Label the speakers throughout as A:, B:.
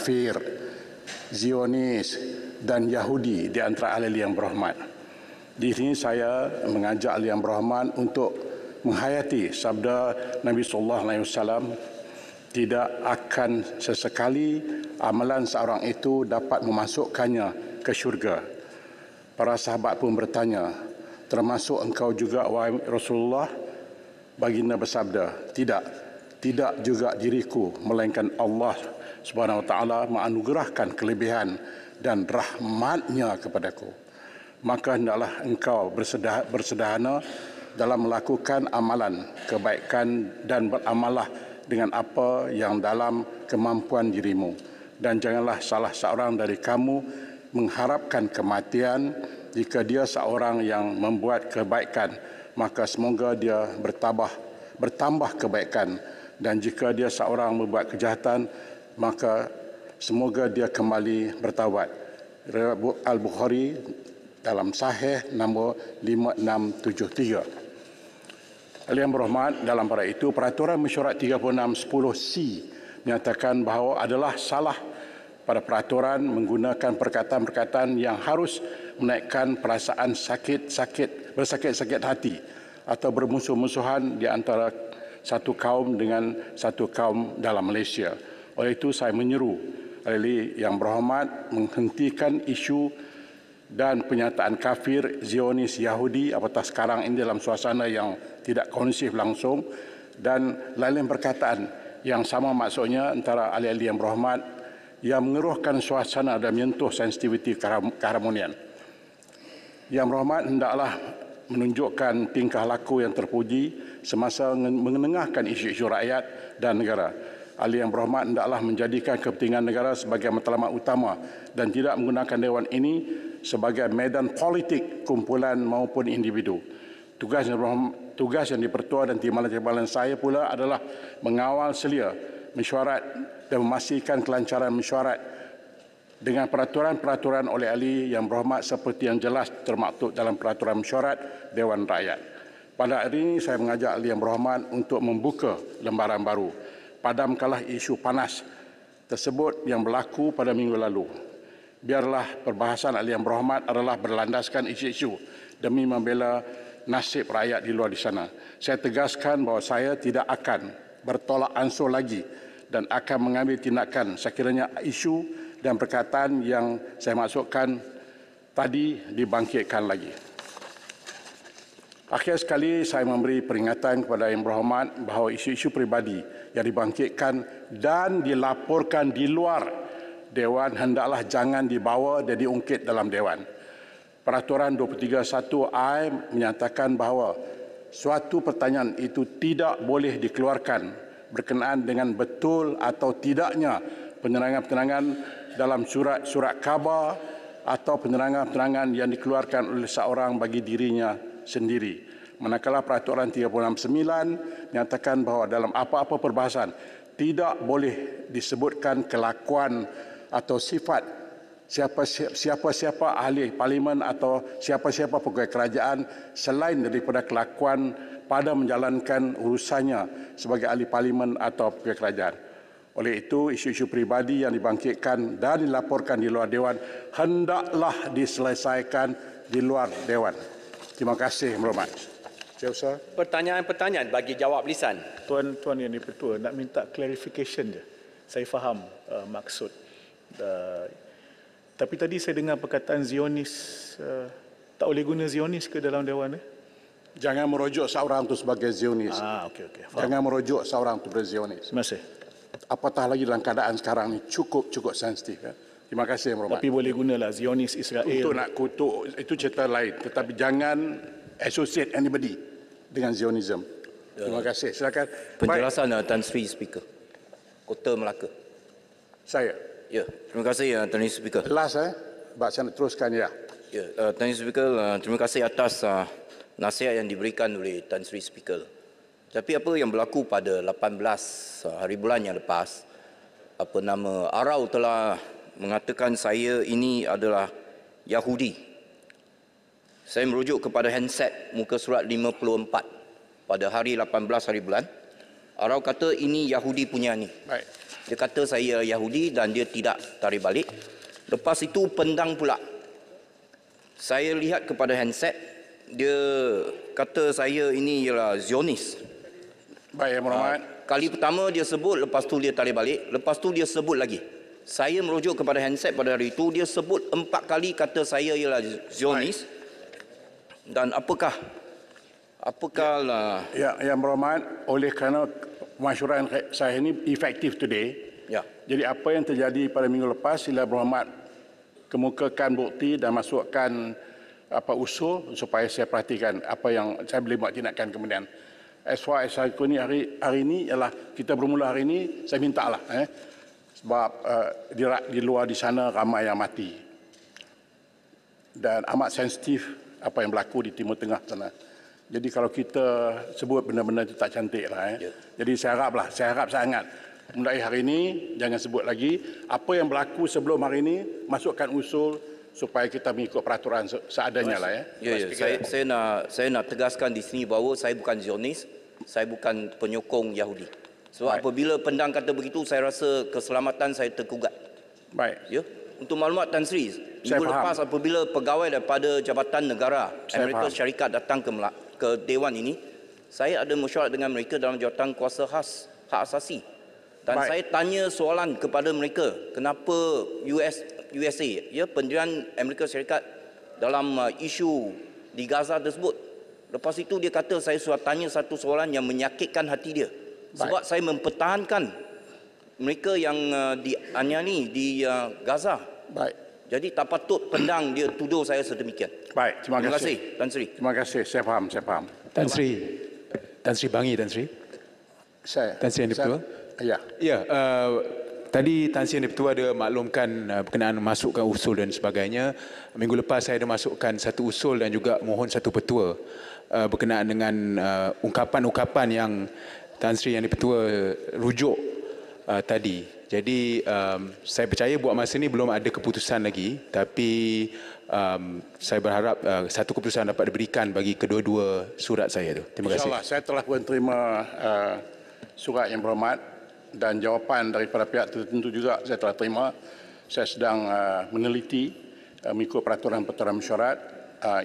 A: kafir, Zionis dan Yahudi di antara ahli yang berhormat. Di sini saya mengajak ahli yang berhormat untuk menghayati sabda Nabi sallallahu alaihi wasallam, tidak akan sesekali amalan seorang itu dapat memasukkannya ke syurga. Para sahabat pun bertanya, termasuk engkau juga wahai Rasulullah? Baginda bersabda, tidak juga diriku, melainkan Allah Subhanahu wa taala menganugerahkan kelebihan dan rahmatnya kepadaku. Maka hendaklah engkau bersedahana dalam melakukan amalan kebaikan dan beramallah dengan apa yang dalam kemampuan dirimu. Dan janganlah salah seorang dari kamu mengharapkan kematian. Jika dia seorang yang membuat kebaikan, maka semoga dia bertambah kebaikan. Dan jika dia seorang membuat kejahatan, maka semoga dia kembali bertaubat. Al-Bukhari dalam Sahih nombor 5673. Yang berhormat, dalam pada itu Peraturan Mesyuarat 3610C menyatakan bahawa adalah salah pada peraturan menggunakan perkataan-perkataan yang harus menaikkan perasaan bersakit-sakit hati atau bermusuh-musuhan di antara satu kaum dengan satu kaum dalam Malaysia. Oleh itu saya menyeru ahli yang berhormat menghentikan isu dan penyataan kafir, Zionis, Yahudi apatah sekarang ini dalam suasana yang tidak kondusif langsung, dan lain-lain perkataan yang sama maksudnya antara ahli-ahli yang berhormat yang mengeruhkan suasana dan menyentuh sensitiviti keharmonian. Yang berhormat hendaklah menunjukkan tingkah laku yang terpuji semasa mengenengahkan isu-isu rakyat dan negara. Ahli yang berhormat hendaklah menjadikan kepentingan negara sebagai matlamat utama dan tidak menggunakan dewan ini sebagai medan politik kumpulan maupun individu. Tugas yang dipertua dan timbalan-timbalan saya pula adalah mengawal selia mesyuarat dan memastikan kelancaran mesyuarat dengan peraturan-peraturan oleh ahli yang berhormat seperti yang jelas termaktub dalam peraturan mesyuarat Dewan Rakyat. Pada hari ini saya mengajak ahli yang berhormat untuk membuka lembaran baru. Padamkanlah isu panas tersebut yang berlaku pada minggu lalu. Biarlah perbahasan ahli yang berhormat adalah berlandaskan isu-isu demi membela nasib rakyat di luar di sana. Saya tegaskan bahawa saya tidak akan bertolak ansur lagi dan akan mengambil tindakan sekiranya isu dan perkataan yang saya maksudkan tadi dibangkitkan lagi. Akhir sekali saya memberi peringatan kepada yang berhormat bahawa isu-isu peribadi yang dibangkitkan dan dilaporkan di luar Dewan hendaklah jangan dibawa dan diungkit dalam Dewan. Peraturan 231I menyatakan bahawa suatu pertanyaan itu tidak boleh dikeluarkan berkenaan dengan betul atau tidaknya penerangan-penerangan dalam surat khabar atau penerangan-penerangan yang dikeluarkan oleh seorang bagi dirinya sendiri. Manakala peraturan 369 menyatakan bahawa dalam apa-apa perbahasan tidak boleh disebutkan kelakuan atau sifat siapa-siapa ahli parlimen atau siapa-siapa pegawai kerajaan selain daripada kelakuan pada menjalankan urusannya sebagai ahli parlimen atau pegawai kerajaan. Oleh itu, isu-isu peribadi yang dibangkitkan dan dilaporkan di luar Dewan hendaklah diselesaikan di luar Dewan. Terima kasih, Berhormat.
B: Pertanyaan-pertanyaan bagi jawab lisan.
C: Tuan Yang di-Pertua, nak minta clarification je. Saya faham maksud. Tapi tadi saya dengar perkataan Zionis, tak boleh guna Zionis ke dalam Dewan?
A: Jangan merujuk seorang itu sebagai Zionis.
C: Okey.
A: Jangan merujuk seorang itu sebagai Zionis.
C: Terima kasih.
A: Apatah lagi dalam keadaan sekarang ini cukup sensitif. Terima kasih, Berhormat.
C: Tapi boleh gunalah Zionis Israel.
A: Untuk nak kutuk, itu cerita lain. Tetapi jangan associate anybody dengan Zionism. Terima kasih. Silakan.
B: Penjelasan Tan Sri Speaker. Kota Melaka.
A: Saya.
B: Ya, terima kasih Tan Sri Speaker.
A: Last saya nak teruskan ya.
B: Ya, Tan Sri Speaker, terima kasih atas nasihat yang diberikan oleh Tan Sri Speaker. Tapi apa yang berlaku pada 18 hari bulan yang lepas, Arau telah mengatakan saya ini adalah Yahudi. Saya merujuk kepada handset muka surat 54 pada hari 18 hari bulan. Arau kata ini Yahudi punya ni.
A: Baik.
B: Dia kata saya Yahudi dan dia tidak tarik balik. Lepas itu pendang pula. Saya lihat kepada handset, dia kata saya ini ialah Zionis.
A: Baik, Yang Berhormat.
B: Kali pertama dia sebut, lepas tu dia tarik balik, lepas tu dia sebut lagi. Saya merujuk kepada handset pada hari itu, dia sebut 4 kali kata saya ialah Zionis. Dan apakah
A: Yang Berhormat, oleh kerana pemasyuran saya ini efektif today,
B: ya.
A: jadi apa yang terjadi pada minggu lepas, sila Berhormat kemukakan bukti dan masukkan usul supaya saya perhatikan apa yang saya boleh buat tindakan kemudian. As far as aku ni hari ini ialah kita bermula hari ini, saya minta lah sebab di luar di sana ramai yang mati dan amat sensitif apa yang berlaku di Timur Tengah sana. Jadi kalau kita sebut benda-benda itu tak cantik lah. Jadi saya harap sangat mulai hari ini jangan sebut lagi apa yang berlaku sebelum hari ini, masukkan usul supaya kita mengikut peraturan seadanya lah ya.
B: Saya nak tegaskan di sini bahawa saya bukan Zionis, saya bukan penyokong Yahudi. Sebab apabila pendang kata begitu, saya rasa keselamatan saya tergugat.
A: Baik.
B: Ya. Untuk maklumat Tan Sri, minggu lepas apabila pegawai daripada Jabatan Negara Amerika Syarikat datang ke Dewan ini, saya ada mesyuarat dengan mereka dalam jawatan kuasa khas hak asasi. Dan saya tanya soalan kepada mereka, kenapa USA, ya, pendirian Amerika Syarikat dalam isu di Gaza tersebut. Lepas itu dia kata saya sudah tanya satu soalan yang menyakitkan hati dia. Sebab saya mempertahankan mereka yang dianiaya di Gaza.
A: Baik.
B: Jadi tak patut pendang dia tuduh saya sedemikian.
A: Baik, terima kasih
B: Tan Sri.
A: Terima kasih, saya faham.
D: Tan Sri Bangi, Tan Sri. Tan Sri yang Dipertua. Ya, tadi Tan Sri yang Dipertua ada maklumkan berkenaan masukkan usul dan sebagainya. Minggu lepas saya ada masukkan satu usul dan juga mohon satu petua berkenaan dengan ungkapan-ungkapan yang Tan Sri yang Dipertua rujuk tadi. Jadi saya percaya buat masa ini belum ada keputusan lagi, tapi saya berharap satu keputusan dapat diberikan bagi kedua-dua surat saya itu. Terima kasih.
A: InsyaAllah, saya telah pun terima surat Yang Berhormat dan jawapan daripada pihak tertentu juga saya telah terima. Saya sedang meneliti mengikut peraturan-peraturan mesyuarat.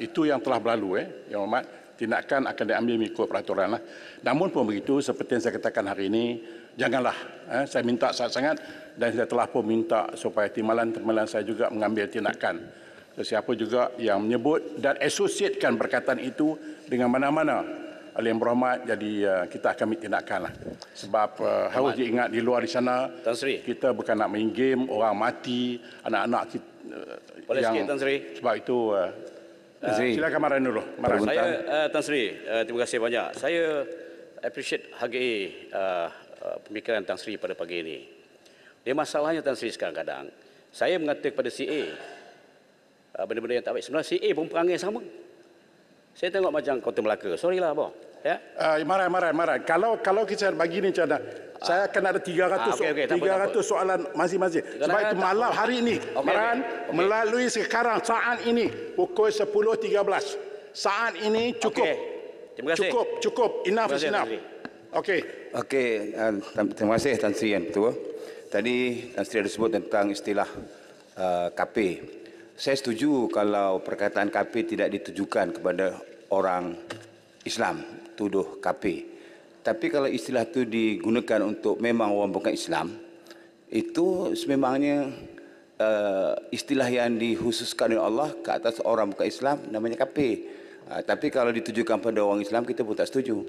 A: Itu yang telah berlalu, Yang Berhormat. Tindakan akan diambil mengikut peraturan lah. Namun pun begitu, seperti yang saya katakan hari ini, janganlah. Saya minta sangat-sangat dan saya telah pun minta supaya timbalan-timbalan saya juga mengambil tindakan. Sesiapa juga yang menyebut dan asosiatkan perkataan itu dengan mana-mana oleh Yang Berhormat, jadi kita akan ambil tindakan lah. Sebab harus diingat di luar di sana, kita bukan nak main game, orang mati, anak-anak kita.
E: Boleh sikit Tan Sri.
A: Sebab itu, silakan Maran dulu.
E: Saya Tan Sri, terima kasih banyak. Saya appreciate hargai pemikiran Tan Sri pada pagi ini. Dia masalahnya Tan Sri sekarang kadang saya mengatakan kepada CA benda-benda yang tak baik. Sebenarnya CA pun perangai sama. Saya tengok macam Kota Melaka. Sorry lah, Abang. Ya.
A: Maran. Kalau kita bagi ni macam mana? Saya akan ada 300 soalan masing-masing. Sebab itu malam hari ini, Maran, melalui sekarang saat ini pukul 10.13. Saat ini cukup.
E: Terima kasih.
A: Cukup. Enough is enough. Okey,
F: terima kasih Tan Sri yang Ketua. Tadi Tan Sri ada sebut tentang istilah KP. Saya setuju kalau perkataan KP tidak ditujukan kepada orang Islam, tuduh KP. Tapi kalau istilah itu digunakan untuk memang orang bukan Islam, itu sememangnya istilah yang dikhususkan oleh Allah ke atas orang bukan Islam, namanya KP. Tapi kalau ditujukan pada orang Islam, kita pun tak setuju.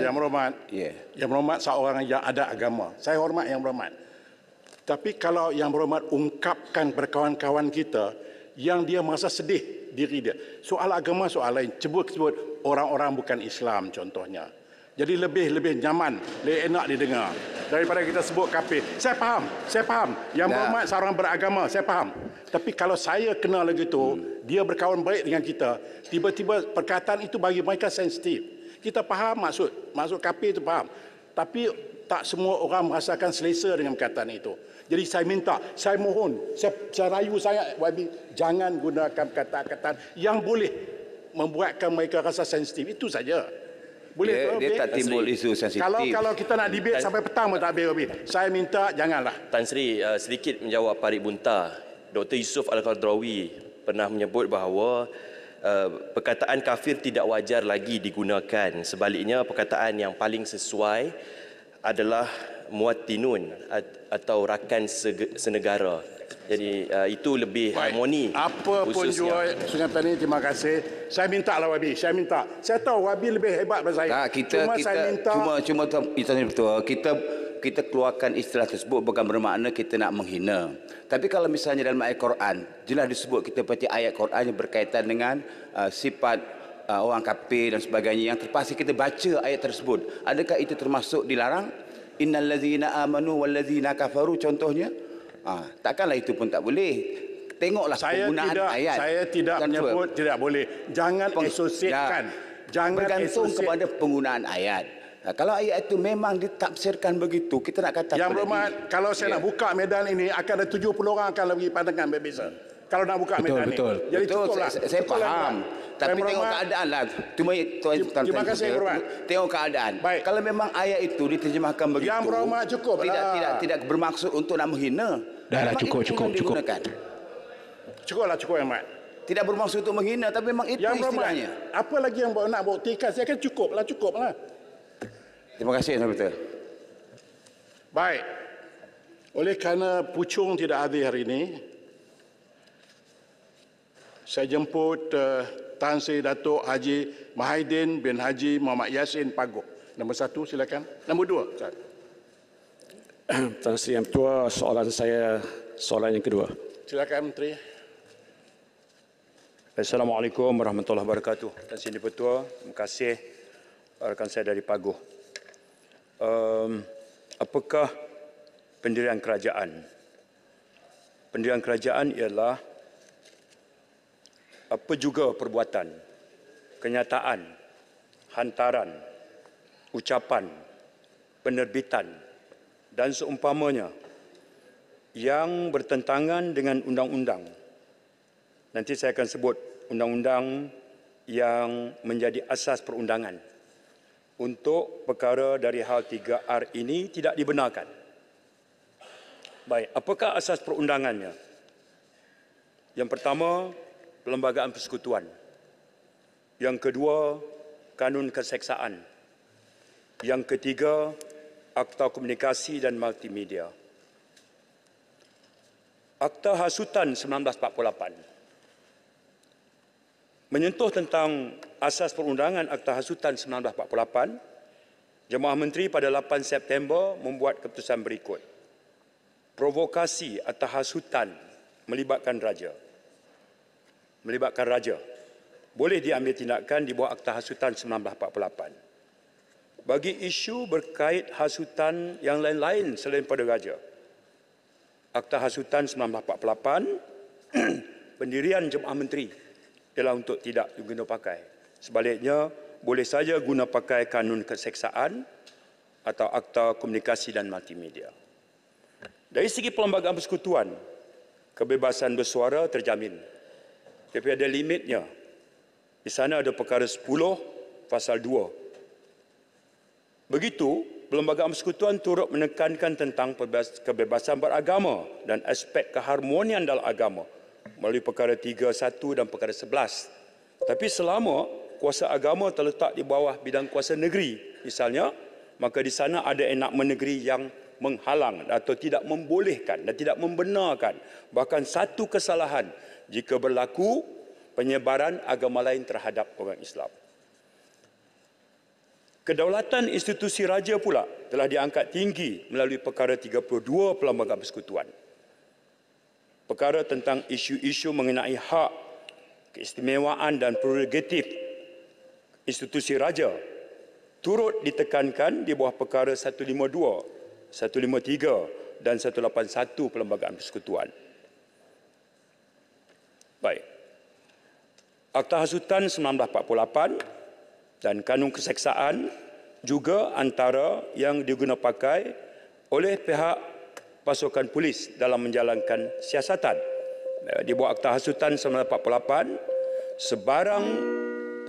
A: Yang Berhormat, Yang Berhormat seorang yang ada agama. Saya hormat Yang Berhormat. Tapi kalau Yang Berhormat ungkapkan berkawan-kawan kita yang dia merasa sedih diri dia. Soal agama soal lain. Sebut orang-orang bukan Islam contohnya. Jadi lebih nyaman, lebih enak didengar daripada kita sebut kafir. Saya faham. Yang Berhormat seorang beragama, saya faham. Tapi kalau saya kenal lagi tu, dia berkawan baik dengan kita, tiba-tiba perkataan itu bagi mereka sensitif. Kita faham maksud kafir itu faham. Tapi tak semua orang merasakan selesa dengan perkataan itu. Jadi saya minta, saya mohon, saya rayu sangat YB, jangan gunakan kata-kata yang boleh membuatkan mereka rasa sensitif. Itu saja. Boleh
F: dia tak timbul isu sensitif.
A: Kalau kita nak debate sampai petang pun tak habis. Saya minta janganlah.
G: Tan Sri, sedikit menjawab Parit Bunta. Dr. Yusof Al-Qaradawi pernah menyebut bahawa perkataan kafir tidak wajar lagi digunakan. Sebaliknya, perkataan yang paling sesuai adalah muwatinun atau rakan senegara. Jadi itu lebih harmoni.
A: Apa pun jua Sungai Petani, terima kasih. Saya minta lah Wabi, saya minta. Saya tahu Wabi lebih hebat daripada saya.
F: Nah, kita keluarkan istilah tersebut bukan bermakna kita nak menghina. Tapi kalau misalnya dalam ayat Quran, jelas disebut kita baca ayat Quran yang berkaitan dengan sifat orang kafir dan sebagainya, yang terpaksa kita baca ayat tersebut. Adakah itu termasuk dilarang? Innallazina amanu wallazina kafaru contohnya. Takkanlah itu pun tak boleh. Tengoklah penggunaan ayat.
A: Saya tidak menyebut tidak boleh. Jangan asosiatkan. Jangan
F: bergantung kepada penggunaan ayat. Kalau ayat itu memang ditafsirkan begitu, kita nak kata
A: Yang berhormat, kalau saya nak buka medan ini, akan ada 70 orang akan bagi pandangan berbeza. Kalau nak buka medan ini. Jadi cukuplah.
F: Saya faham. Tapi tengok keadaan lah.
A: Terima kasih, berhormat.
F: Tengok keadaan.
A: Baik.
F: Kalau memang ayat itu diterjemahkan begitu,
A: yang berhormat cukup
F: tidak bermaksud untuk nak menghina.
D: Dah cukup.
A: Cukuplah, cukup yang mat.
F: Tidak bermaksud untuk menghina, tapi memang itu
A: yang
F: istilahnya.
A: Apa lagi yang nak buktikan? Saya kan cukuplah.
F: Terima kasih, Tuan Betul.
A: Baik. Oleh kerana Puchong tidak hadir hari ini, saya jemput Tan Sri Datuk Haji Mahaidin bin Haji Muhammad Yassin Paguh. Nombor 1, silakan. Nombor 2.
E: Tan Sri Yang Tua, soalan yang kedua.
A: Silakan Menteri.
H: Assalamualaikum warahmatullahi wabarakatuh. Tan Sri Yang Tua, terima kasih rakan saya dari Paguh. Apakah pendirian kerajaan? Pendirian kerajaan ialah apa juga perbuatan, kenyataan, hantaran, ucapan, penerbitan dan seumpamanya yang bertentangan dengan undang-undang. Nanti saya akan sebut undang-undang yang menjadi asas perundangan. Untuk perkara dari hal 3R ini tidak dibenarkan. Baik, apakah asas perundangannya? Yang pertama, Perlembagaan Persekutuan. Yang kedua, Kanun Keseksaan. Yang ketiga, Akta Komunikasi dan Multimedia. Akta Hasutan 1948. Menyentuh tentang asas perundangan Akta Hasutan 1948, Jemaah Menteri pada 8 September membuat keputusan berikut. Provokasi atau hasutan melibatkan raja boleh diambil tindakan di bawah Akta Hasutan 1948. Bagi isu berkait hasutan yang lain-lain selain pada raja, Akta Hasutan 1948 pendirian Jemaah Menteri ialah untuk tidak diguna pakai. Sebaliknya, boleh saja guna pakai Kanun Keseksaan atau Akta Komunikasi dan Multimedia. Dari segi Perlembagaan Persekutuan, kebebasan bersuara terjamin. Tapi ada limitnya. Di sana ada perkara 10 pasal 2. Begitu, Perlembagaan Persekutuan turut menekankan tentang kebebasan beragama dan aspek keharmonian dalam agama melalui perkara 3.1 dan perkara 11. Tapi selama kuasa agama terletak di bawah bidang kuasa negeri, misalnya, maka di sana ada enakmen negeri yang menghalang atau tidak membolehkan dan tidak membenarkan bahkan satu kesalahan jika berlaku penyebaran agama lain terhadap orang Islam. Kedaulatan institusi raja pula telah diangkat tinggi melalui perkara 32 Perlembagaan Persekutuan. Perkara tentang isu-isu mengenai hak, keistimewaan dan prerogatif institusi raja turut ditekankan di bawah perkara 152, 153 dan 181 Perlembagaan Persekutuan. Baik. Akta Hasutan 1948 dan Kanun Keseksaan juga antara yang digunakan pakai oleh pihak pasukan polis dalam menjalankan siasatan. Di bawah Akta Hasutan 1948, sebarang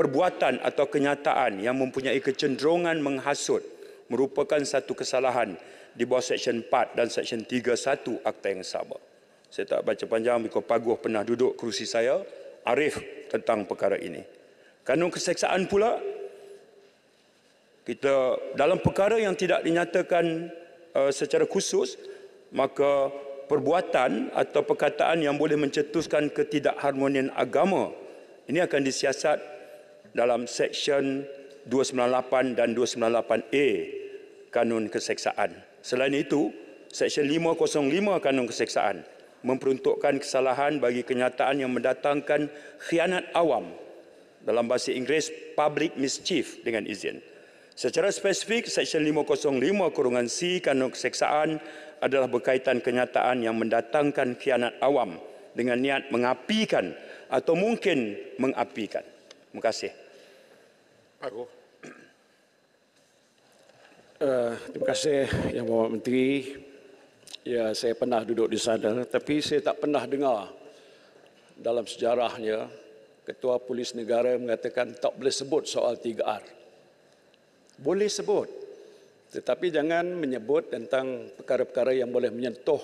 H: perbuatan atau kenyataan yang mempunyai kecenderungan menghasut merupakan satu kesalahan di bawah Seksyen 4 dan Seksyen 31 Akta yang sama. Saya tak baca panjang, Miko Paguh pernah duduk kerusi saya, arif tentang perkara ini. Kanun keseksaan pula, kita dalam perkara yang tidak dinyatakan secara khusus, maka perbuatan atau perkataan yang boleh mencetuskan ketidakharmonian agama ini akan disiasat dalam Seksyen 298 dan 298A Kanun Keseksaan. Selain itu, Seksyen 505 Kanun Keseksaan memperuntukkan kesalahan bagi kenyataan yang mendatangkan khianat awam, dalam bahasa Inggeris public mischief dengan izin. Secara spesifik, Seksyen 505(c) Kanun Keseksaan adalah berkaitan kenyataan yang mendatangkan khianat awam dengan niat mengapikan atau mungkin mengapikan. Terima kasih.
E: Paguh. Terima kasih Yang Berhormat Menteri. Ya, saya pernah duduk di sana, tapi saya tak pernah dengar dalam sejarahnya Ketua Polis Negara mengatakan tak boleh sebut soal 3R. Boleh sebut, tetapi jangan menyebut tentang perkara-perkara yang boleh menyentuh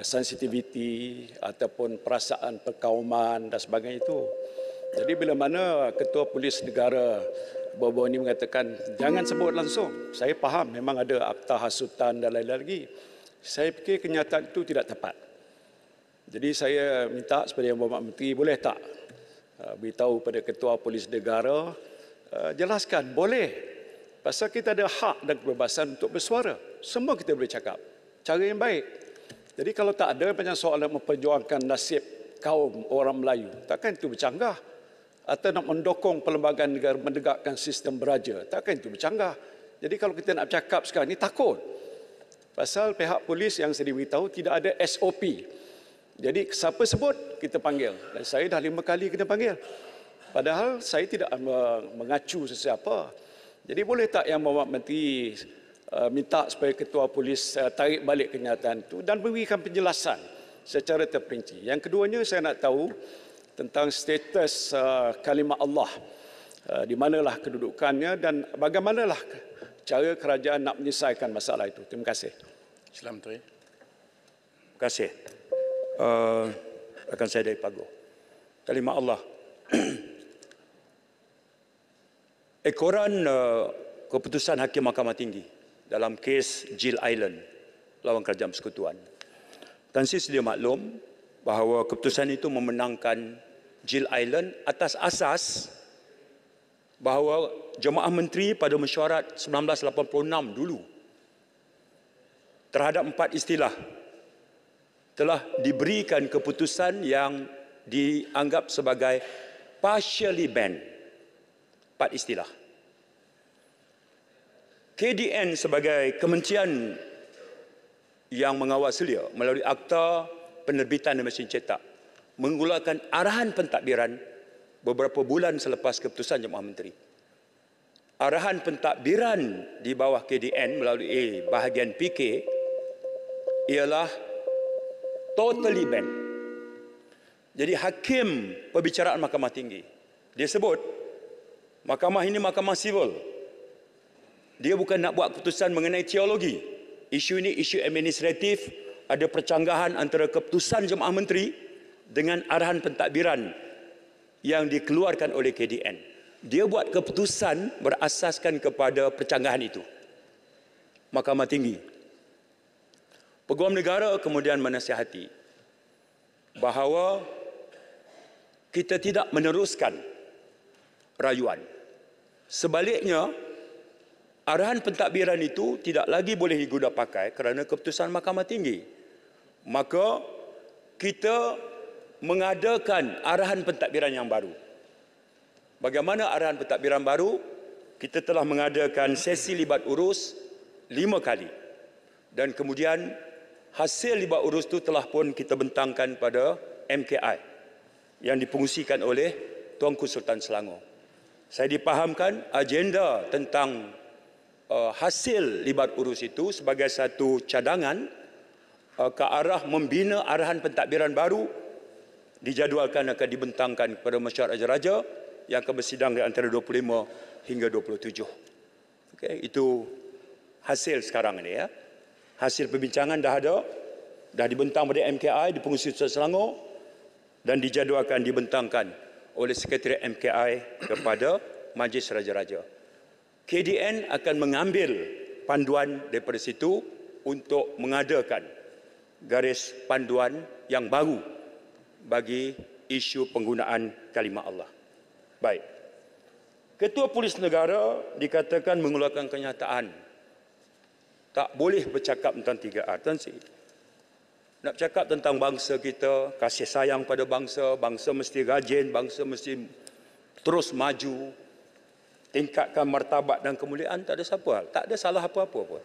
E: sensitiviti ataupun perasaan perkauman dan sebagainya itu. Jadi bila mana Ketua Polis Negara baru-baru ini mengatakan jangan sebut langsung, saya faham memang ada akta hasutan dan lain-lain lagi. Saya fikir kenyataan itu tidak tepat. Jadi saya minta kepada Yang Berhormat Menteri, boleh tak beritahu pada Ketua Polis Negara, jelaskan boleh. Pasal kita ada hak dan kebebasan untuk bersuara. Semua kita boleh cakap. Cara yang baik. Jadi kalau tak ada banyak soalan memperjuangkan nasib kaum orang Melayu, takkan itu bercanggah. Atau nak mendokong perlembagaan negara menegakkan sistem beraja, takkan itu bercanggah. Jadi kalau kita nak cakap sekarang ni takut. Pasal pihak polis yang saya diberitahu tidak ada SOP. Jadi siapa sebut kita panggil. Dan saya dah 5 kali kena panggil. Padahal saya tidak mengacu sesiapa. Jadi boleh tak Yang Berhormat Menteri minta supaya Ketua Polis tarik balik kenyataan itu dan berikan penjelasan secara terperinci. Yang keduanya saya nak tahu tentang status kalimah Allah, di manalah kedudukannya dan bagaimanalah cara kerajaan nak menyelesaikan masalah itu. Terima kasih.
A: Sila Menteri.
H: Terima kasih. Rakan saya dari Paguh. Kalimah Allah. Ekoran keputusan Hakim Mahkamah Tinggi dalam kes Jill Island lawan Kerajaan Persekutuan. Tan Sri sedia maklum bahawa keputusan itu memenangkan Jill Island atas asas bahawa Jemaah Menteri pada mesyuarat 1986 dulu terhadap 4 istilah telah diberikan keputusan yang dianggap sebagai partially banned. 4 istilah. KDN sebagai kementerian yang mengawasi dia melalui Akta Penerbitan dan Mesin Cetak mengeluarkan arahan pentadbiran beberapa bulan selepas keputusan Jemaah Menteri. Arahan pentadbiran di bawah KDN melalui bahagian PK ialah totally ban. Jadi hakim perbicaraan Mahkamah Tinggi, dia sebut mahkamah ini mahkamah sivil. Dia bukan nak buat keputusan mengenai teologi. Isu ini isu administratif, ada percanggahan antara keputusan Jemaah Menteri dengan arahan pentadbiran yang dikeluarkan oleh KDN. Dia buat keputusan berasaskan kepada percanggahan itu. Mahkamah Tinggi. Peguam Negara kemudian menasihati bahawa kita tidak meneruskan rayuan. Sebaliknya, arahan pentadbiran itu tidak lagi boleh digunakan pakai kerana keputusan Mahkamah Tinggi. Maka kita mengadakan arahan pentadbiran yang baru. Bagaimana arahan pentadbiran baru? Kita telah mengadakan sesi libat urus 5 kali. Dan kemudian hasil libat urus itu telah pun kita bentangkan pada MKI yang dipengusikan oleh Tuanku Sultan Selangor. Saya dipahamkan agenda tentang hasil libat urus itu sebagai satu cadangan ke arah membina arahan pentadbiran baru dijadualkan akan dibentangkan kepada masyarakat raja-raja yang akan bersidang di antara 25 hingga 27. Okey, itu hasil sekarang ini ya. Hasil perbincangan dah ada, dah dibentang pada MKI di Pengerusi Selangor dan dijadualkan dibentangkan oleh Sekretariat MKI kepada Majlis Raja-Raja. KDN akan mengambil panduan daripada situ untuk mengadakan garis panduan yang baru bagi isu penggunaan kalimah Allah. Baik. Ketua Polis Negara dikatakan mengeluarkan kenyataan tak boleh bercakap tentang 3R. Tan Sri, nak bercakap tentang bangsa kita, kasih sayang pada bangsa, bangsa mesti rajin, bangsa mesti terus maju, tingkatkan martabat dan kemuliaan, tak ada siapa, tak ada salah apa-apa pun.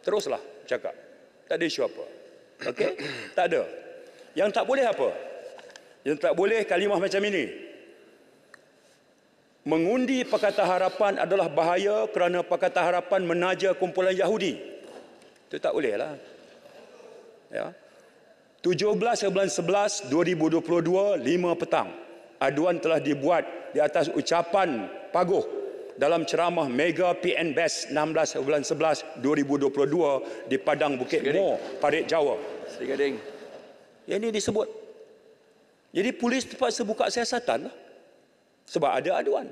H: Teruslah bercakap. Tak ada isu apa. Okey? Tak ada. Yang tak boleh apa? Yang tak boleh kalimah macam ini. Mengundi Pakatan Harapan adalah bahaya kerana Pakatan Harapan menaja kumpulan Yahudi. Itu tak boleh lah. Ya. 17 bulan 11 2022 5 petang. Aduan telah dibuat di atas ucapan Paguh dalam ceramah Mega PN Best 16 bulan 11 2022 di Padang Bukit Mo, Parit Jawa.
G: Sri Gading.
H: Yang ini disebut. Jadi polis terpaksa buka siasatan lah. Sebab ada aduan.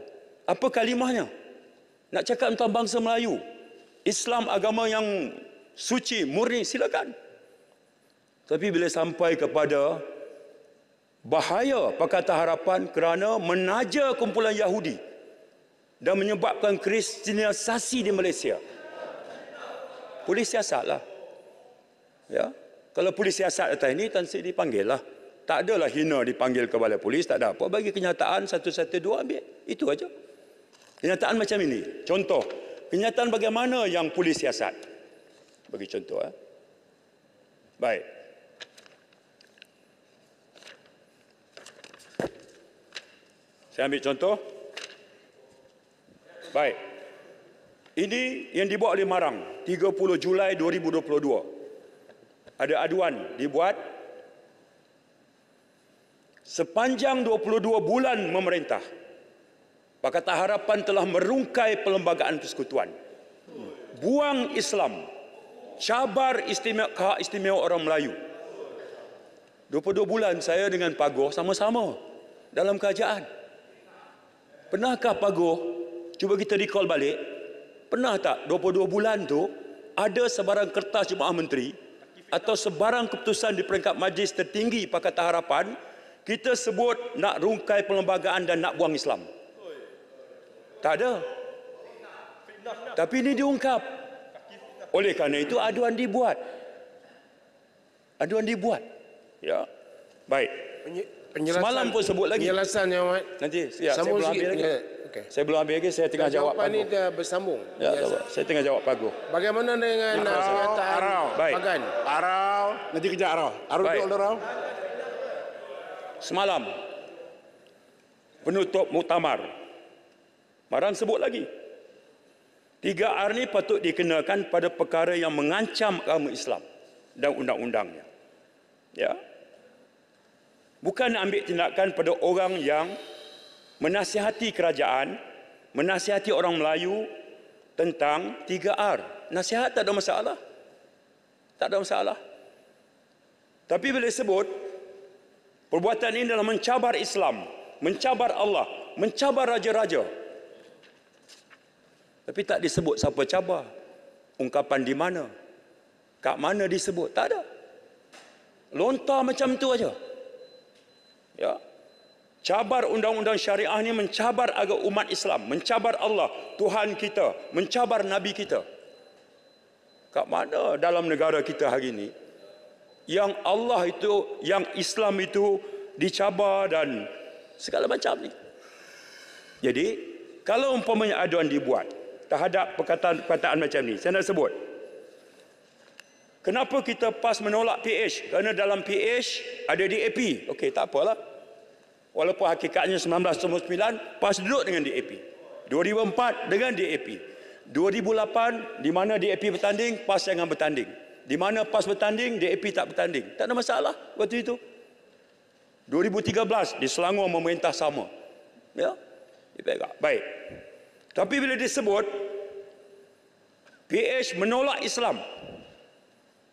H: Apa kalimahnya? Nak cakap tentang bangsa Melayu, Islam agama yang suci, murni, silakan. Tapi bila sampai kepada bahaya Pakatan Harapan kerana menaja kumpulan Yahudi dan menyebabkan kristianisasi di Malaysia, polis siasatlah. Ya. Kalau polis siasat atas ini, Tan Sri dipanggil lah. Tak adalah hina dipanggil ke balai polis, tak ada apa. Bagi kenyataan 112 ambil. Itu aja. Kenyataan macam ini. Contoh, kenyataan bagaimana yang polis siasat. Bagi contoh. Baik. Saya ambil contoh. Baik. Ini yang dibuat oleh Marang. 30 Julai 2022. Ada aduan dibuat. Sepanjang 22 bulan memerintah, Pakatan Harapan telah merungkai perlembagaan persekutuan. Buang Islam. Cabar hak istimewa orang Melayu. 22 bulan saya dengan Paguh sama-sama dalam kerajaan. Pernahkah Paguh, cuba kita recall balik, pernah tak 22 bulan tu ada sebarang kertas Jemaah Menteri atau sebarang keputusan di peringkat majlis tertinggi Pakatan Harapan kita sebut nak rungkai perlembagaan dan nak buang Islam? Tak ada. Tapi ini diungkap. Oleh kerana itu aduan dibuat. Aduan dibuat. Ya. Baik. Semalam pun sebut lagi.
I: Penjelasan yang
H: nanti ya, saya belum habis lagi. Okay. Saya belum habis lagi, saya tengah jawab Paguh.
I: Jawapan ini dah bersambung.
H: Ya, saya tengah jawab Paguh.
I: Bagaimana dengan pernyataan Pagan?
A: Arau. Nanti kejap Arau. Arau duduk Arau.
H: Semalam penutup muktamar Marang sebut lagi 3R ni patut dikenakan pada perkara yang mengancam agama Islam dan undang-undangnya. Ya. Bukan ambil tindakan pada orang yang menasihati kerajaan, menasihati orang Melayu tentang 3R. Nasihat tak ada masalah. Tak ada masalah. Tapi bila sebut perbuatan ini adalah mencabar Islam, mencabar Allah, mencabar raja-raja. Tapi tak disebut siapa cabar. Ungkapan di mana? Kat mana disebut? Tak ada. Lontar macam tu aja. Ya. Cabar undang-undang syariah ni mencabar agama umat Islam, mencabar Allah, Tuhan kita, mencabar Nabi kita. Kat mana dalam negara kita hari ini yang Allah itu, yang Islam itu dicabar dan segala macam ni. Jadi, kalau umpamanya aduan dibuat terhadap perkataan macam ni, saya nak sebut. Kenapa kita PAS menolak PH? Kerana dalam PH ada DAP. Okey, tak apalah. Walaupun hakikatnya 1999 PAS duduk dengan DAP. 2004 dengan DAP. 2008 di mana DAP bertanding, PAS jangan bertanding. Di mana PAS bertanding, DAP tak bertanding. Tak ada masalah waktu itu. 2013 di Selangor memerintah sama. Ya. Baik. Tapi bila disebut PH menolak Islam,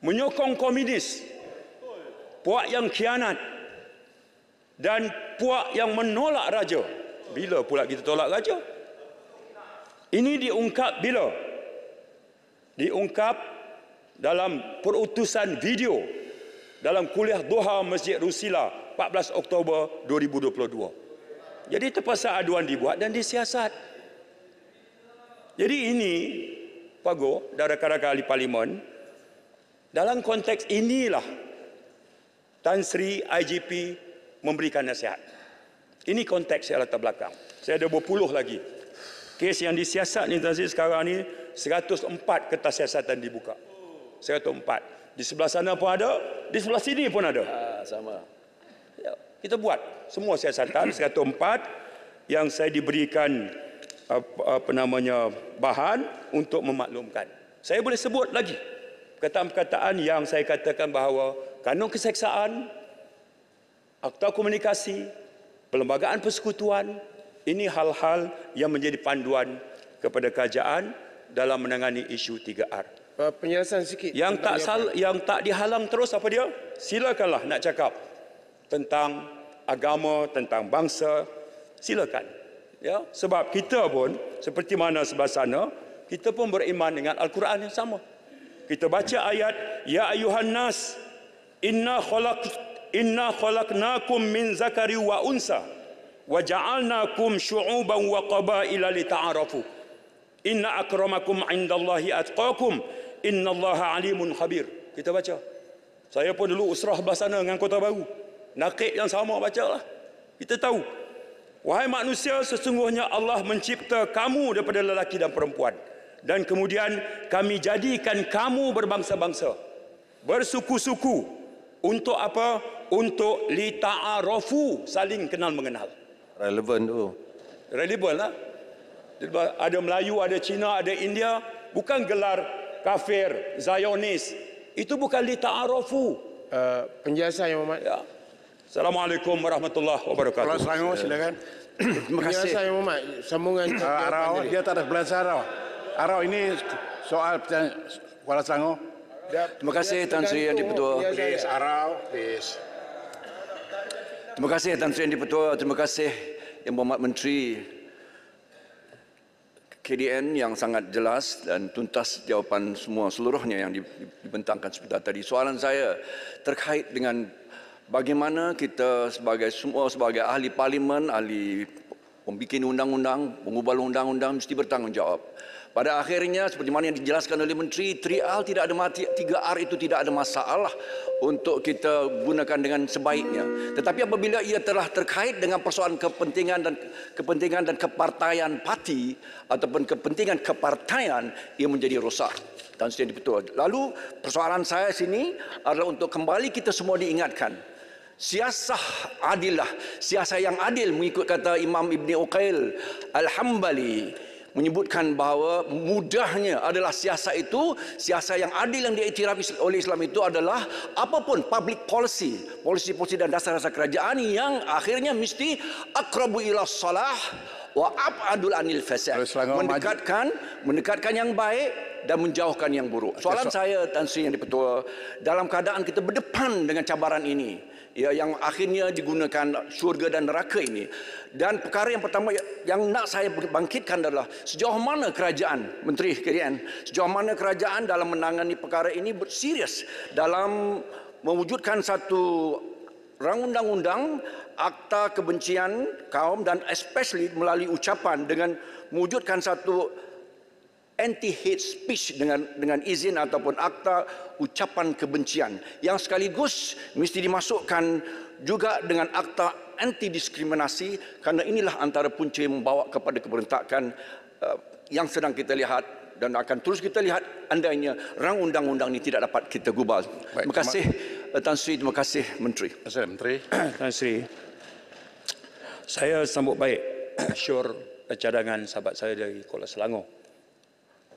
H: menyokong komunis, puak yang khianat dan puak yang menolak raja. Bila pula kita tolak raja? Ini diungkap bila? Diungkap dalam perutusan video dalam kuliah Doha Masjid Rusila 14 Oktober 2022. Jadi terpaksa aduan dibuat dan disiasat. Jadi ini, Pak Go dan rakan-rakan ahli parlimen, dalam konteks inilah Tan Sri IGP memberikan nasihat. Ini konteks yang latar belakang. Saya ada berpuluh lagi. Kes yang disiasat ni Tan Sri sekarang ni 104 kertas siasatan dibuka. 104. Di sebelah sana pun ada, di sebelah sini pun ada.
E: Sama.
H: Ya, kita buat semua siasatan 104 yang saya diberikan bahan untuk memaklumkan. Saya boleh sebut lagi perkataan-perkataan yang saya katakan bahawa kanun keseksaan, akta komunikasi, perlembagaan persekutuan, ini hal-hal yang menjadi panduan kepada kerajaan dalam menangani isu 3R.
I: Penjelasan sikit.
H: Yang tak dihalang terus apa dia? Silakanlah nak cakap tentang agama, tentang bangsa, silakan. Ya, sebab kita pun seperti mana sebelah sana, kita pun beriman dengan Al-Quran yang sama. Kita baca ayat ya ayuhan nas inna khalaqnakum min zakari wa unsa wa ja'alnakum syu'uban wa qabaila lita'arafu. Inna akramakum 'indallahi atqakum innallaha alimun khabir. Kita baca. Saya pun dulu usrah belah sana dengan Kota Baru. Nakib yang sama bacalah. Kita tahu. Wahai manusia, sesungguhnya Allah mencipta kamu daripada lelaki dan perempuan. Dan kemudian kami jadikan kamu berbangsa-bangsa. Bersuku-suku. Untuk apa? Untuk lita'arafu, saling kenal mengenal.
B: Relevan tu.
H: Relevan lah. Ada Melayu, ada Cina, ada India. Bukan gelar kafir, Zionis. Itu bukan lita'arafu.
I: Penjelasan yang Muhammad.
H: Ya. Assalamualaikum warahmatullahi wabarakatuh.
A: Kuala Selangor, silakan.
I: Terima kasih. Penjelasan yang Muhammad. Sambungan.
A: Arau, dia tak ada penjelasan Arau. Arau, ini soal Kuala Selangor.
B: Terima kasih Tan Sri Yang Di-Pertua.
A: Please, Arau, please.
B: Terima kasih Tan Sri Yang Di-Pertua. Terima kasih Yang Berhormat Menteri KDN yang sangat jelas dan tuntas jawapan seluruhnya yang dibentangkan sebentar tadi. Soalan saya terkait dengan bagaimana kita sebagai ahli parlimen, ahli pembikin undang-undang, pengubah undang-undang mesti bertanggungjawab. Pada akhirnya seperti mana yang dijelaskan oleh Menteri, 3R tidak ada 3R itu tidak ada masalah untuk kita gunakan dengan sebaiknya. Tetapi apabila ia telah terkait dengan persoalan kepentingan dan kepartaian parti ataupun kepentingan kepartaian, ia menjadi rosak. Dan sudah betul. Lalu persoalan saya sini adalah untuk kembali kita semua diingatkan. Siasah adilah, siasah yang adil mengikut kata Imam Ibn Uqail Al-Hambali menyebutkan bahawa mudahnya adalah siasat itu, siasat yang adil yang diiktiraf oleh Islam itu adalah apapun public policy dan dasar-dasar kerajaan yang akhirnya mesti aqrabu ila salah wa ab'adul anil fasad, mendekatkan yang baik dan menjauhkan yang buruk. Soalan saya Tan Sri Yang Di-Pertua, dalam keadaan kita berdepan dengan cabaran ini, ya, yang akhirnya digunakan syurga dan neraka ini, dan perkara yang pertama yang nak saya bangkitkan adalah sejauh mana kerajaan, Menteri KDN, sejauh mana kerajaan dalam menangani perkara ini serius dalam mewujudkan satu rang undang-undang akta kebencian kaum dan especially melalui ucapan dengan mewujudkan satu anti-hate speech dengan izin ataupun akta ucapan kebencian yang sekaligus mesti dimasukkan juga dengan akta anti-diskriminasi, kerana inilah antara punca yang membawa kepada keberontakan yang sedang kita lihat dan akan terus kita lihat andainya rang undang-undang ini tidak dapat kita gubal. Terima kasih Tan Sri, terima kasih Menteri.
A: Terima kasih Menteri.
H: Tan Sri, saya sambut baik syur cadangan sahabat saya dari Kuala Selangor.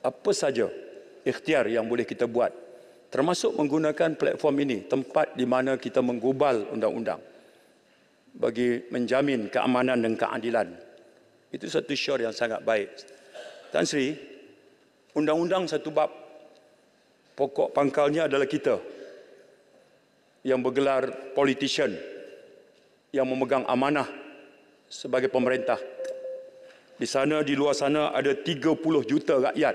H: Apa saja ikhtiar yang boleh kita buat, termasuk menggunakan platform ini, tempat di mana kita menggubal undang-undang. bagi menjamin keamanan dan keadilan. Itu satu syiar yang sangat baik. Tan Sri, undang-undang satu bab, pokok pangkalnya adalah kita yang bergelar politician, yang memegang amanah sebagai pemerintah. Di sana, di luar sana ada 30 juta rakyat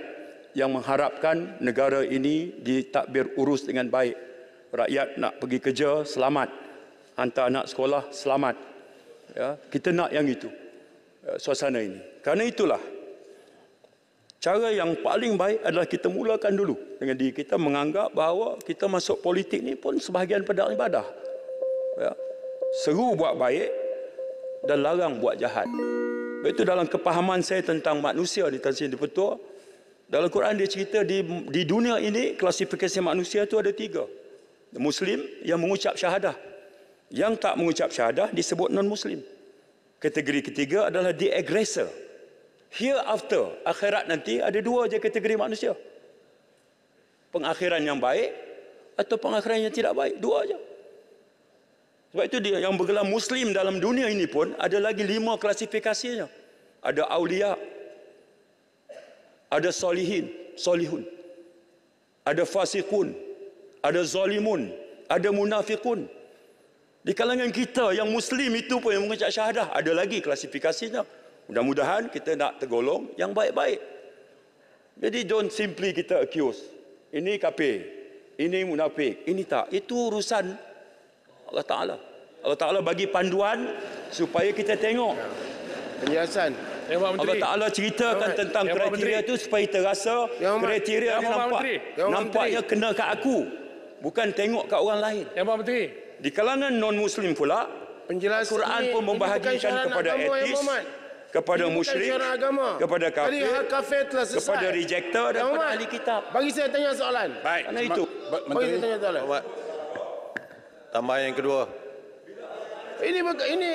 H: yang mengharapkan negara ini ditadbir urus dengan baik. Rakyat nak pergi kerja, selamat. Hantar anak sekolah, selamat. Ya, kita nak yang itu, suasana ini. Kerana itulah, cara yang paling baik adalah kita mulakan dulu dengan diri kita menganggap bahawa kita masuk politik ni pun sebahagian pada ibadah. Ya. Seru buat baik dan larang buat jahat. Itu dalam kepahaman saya tentang manusia di Tan Sri Dipertua. Dalam Quran dia cerita di dunia ini klasifikasi manusia itu ada 3. Muslim yang mengucap syahadah. Yang tak mengucap syahadah disebut non-Muslim. Kategori ketiga adalah the aggressor. Hereafter, akhirat nanti ada 2 je kategori manusia. Pengakhiran yang baik atau pengakhiran yang tidak baik. 2 aja. Sebab itu dia yang bergelar Muslim dalam dunia ini pun ada lagi 5 klasifikasinya. Ada aulia, ada solihin, solihun, ada fasikun, ada zalimun, ada munafikun. Di kalangan kita yang Muslim itu pun yang mengucap syahadah ada lagi klasifikasinya. Mudah-mudahan kita nak tergolong yang baik-baik. Jadi don't simply kita accuse. Ini kafir, ini munafik, ini tak. Itu urusan Allah Ta'ala. Allah Ta'ala bagi panduan supaya kita tengok.
I: Penjelasan.
H: Allah Ta'ala ceritakan tentang kriteria itu supaya kita rasa kriteria ini nampaknya kena kat aku. Bukan tengok kat orang lain. Di kalangan non-Muslim pula, Quran pun membahagikan kepada etis, kepada musyrik, kepada kafir, kepada rejector dan kepada ahli kitab.
I: Bagi saya tanya soalan.
H: Baik. Kerana itu.
I: Bagi saya tanya soalan.
J: Tambahan yang kedua.
I: Ini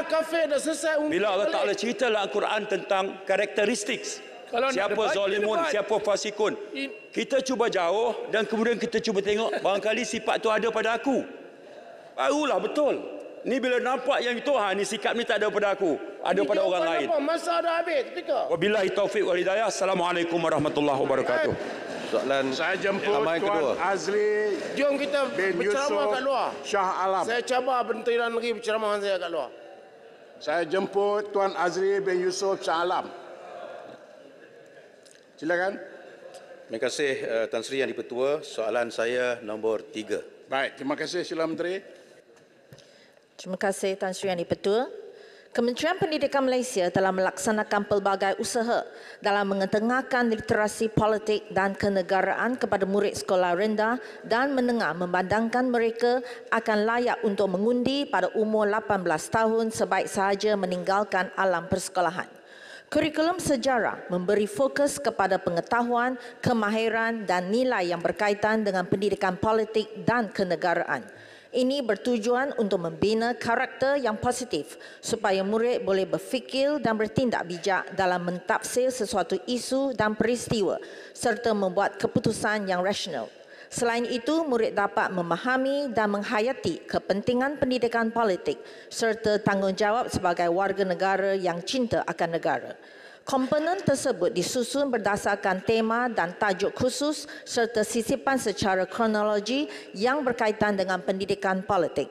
I: kafir dah selesai.
H: Bila Allah Ta'ala cerita dalam Al-Quran tentang karakteristik siapa zalimun, siapa fasikun, kita cuba jauh dan kemudian kita cuba tengok barangkali sifat tu ada pada aku. Barulah betul. Ni bila nampak yang itu, ni sikap ni tak ada pada aku, ada pada orang lain.
I: Masa dah habis.
H: Wabillahi taufiq wal hidayah. Assalamualaikum warahmatullahi wabarakatuh.
J: Soalan
A: saya jemput Tuan Azli.
I: Jom kita berceramah kat luar.
A: Shah Alam.
I: Saya cabar Menteri Dalam Negeri berceramah dengan saya kat luar.
A: Saya jemput Tuan Azli bin Yusof Shah Alam. Silakan.
J: Terima kasih Tan Sri Yang Dipertua. Soalan saya nombor 3.
A: Baik, terima kasih Sila Menteri.
K: Terima kasih Tan Sri Yang Dipertua. Kementerian Pendidikan Malaysia telah melaksanakan pelbagai usaha dalam mengetengahkan literasi politik dan kenegaraan kepada murid sekolah rendah dan menengah memandangkan mereka akan layak untuk mengundi pada umur 18 tahun sebaik sahaja meninggalkan alam persekolahan. Kurikulum sejarah memberi fokus kepada pengetahuan, kemahiran dan nilai yang berkaitan dengan pendidikan politik dan kenegaraan. Ini bertujuan untuk membina karakter yang positif supaya murid boleh berfikir dan bertindak bijak dalam mentafsir sesuatu isu dan peristiwa serta membuat keputusan yang rasional. Selain itu, murid dapat memahami dan menghayati kepentingan pendidikan politik serta tanggungjawab sebagai warga negara yang cinta akan negara. Komponen tersebut disusun berdasarkan tema dan tajuk khusus serta sisipan secara kronologi yang berkaitan dengan pendidikan politik.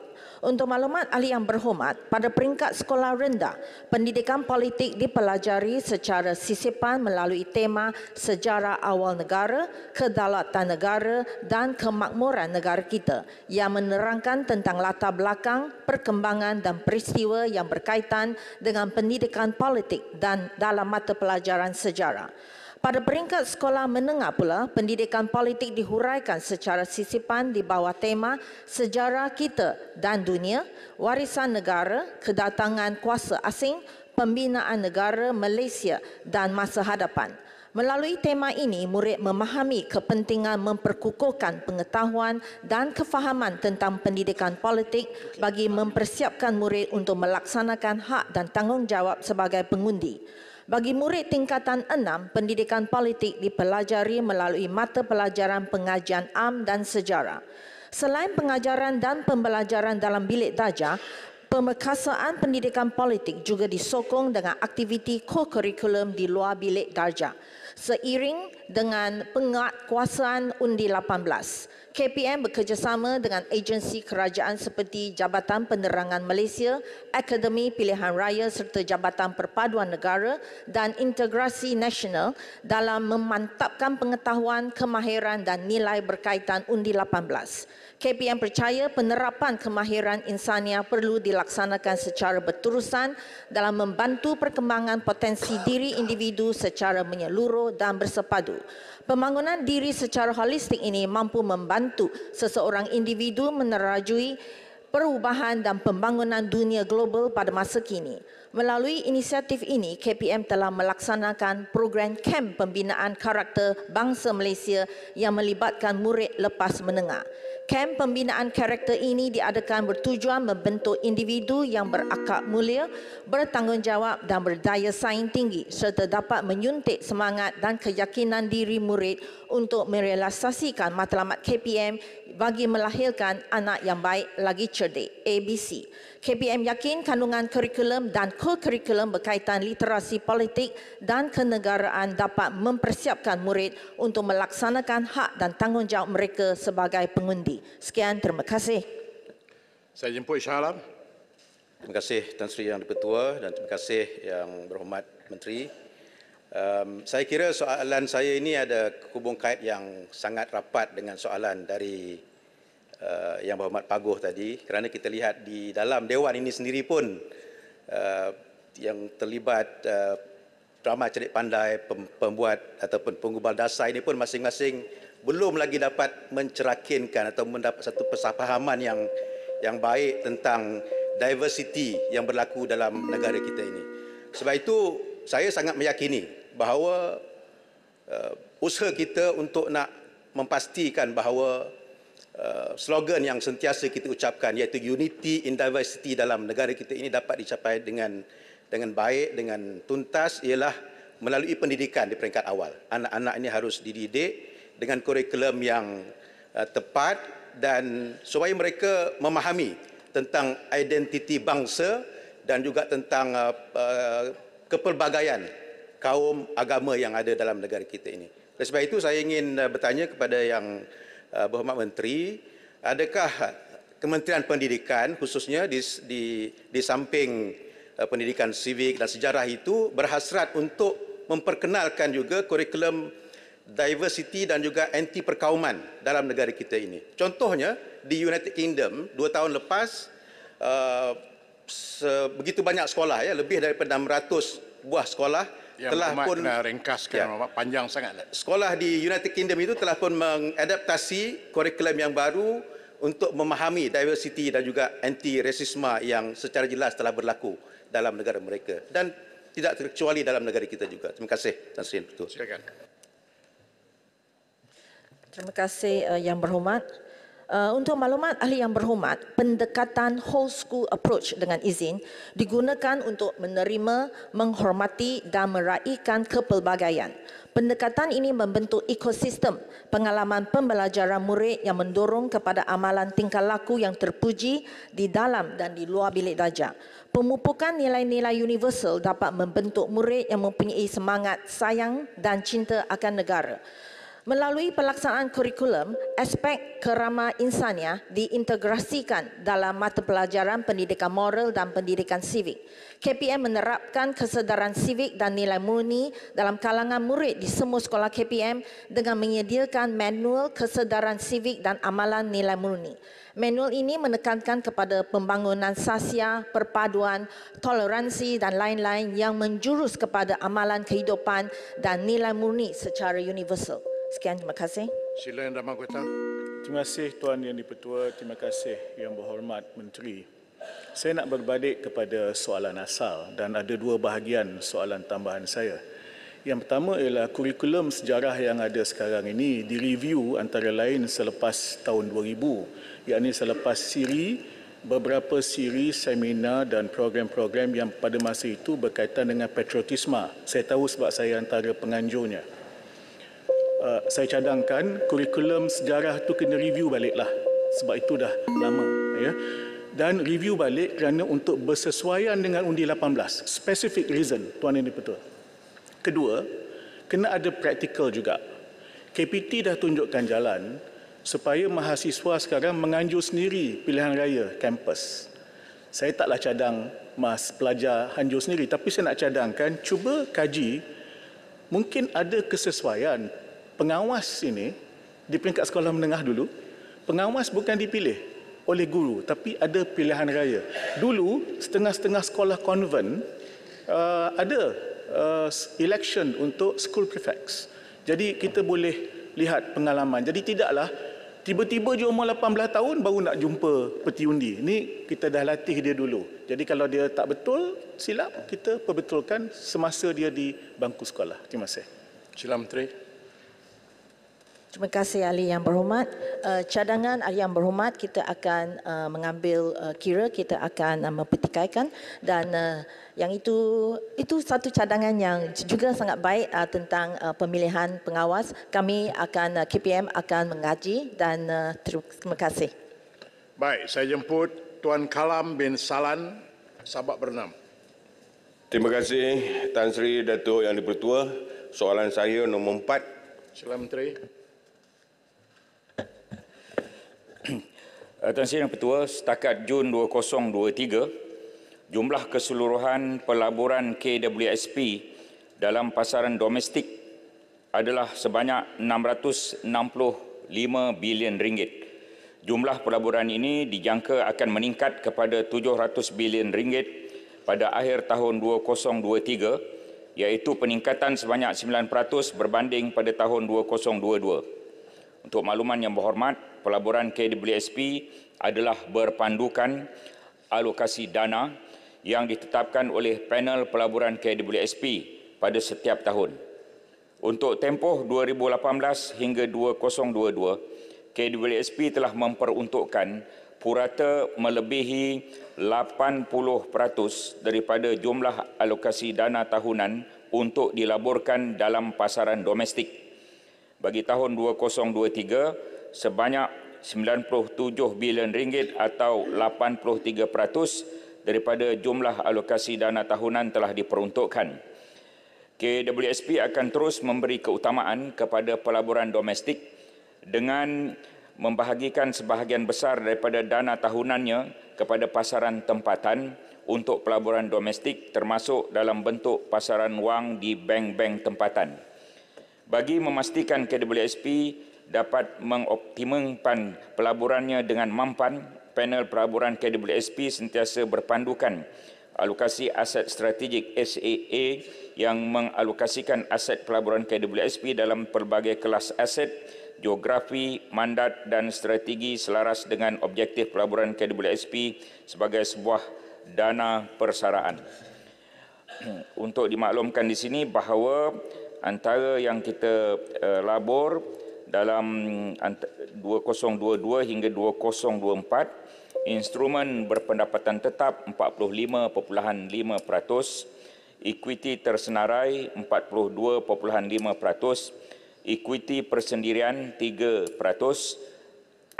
K: Untuk maklumat ahli yang berhormat, pada peringkat sekolah rendah, pendidikan politik dipelajari secara sisipan melalui tema sejarah awal negara, kedaulatan negara dan kemakmuran negara kita yang menerangkan tentang latar belakang, perkembangan dan peristiwa yang berkaitan dengan pendidikan politik dan dalam mata pelajaran sejarah. Pada peringkat sekolah menengah pula, pendidikan politik dihuraikan secara sisipan di bawah tema sejarah kita dan dunia, warisan negara, kedatangan kuasa asing, pembinaan negara Malaysia dan masa hadapan. Melalui tema ini, murid memahami kepentingan memperkukuhkan pengetahuan dan kefahaman tentang pendidikan politik bagi mempersiapkan murid untuk melaksanakan hak dan tanggungjawab sebagai pengundi. Bagi murid tingkatan 6, pendidikan politik dipelajari melalui mata pelajaran pengajian am dan sejarah. Selain pengajaran dan pembelajaran dalam bilik darjah, Pemerkasaan pendidikan politik juga disokong dengan aktiviti co-kurikulum di luar bilik darjah. Seiring dengan penguatkuasaan Undi 18, KPM bekerjasama dengan agensi kerajaan seperti Jabatan Penerangan Malaysia, Akademi Pilihan Raya serta Jabatan Perpaduan Negara dan Integrasi Nasional dalam memantapkan pengetahuan, kemahiran dan nilai berkaitan Undi 18. KPM percaya penerapan kemahiran insania perlu dilaksanakan secara berterusan dalam membantu perkembangan potensi diri individu secara menyeluruh dan bersepadu. Pembangunan diri secara holistik ini mampu membantu seseorang individu menerajui perubahan dan pembangunan dunia global pada masa kini. Melalui inisiatif ini, KPM telah melaksanakan program kem pembinaan karakter bangsa Malaysia yang melibatkan murid lepas menengah. Kem pembinaan karakter ini diadakan bertujuan membentuk individu yang berakhlak mulia, bertanggungjawab dan berdaya saing tinggi serta dapat menyuntik semangat dan keyakinan diri murid untuk merealisasikan matlamat KPM bagi melahirkan anak yang baik lagi cerdik, ABC. KPM yakin kandungan kurikulum dan co-kurikulum berkaitan literasi politik dan kenegaraan dapat mempersiapkan murid untuk melaksanakan hak dan tanggungjawab mereka sebagai pengundi. Sekian, terima kasih.
A: Saya jemput Shah Alam.
J: Terima kasih Tan Sri Yang Di-Pertua dan terima kasih Yang Berhormat Menteri. Saya kira soalan saya ini ada hubung kait yang sangat rapat dengan soalan dari Yang Berhormat Paguh tadi, kerana kita lihat di dalam Dewan ini sendiri pun yang terlibat drama cerdik pandai, pembuat ataupun penggubal dasar ini pun masing-masing belum lagi dapat mencerakinkan atau mendapat satu persafahaman yang baik tentang diversity yang berlaku dalam negara kita ini. Sebab itu saya sangat meyakini bahawa usaha kita untuk nak memastikan bahawa slogan yang sentiasa kita ucapkan iaitu unity in diversity dalam negara kita ini dapat dicapai dengan baik, dengan tuntas ialah melalui pendidikan di peringkat awal. Anak-anak ini harus dididik dengan kurikulum yang tepat dan supaya mereka memahami tentang identiti bangsa dan juga tentang kepelbagaian kaum agama yang ada dalam negara kita ini. Oleh sebab itu saya ingin bertanya kepada Yang Berhormat Menteri, adakah Kementerian Pendidikan khususnya di samping pendidikan civic dan sejarah itu berhasrat untuk memperkenalkan juga kurikulum diversity dan juga anti perkauman dalam negara kita ini. Contohnya di United Kingdom 2 tahun lepas begitu banyak sekolah, ya, lebih daripada 600 buah sekolah
A: yang
J: telah pun
A: ringkaskan, ya, panjang sangat.
J: Sekolah di United Kingdom itu telah pun mengadaptasi kurikulum yang baru untuk memahami diversity dan juga anti rasisme yang secara jelas telah berlaku dalam negara mereka dan tidak terkecuali dalam negara kita juga. Terima kasih Tan Sri. Silakan.
K: Terima kasih Yang Berhormat. Untuk maklumat ahli yang berhormat, pendekatan whole school approach dengan izin digunakan untuk menerima, menghormati dan meraihkan kepelbagaian. Pendekatan ini membentuk ekosistem pengalaman pembelajaran murid yang mendorong kepada amalan tingkah laku yang terpuji di dalam dan di luar bilik darjah. Pemupukan nilai-nilai universal dapat membentuk murid yang mempunyai semangat sayang dan cinta akan negara. Melalui pelaksanaan kurikulum, aspek kerama insania diintegrasikan dalam mata pelajaran pendidikan moral dan pendidikan sivik. KPM menerapkan kesedaran sivik dan nilai murni dalam kalangan murid di semua sekolah KPM dengan menyediakan manual kesedaran sivik dan amalan nilai murni. Manual ini menekankan kepada pembangunan sasia, perpaduan, toleransi dan lain-lain yang menjurus kepada amalan kehidupan dan nilai murni secara universal. Sekian, terima kasih.
A: Sila Yang Dharma-Anggota.
C: Terima kasih Tuan Yang Di-Pertua, terima kasih Yang Berhormat Menteri. Saya nak berbalik kepada soalan asal dan ada dua bahagian soalan tambahan saya. Yang pertama ialah kurikulum sejarah yang ada sekarang ini direview antara lain selepas tahun 2000, yakni selepas beberapa siri seminar dan program-program yang pada masa itu berkaitan dengan patriotisme. Saya tahu sebab saya antara penganjurnya. Saya cadangkan kurikulum sejarah itu kena review baliklah sebab itu dah lama, ya. dan review balik kerana untuk bersesuaian dengan undi 18. Specific reason, Tuan Yang di-Pertua. Kedua, kena ada praktikal juga. KPT dah tunjukkan jalan supaya mahasiswa sekarang menganjur sendiri pilihan raya kampus. Saya taklah cadang pelajar anjur sendiri, tapi saya nak cadangkan, cuba kaji, mungkin ada kesesuaian pengawas ini di peringkat sekolah menengah dulu. Pengawas bukan dipilih oleh guru, tapi ada pilihan raya. Dulu, setengah-setengah sekolah konvent ada election untuk school prefects. Jadi kita boleh lihat pengalaman. Jadi tidaklah tiba-tiba je umur 18 tahun baru nak jumpa peti undi. Ini kita dah latih dia dulu. Jadi kalau dia tak betul, silap, kita perbetulkan semasa dia di bangku sekolah. Terima kasih.
A: Sila Menteri.
K: Terima kasih Ahli Yang Berhormat. Cadangan Ahli Yang Berhormat kita akan mengambil kira, kita akan mempertikaikan, dan yang itu satu cadangan yang juga sangat baik tentang pemilihan pengawas. Kami akan KPM akan mengkaji dan terima kasih.
A: Baik, saya jemput Tuan Kalam bin Salan, Sabak Bernam.
L: Terima kasih Tan Sri Datuk Yang di-Pertua. Soalan saya nombor 4.
A: Sila Menteri.
M: Tan Sri Yang Pertua, setakat Jun 2023, jumlah keseluruhan pelaburan KWSP dalam pasaran domestik adalah sebanyak 665 bilion ringgit. Jumlah pelaburan ini dijangka akan meningkat kepada 700 bilion ringgit pada akhir tahun 2023, iaitu peningkatan sebanyak 9% berbanding pada tahun 2022. Untuk makluman Yang Berhormat, pelaburan KWSP adalah berpandukan alokasi dana yang ditetapkan oleh panel pelaburan KWSP pada setiap tahun. Untuk tempoh 2018 hingga 2022, KWSP telah memperuntukkan purata melebihi 80% daripada jumlah alokasi dana tahunan untuk dilaburkan dalam pasaran domestik. Bagi tahun 2023, sebanyak 97 bilion ringgit atau 83% daripada jumlah alokasi dana tahunan telah diperuntukkan. KWSP akan terus memberi keutamaan kepada pelaburan domestik dengan membahagikan sebahagian besar daripada dana tahunannya kepada pasaran tempatan untuk pelaburan domestik, termasuk dalam bentuk pasaran wang di bank-bank tempatan. Bagi memastikan KWSP dapat mengoptimumkan pelaburannya dengan mampan, panel pelaburan KWSP sentiasa berpandukan alokasi aset strategik SAA yang mengalokasikan aset pelaburan KWSP dalam pelbagai kelas aset, geografi, mandat dan strategi selaras dengan objektif pelaburan KWSP sebagai sebuah dana persaraan. Untuk dimaklumkan di sini bahawa antara yang kita labur dalam 2022 hingga 2024, instrumen berpendapatan tetap 45.5%, ekuiti tersenarai 42.5%, ekuiti persendirian 3%,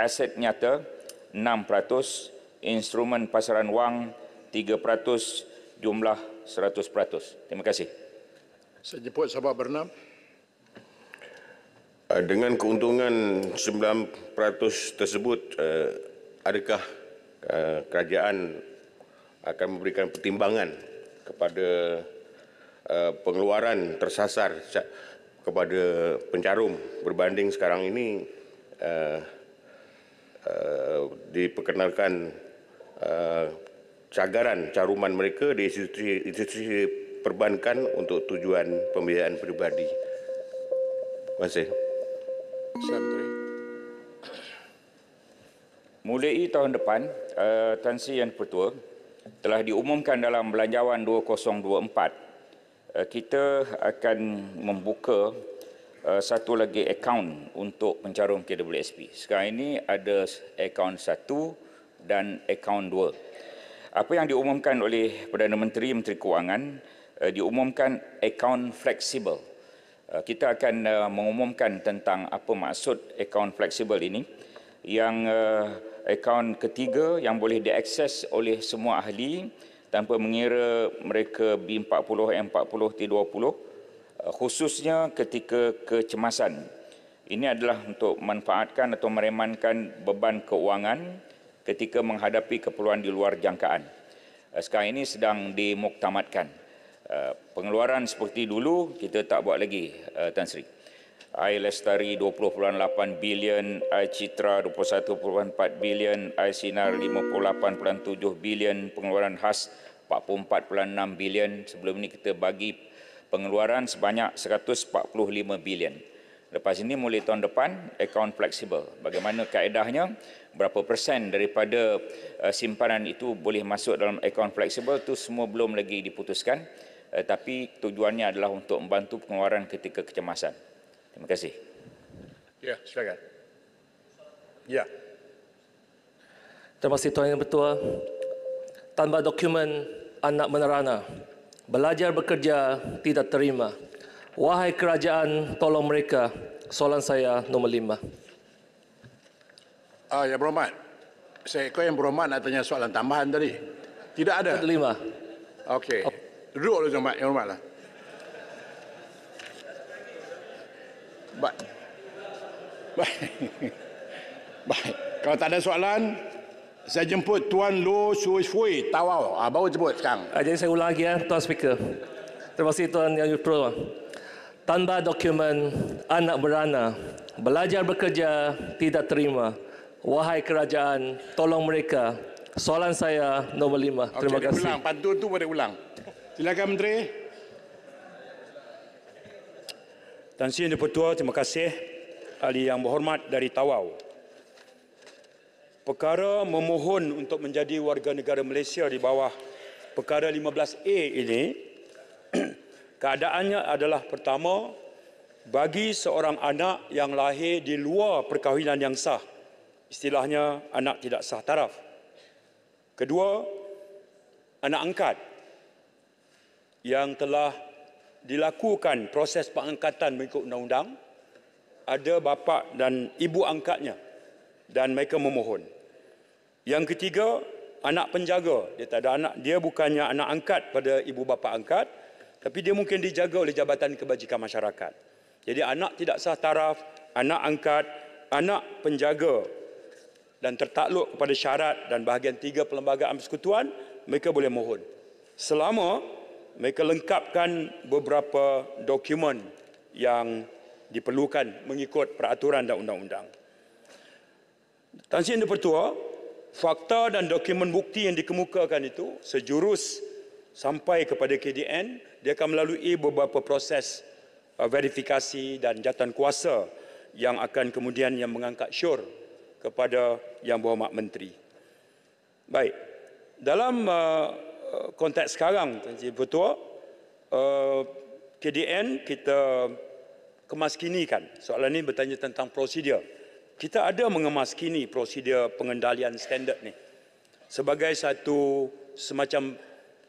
M: aset nyata 6%, instrumen pasaran wang 3%, jumlah 100%. Terima kasih.
A: Saya jemput Sabak Bernam.
L: Dengan keuntungan 9% tersebut, adakah kerajaan akan memberikan pertimbangan kepada pengeluaran tersasar kepada pencarum berbanding sekarang ini diperkenalkan cagaran caruman mereka di institusi perbankan untuk tujuan pembiayaan peribadi. Terima kasih.
M: Mulai tahun depan, Tan Sri Yang Pertua telah diumumkan dalam Belanjawan 2024, kita akan membuka satu lagi akaun untuk pencarum KWSP. Sekarang ini ada akaun 1 dan akaun 2. Apa yang diumumkan oleh Perdana Menteri, Menteri Kewangan, diumumkan akaun fleksibel. Kita akan mengumumkan tentang apa maksud akaun fleksibel ini yang akaun ketiga yang boleh diakses oleh semua ahli tanpa mengira mereka B40, M40, T20, khususnya ketika kecemasan. Ini adalah untuk memanfaatkan atau meremankan beban keuangan ketika menghadapi keperluan di luar jangkaan. Sekarang ini sedang dimuktamadkan. Pengeluaran seperti dulu kita tak buat lagi, Tan Sri. Air Lestari 20.8 bilion, Air Citra 21.4 bilion, Air Sinar 58.7 bilion, pengeluaran khas 44.6 bilion. Sebelum ini kita bagi pengeluaran sebanyak 145 bilion. Lepas ini mulai tahun depan, akaun fleksibel. Bagaimana kaedahnya, berapa persen daripada simpanan itu boleh masuk dalam akaun fleksibel, itu semua belum lagi diputuskan. Tapi tujuannya adalah untuk membantu pengeluaran ketika kecemasan. Terima kasih.
J: Ya, silakan. Ya.
N: Terima kasih Tuan Yang Bertuah. Tanpa dokumen anak menerana, belajar bekerja tidak terima. Wahai kerajaan, tolong mereka. Soalan saya nombor 5.
A: Yang Berhormat. Kau Yang Berhormat nak tanya soalan tambahan tadi. Tidak ada.
N: 5.
A: Okey. Duduk dulu Yang Berhormat lah. Baik. Kalau tak ada soalan, saya jemput Tuan Loh Shui Fui Tawau. Baru jemput sekarang.
N: Jadi saya ulang lagi Tuan Speaker. Terima kasih Tuan Yang Bertuah. Tanpa dokumen anak merana, belajar bekerja tidak terima. Wahai kerajaan, tolong mereka. Soalan saya nombor 5. Terima kasih.
A: Ulang, pantun tu boleh ulang. Silakan Menteri.
H: Tan Sri Yang Bertuah, terima kasih. Ahli Yang Berhormat dari Tawau. Perkara memohon untuk menjadi warga negara Malaysia di bawah perkara 15A ini, keadaannya adalah pertama, bagi seorang anak yang lahir di luar perkahwinan yang sah, istilahnya anak tidak sah taraf. Kedua, anak angkat yang telah dilakukan proses pengangkatan mengikut undang-undang, ada bapa dan ibu angkatnya dan mereka memohon. Yang ketiga, anak penjaga. Dia tak ada anak, dia bukannya anak angkat pada ibu bapa angkat, tapi dia mungkin dijaga oleh Jabatan Kebajikan Masyarakat. Jadi anak tidak sah taraf, anak angkat, anak penjaga dan tertakluk kepada syarat dan bahagian 3 Perlembagaan Persekutuan, mereka boleh mohon. Selama mereka lengkapkan beberapa dokumen yang diperlukan mengikut peraturan dan undang-undang. Tan Sri Yang Bertuah, fakta dan dokumen bukti yang dikemukakan itu sejurus sampai kepada KDN, dia akan melalui beberapa proses verifikasi dan jawatan kuasa yang akan kemudian yang mengangkat syur kepada Yang Berhormat Menteri. Baik, dalam konteks sekarang, Tan Sri Bertuah, KDN kita kemaskinikan. Soalan ini bertanya tentang prosedur. Kita ada mengemaskini prosedur pengendalian standard ni sebagai satu semacam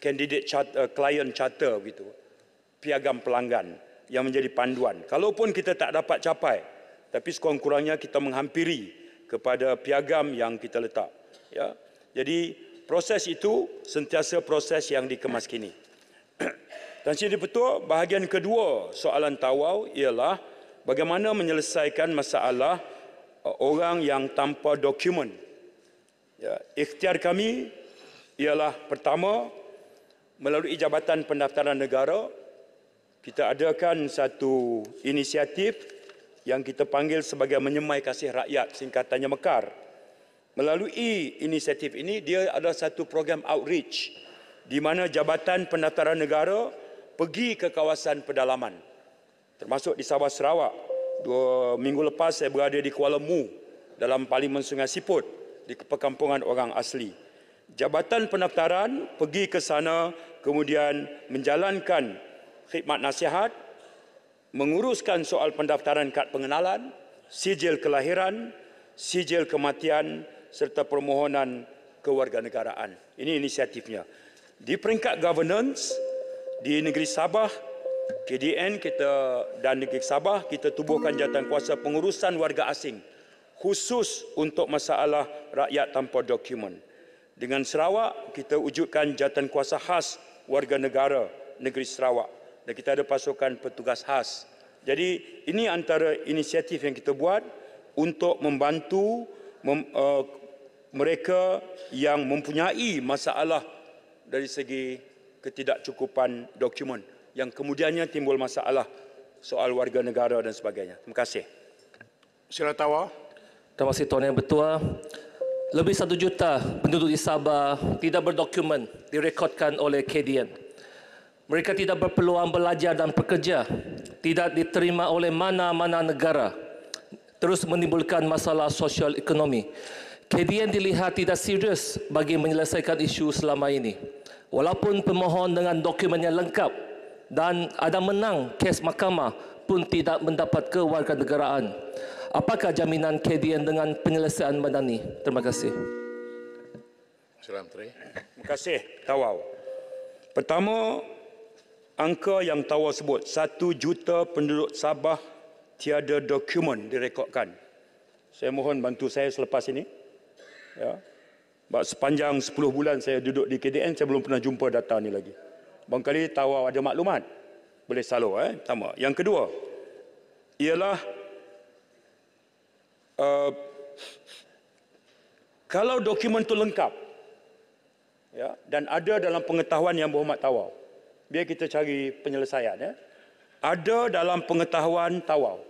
H: candidate charter, client charter begitu, piagam pelanggan yang menjadi panduan. Kalaupun kita tak dapat capai, tapi sekurang-kurangnya kita menghampiri kepada piagam yang kita letak. Ya, jadi proses itu sentiasa proses yang dikemaskini. Tan Sri Yang Bertuah, bahagian kedua soalan Tawau ialah bagaimana menyelesaikan masalah orang yang tanpa dokumen. Ya, ikhtiar kami ialah pertama, melalui Jabatan Pendaftaran Negara, kita adakan satu inisiatif yang kita panggil sebagai Menyemai Kasih Rakyat, singkatannya MEKAR. Melalui inisiatif ini, dia adalah satu program outreach di mana Jabatan Pendaftaran Negara pergi ke kawasan pedalaman, termasuk di Sabah Sarawak. 2 minggu lepas saya berada di Kuala Mu dalam Parlimen Sungai Siput di perkampungan orang asli. Jabatan Pendaftaran pergi ke sana, kemudian menjalankan khidmat nasihat, menguruskan soal pendaftaran kad pengenalan, sijil kelahiran, sijil kematian serta permohonan kewarganegaraan. Ini inisiatifnya. Di peringkat governance di negeri Sabah, KDN kita dan negeri Sabah kita tubuhkan jawatan kuasa pengurusan warga asing khusus untuk masalah rakyat tanpa dokumen. Dengan Sarawak, kita wujudkan jawatan kuasa khas warga negara negeri Sarawak dan kita ada pasukan petugas khas. Jadi ini antara inisiatif yang kita buat untuk membantu mereka yang mempunyai masalah dari segi ketidakcukupan dokumen yang kemudiannya timbul masalah soal warga negara dan sebagainya. Terima kasih.
A: Sila Tawar.
N: Terima kasih Tuan Yang Bertuah. Lebih 1 juta penduduk di Sabah tidak berdokumen direkodkan oleh KDN. Mereka tidak berpeluang belajar dan bekerja, tidak diterima oleh mana-mana negara, terus menimbulkan masalah sosial ekonomi. KDN dilihat tidak serius bagi menyelesaikan isu selama ini. Walaupun pemohon dengan dokumen yang lengkap dan ada menang kes mahkamah pun tidak mendapat kewarganegaraan. Apakah jaminan KDN dengan penyelesaian madani? Terima kasih.
A: Sila Menteri.
H: Terima kasih, Tawau. Pertama, angka yang Tawau sebut, 1 juta penduduk Sabah tiada dokumen direkodkan. Saya mohon bantu saya selepas ini. Ya. Sepanjang 10 bulan saya duduk di KDN, saya belum pernah jumpa data ni lagi. Barangkali Tawau ada maklumat. Boleh salur. Pertama. Yang kedua, ialah kalau dokumen itu lengkap, ya, dan ada dalam pengetahuan Yang Berhormat Tawau, biar kita cari penyelesaian. Ya. Ada dalam pengetahuan Tawau,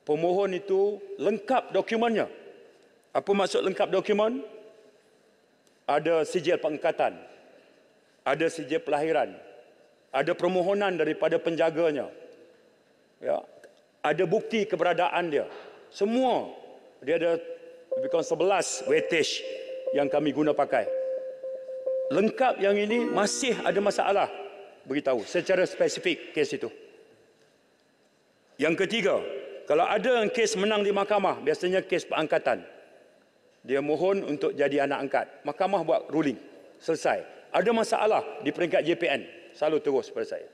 H: pemohon itu lengkap dokumennya. Apa maksud lengkap dokumen? Ada sijil pengangkatan, ada sijil pelahiran, ada permohonan daripada penjaganya, ya, ada bukti keberadaan dia. Semua dia ada lebih kurang 11 weightage yang kami guna pakai. Lengkap yang ini masih ada masalah, beritahu secara spesifik kes itu. Yang ketiga, kalau ada kes menang di mahkamah, biasanya kes pengangkatan, dia mohon untuk jadi anak angkat. Mahkamah buat ruling, selesai. Ada masalah di peringkat JPN, selalu terus pada saya.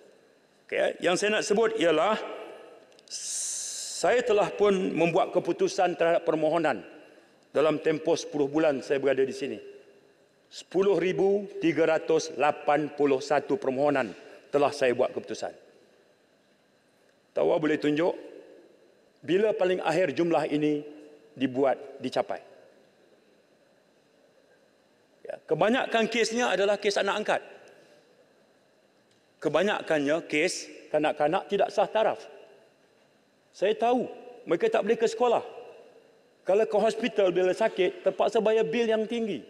H: Okay. Yang saya nak sebut ialah saya telah pun membuat keputusan terhadap permohonan dalam tempoh 10 bulan saya berada di sini. 10,381 permohonan telah saya buat keputusan. Tawau boleh tunjuk bila paling akhir jumlah ini dicapai. Ya, kebanyakan kesnya adalah kes anak angkat. Kebanyakannya kes kanak-kanak tidak sah taraf. Saya tahu mereka tak boleh ke sekolah. Kalau ke hospital bila sakit, terpaksa bayar bil yang tinggi.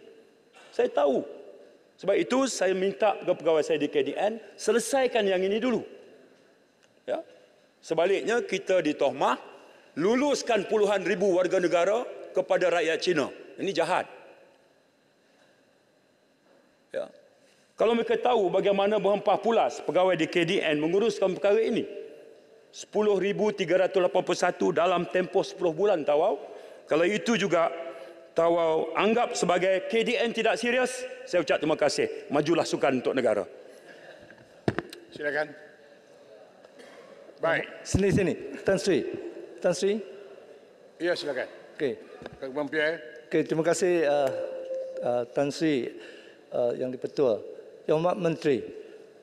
H: Saya tahu. Sebab itu saya minta ke pegawai saya di KDN, selesaikan yang ini dulu. Ya. Sebaliknya kita ditohmah, luluskan puluhan ribu warga negara kepada rakyat Cina. Ini jahat. Ya. Kalau mereka tahu bagaimana berhempah pulas pegawai di KDN menguruskan perkara ini, 10,381 dalam tempoh 10 bulan, Tawau. Kalau itu juga Tawau anggap sebagai KDN tidak serius, saya ucap terima kasih. Majulah sukan untuk negara.
A: Silakan. Baik.
O: Sini. Tan Sri.
A: Ya, silakan.
O: Okey.
A: Kak Pierre.
O: Okey, terima kasih Tan Sri Yang Di-Pertua. Yang Hormat Menteri,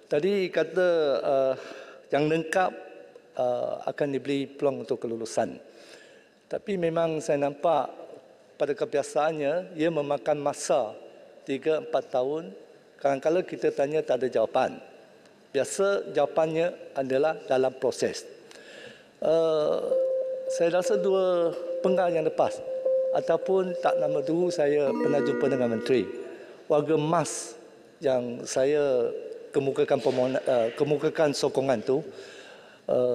O: tadi kata yang lengkap akan diberi peluang untuk kelulusan. Tapi memang saya nampak pada kebiasaannya, ia memakan masa 3-4 tahun. Kadang-kadang kita tanya tak ada jawapan. Biasa jawapannya adalah dalam proses. Saya rasa 2 penggal yang lepas, ataupun tak lama dulu saya pernah jumpa dengan Menteri. Warga emas yang saya kemukakan sokongan tu,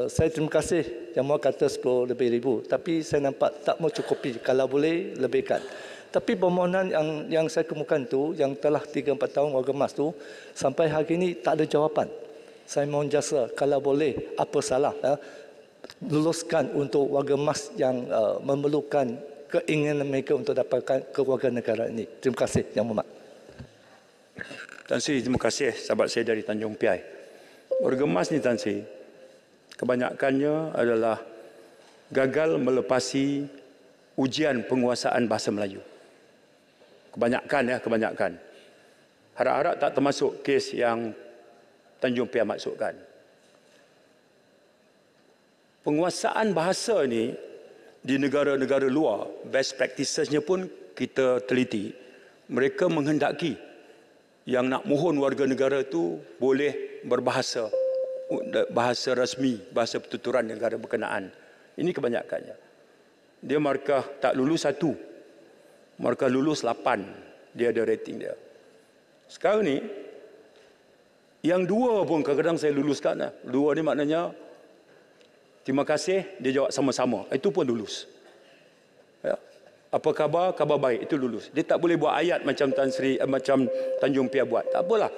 O: saya terima kasih yang mau kata 10 lebih ribu, tapi saya nampak tak mau cukupi, kalau boleh lebihkan. Tapi permohonan yang saya kemukakan tu, yang telah 3-4 tahun warga emas tu, sampai hari ini tak ada jawapan. Saya mohon jasa, kalau boleh, apa salah, luluskan untuk warga emas yang memerlukan keinginan mereka untuk dapatkan kewarganegaraan ini. Terima kasih, Yang Berhormat.
H: Tan Sri, terima kasih sahabat saya dari Tanjung Piai. Warga emas ni, Tan Sri, kebanyakannya adalah gagal melepasi ujian penguasaan bahasa Melayu. Kebanyakan. Harap-harap tak termasuk kes yang Tanjung Piai maksudkan. Penguasaan bahasa ni di negara-negara luar, best practices-nya pun kita teliti. Mereka menghendaki yang nak mohon warga negara itu boleh berbahasa, bahasa rasmi, bahasa pertuturan negara berkenaan. Ini kebanyakannya. Dia markah tak lulus 1, markah lulus 8. Dia ada rating dia. Sekarang ni, yang 2 pun kadang-kadang saya luluskan. 2 ni maknanya, terima kasih, dia jawab sama-sama. Itu pun lulus. Ya. Apa khabar? Khabar baik. Itu lulus. Dia tak boleh buat ayat macam macam Tanjung Piai buat. Tak apalah.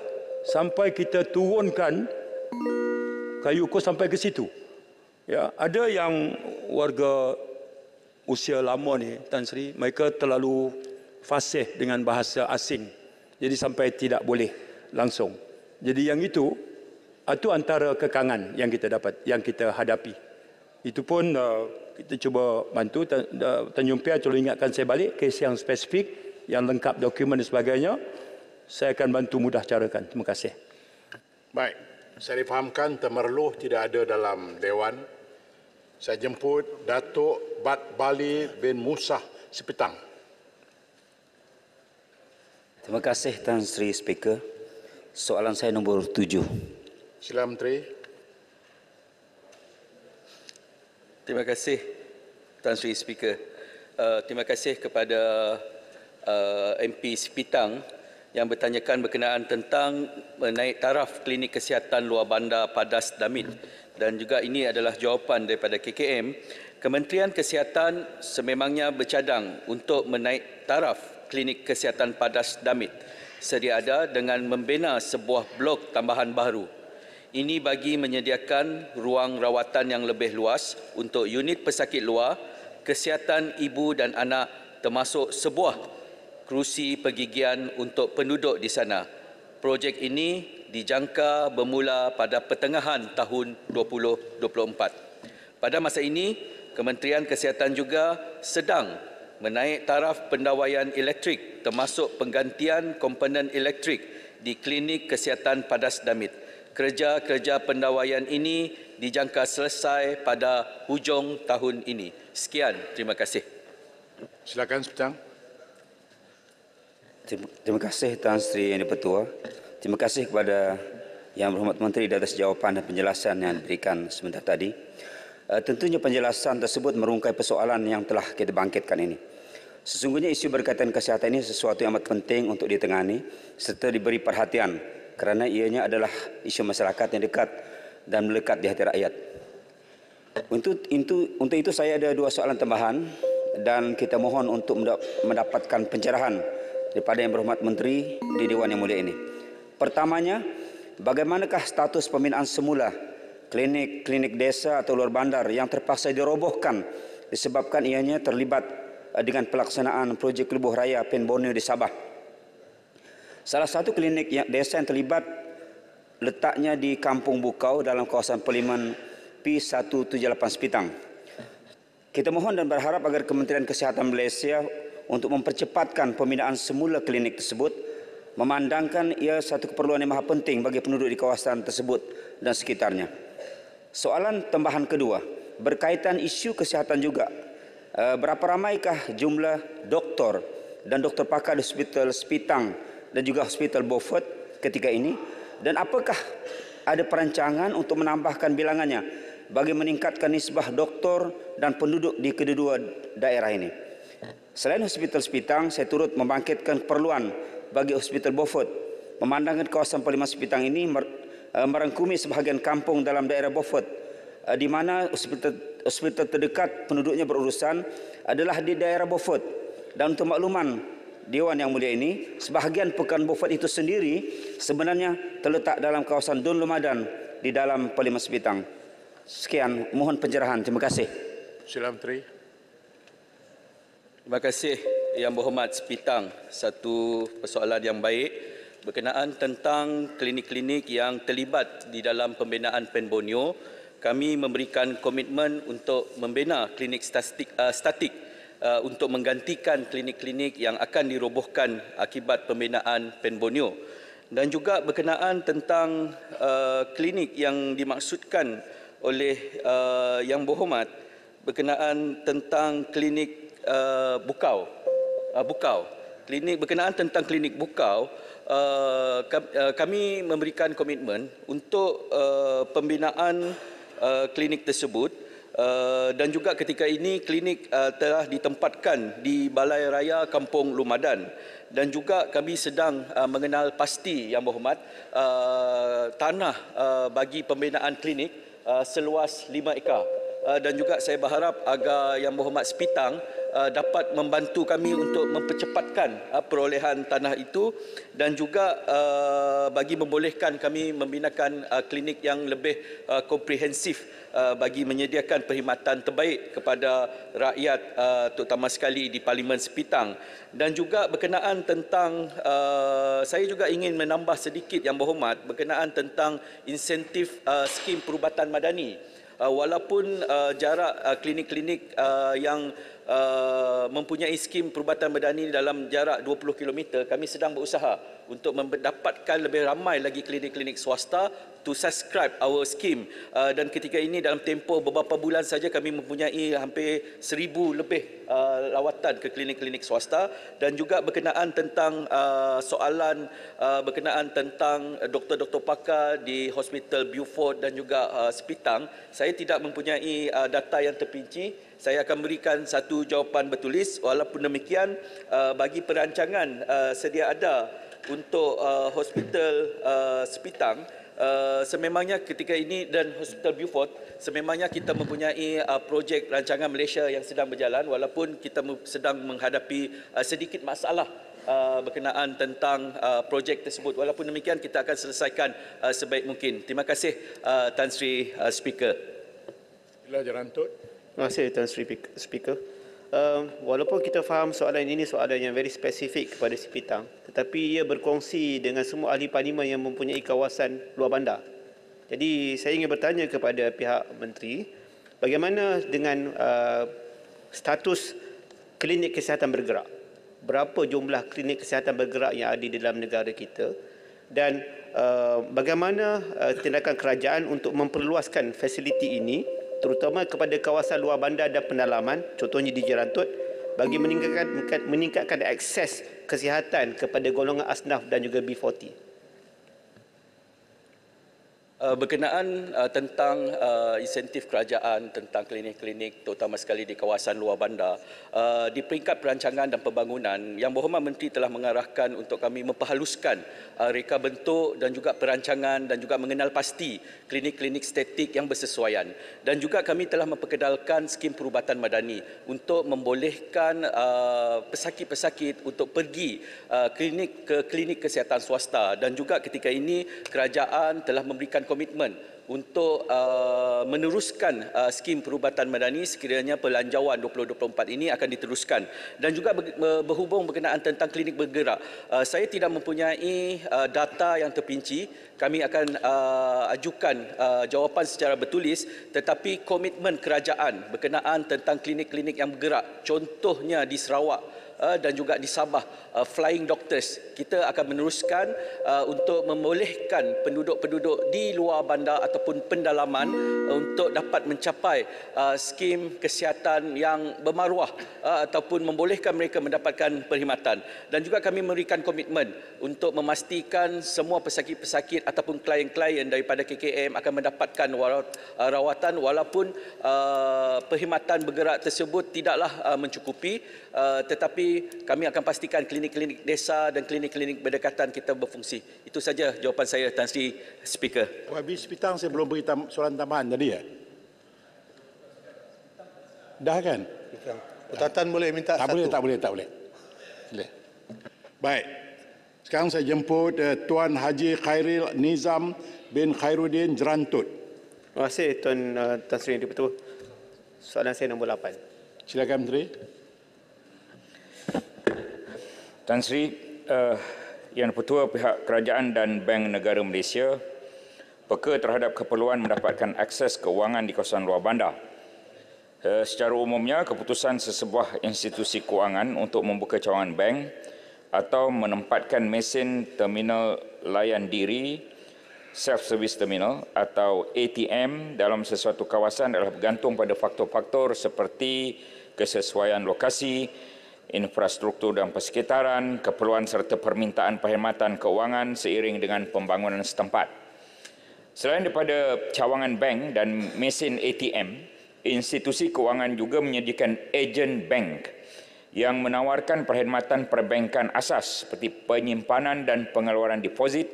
H: Sampai kita turunkan kayu ukur sampai ke situ. Ya, ada yang warga usia lama ni, Tan Sri, mereka terlalu fasih dengan bahasa asing. Jadi sampai tidak boleh langsung. Jadi yang itu antara kekangan yang kita dapat, yang kita hadapi. Itu pun kita cuba bantu. Tanjung Piai tolong ingatkan saya balik kes yang spesifik, yang lengkap dokumen dan sebagainya. Saya akan bantu mudah carakan. Terima kasih.
A: Baik, saya difahamkan Temerloh tidak ada dalam Dewan. Saya jemput Datuk Bat Bali bin Musa Sepitang.
P: Terima kasih Tan Sri Speaker. Soalan saya nombor 7.
A: Sila Menteri.
B: Terima kasih Tan Sri Speaker. Terima kasih kepada MP Sepitang yang bertanyakan berkenaan tentang menaik taraf klinik kesihatan luar bandar Padas Damit, dan juga ini adalah jawapan daripada KKM. Kementerian Kesihatan sememangnya bercadang untuk menaik taraf klinik kesihatan Padas Damit sedia ada dengan membina sebuah blok tambahan baru. Ini bagi menyediakan ruang rawatan yang lebih luas untuk unit pesakit luar, kesihatan ibu dan anak, termasuk sebuah kerusi pergigian untuk penduduk di sana. Projek ini dijangka bermula pada pertengahan tahun 2024. Pada masa ini, Kementerian Kesihatan juga sedang menaik taraf pendawaian elektrik termasuk penggantian komponen elektrik di klinik kesihatan Padas Damit. Kerja-kerja pendawaian ini dijangka selesai pada hujung tahun ini. Sekian, terima kasih.
A: Silakan Sepitang.
P: Terima kasih Tan Sri Yang Di-Pertua. Terima kasih kepada Yang Berhormat Menteri atas jawapan dan penjelasan yang diberikan sebentar tadi. Tentunya penjelasan tersebut merungkai persoalan yang telah kita bangkitkan ini. Sesungguhnya isu berkaitan kesihatan ini sesuatu yang amat penting untuk ditangani serta diberi perhatian kerana ianya adalah isu masyarakat yang dekat dan melekat di hati rakyat. Untuk itu saya ada 2 soalan tambahan dan kita mohon untuk mendapatkan pencerahan daripada Yang Berhormat Menteri di Dewan Yang Mulia ini. Pertamanya, bagaimanakah status pembinaan semula klinik desa atau luar bandar yang terpaksa dirobohkan disebabkan ianya terlibat dengan pelaksanaan projek Lebuh Raya Pen Borneo di Sabah. Salah satu klinik desa yang terlibat letaknya di Kampung Bukau dalam kawasan Parlimen P178 Sepitang. Kita mohon dan berharap agar Kementerian Kesihatan Malaysia untuk mempercepatkan pembinaan semula klinik tersebut, memandangkan ia satu keperluan yang maha penting bagi penduduk di kawasan tersebut dan sekitarnya. Soalan tambahan kedua, berkaitan isu kesihatan juga. Berapa ramaikah jumlah doktor dan doktor pakar di Hospital Sepitang dan juga Hospital Beaufort ketika ini? Dan apakah ada perancangan untuk menambahkan bilangannya bagi meningkatkan nisbah doktor dan penduduk di kedua-dua daerah ini? Selain Hospital Sepitang, saya turut membangkitkan keperluan bagi Hospital Beaufort. Memandangkan kawasan Parlimen Sepitang ini merangkumi sebahagian kampung dalam daerah Beaufort, di mana hospital terdekat penduduknya berurusan adalah di daerah Beaufort. Dan untuk makluman Dewan Yang Mulia ini, sebahagian pekan Beaufort itu sendiri sebenarnya terletak dalam kawasan Dun Lumadan di dalam Parlimen Sepitang. Sekian, mohon pencerahan. Terima kasih.
A: Sila Menteri.
B: Terima kasih Yang Berhormat Sepitang. Satu persoalan yang baik berkenaan tentang klinik-klinik yang terlibat di dalam pembinaan Pen Borneo. Kami memberikan komitmen untuk membina klinik statik
Q: untuk menggantikan klinik-klinik yang akan dirobohkan akibat pembinaan Pen Borneo. Dan juga berkenaan tentang klinik yang dimaksudkan oleh Yang Berhormat berkenaan tentang klinik Bukau. Berkenaan tentang klinik Bukau, kami memberikan komitmen untuk pembinaan klinik tersebut dan juga ketika ini klinik telah ditempatkan di Balai Raya Kampung Lumadan dan juga kami sedang mengenal pasti Yang Berhormat tanah bagi pembinaan klinik seluas 5 ekar dan juga saya berharap agar Yang Berhormat Sepitang dapat membantu kami untuk mempercepatkan perolehan tanah itu dan juga bagi membolehkan kami membinakan klinik yang lebih komprehensif bagi menyediakan perkhidmatan terbaik kepada rakyat terutama sekali di Parlimen Sepitang. Dan juga berkenaan tentang saya juga ingin menambah sedikit Yang Berhormat berkenaan tentang insentif skim perubatan madani. Walaupun jarak klinik-klinik yang mempunyai skim perubatan madani dalam jarak 20 km, kami sedang berusaha untuk mendapatkan lebih ramai lagi klinik-klinik swasta to subscribe our scheme. Dan ketika ini dalam tempoh beberapa bulan saja kami mempunyai hampir 1,000 lebih lawatan ke klinik-klinik swasta. Dan juga berkenaan tentang soalan berkenaan tentang doktor-doktor pakar di Hospital Beaufort dan juga Sepitang, saya tidak mempunyai data yang terperinci. Saya akan berikan satu jawapan bertulis. Walaupun demikian, bagi perancangan sedia ada untuk Hospital Sepitang, sememangnya ketika ini dan Hospital Beaufort, sememangnya kita mempunyai projek rancangan Malaysia yang sedang berjalan walaupun kita sedang menghadapi sedikit masalah berkenaan tentang projek tersebut. Walaupun demikian, kita akan selesaikan sebaik mungkin. Terima kasih Tan Sri Speaker.
A: Bila Jerantut.
R: Terima kasih Tan Sri Speaker. Walaupun kita faham soalan ini soalan yang very spesifik kepada Sepitang, tetapi ia berkongsi dengan semua ahli parlimen yang mempunyai kawasan luar bandar. Jadi saya ingin bertanya kepada pihak menteri, bagaimana dengan status klinik kesihatan bergerak? Berapa jumlah klinik kesihatan bergerak yang ada di dalam negara kita? Dan bagaimana tindakan kerajaan untuk memperluaskan fasiliti ini terutama kepada kawasan luar bandar dan pendalaman, contohnya di Jerantut, bagi meningkatkan akses kesihatan kepada golongan asnaf dan juga B40.
Q: Berkenaan tentang insentif kerajaan tentang klinik-klinik terutama sekali di kawasan luar bandar, di peringkat perancangan dan pembangunan, Yang Berhormat Menteri telah mengarahkan untuk kami memperhaluskan reka bentuk dan juga perancangan dan juga mengenal pasti klinik-klinik estetik yang bersesuaian. Dan juga kami telah memperkenalkan skim perubatan madani untuk membolehkan pesakit-pesakit untuk pergi ke klinik kesihatan swasta. Dan juga ketika ini kerajaan telah memberikan komitmen untuk meneruskan skim perubatan madani sekiranya pelanjauan 2024 ini akan diteruskan. Dan juga berhubung berkenaan tentang klinik bergerak, saya tidak mempunyai data yang terperinci. Kami akan ajukan jawapan secara bertulis, tetapi komitmen kerajaan berkenaan tentang klinik-klinik yang bergerak, contohnya di Sarawak dan juga di Sabah, flying doctors, kita akan meneruskan untuk membolehkan penduduk-penduduk di luar bandar ataupun pendalaman untuk dapat mencapai skim kesihatan yang bermaruah ataupun membolehkan mereka mendapatkan perkhidmatan. Dan juga kami memberikan komitmen untuk memastikan semua pesakit-pesakit ataupun klien-klien daripada KKM akan mendapatkan rawatan walaupun perkhidmatan bergerak tersebut tidaklah mencukupi, tetapi kami akan pastikan klinik-klinik desa dan klinik-klinik berdekatan kita berfungsi. Itu saja jawapan saya, Tan Sri Speaker.
A: Habis Sepitang saya belum beri soalan tambahan tadi ya? Dah kan?
I: Putatan boleh minta satu.
A: Tak boleh. Baik. Sekarang saya jemput Tuan Haji Khairil Nizam bin Khairuddin Jerantut.
R: Terima kasih Tan Sri Yang Dipertua. Soalan saya nombor 8.
A: Silakan Menteri.
M: Tan Sri, Yang Dipertua, pihak kerajaan dan Bank Negara Malaysia peka terhadap keperluan mendapatkan akses keuangan di kawasan luar bandar. Secara umumnya, keputusan sesebuah institusi kewangan untuk membuka cawangan bank atau menempatkan mesin terminal layan diri self-service terminal atau ATM dalam sesuatu kawasan adalah bergantung pada faktor-faktor seperti kesesuaian lokasi, infrastruktur dan persekitaran, keperluan serta permintaan perkhidmatan keuangan seiring dengan pembangunan setempat. Selain daripada cawangan bank dan mesin ATM, institusi keuangan juga menyediakan ejen bank yang menawarkan perkhidmatan perbankan asas seperti penyimpanan dan pengeluaran deposit,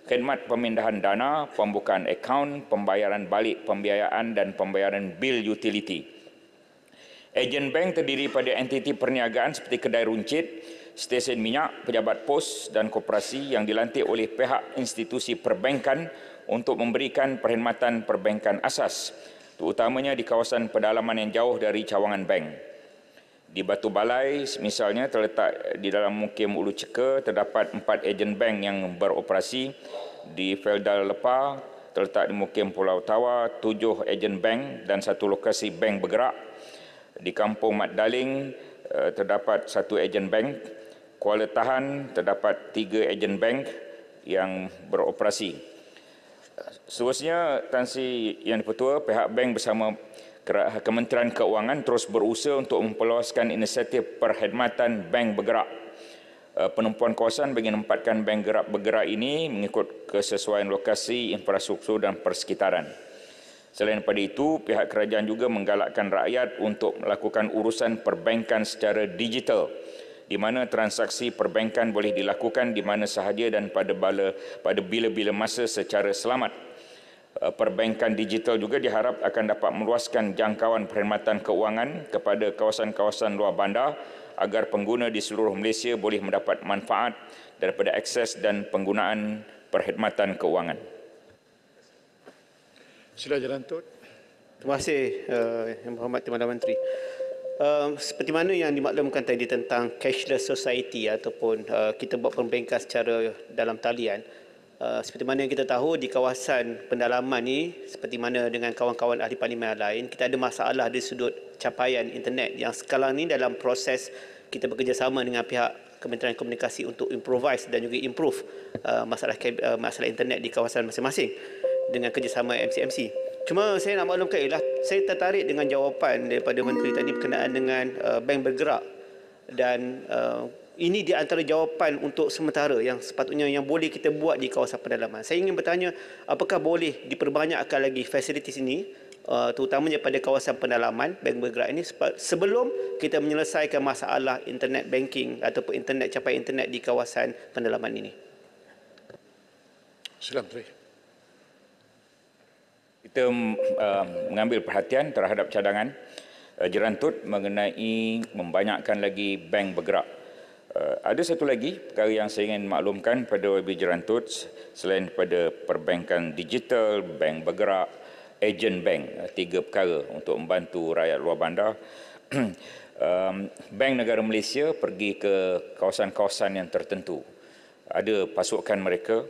M: khidmat pemindahan dana, pembukaan akaun, pembayaran balik pembiayaan dan pembayaran bil utility. Ejen bank terdiri pada entiti perniagaan seperti kedai runcit, stesen minyak, pejabat pos dan koperasi yang dilantik oleh pihak institusi perbankan untuk memberikan perkhidmatan perbankan asas, terutamanya di kawasan pedalaman yang jauh dari cawangan bank. Di Batu Balai misalnya terletak di dalam Mukim Ulu Ceka terdapat 4 ejen bank yang beroperasi. Di Feldal Lepa terletak di Mukim Pulau Tawa 7 ejen bank dan 1 lokasi bank bergerak. Di Kampung Mat Daling terdapat 1 ejen bank. Kuala Tahan terdapat 3 ejen bank yang beroperasi. Seterusnya, Tan Sri Yang Dipertua, pihak bank bersama Kementerian Keuangan terus berusaha untuk memperluaskan inisiatif perkhidmatan bank bergerak. Penumpuan kawasan bagi menempatkan bank bergerak ini mengikut kesesuaian lokasi, infrastruktur dan persekitaran. Selain daripada itu, pihak kerajaan juga menggalakkan rakyat untuk melakukan urusan perbankan secara digital, di mana transaksi perbankan boleh dilakukan di mana sahaja dan pada bila-bila masa secara selamat. Perbankan digital juga diharap akan dapat meluaskan jangkauan perkhidmatan keuangan kepada kawasan-kawasan luar bandar agar pengguna di seluruh Malaysia boleh mendapat manfaat daripada akses dan penggunaan perkhidmatan keuangan.
C: Sila Jalan Tut.
R: Terima kasih Yang Berhormat Timbalan Menteri. Seperti mana yang dimaklumkan tadi tentang cashless society ataupun kita buat perbankan secara dalam talian, seperti mana yang kita tahu di kawasan pendalaman ni, seperti mana dengan kawan-kawan ahli parlimen lain, kita ada masalah di sudut capaian internet yang sekarang ni dalam proses kita bekerjasama dengan pihak Kementerian Komunikasi untuk improvise dan juga improve masalah internet di kawasan masing-masing dengan kerjasama MCMC. Cuma saya nak maklumkan ialah saya tertarik dengan jawapan daripada Menteri tadi berkenaan dengan bank bergerak, dan ini di antara jawapan untuk sementara yang sepatutnya yang boleh kita buat di kawasan pedalaman. Saya ingin bertanya, apakah boleh diperbanyakkan lagi fasilitis ini, terutamanya pada kawasan pedalaman bank bergerak ini, sebelum kita menyelesaikan masalah internet banking ataupun capai internet di kawasan pedalaman ini.
C: Sila Menteri.
M: Kita mengambil perhatian terhadap cadangan Jerantut mengenai membanyakkan lagi bank bergerak. Ada satu lagi perkara yang saya ingin maklumkan pada YB Jerantut, selain pada perbankan digital, bank bergerak, ejen bank, 3 perkara untuk membantu rakyat luar bandar. Bank Negara Malaysia pergi ke kawasan-kawasan yang tertentu. Ada pasukan mereka.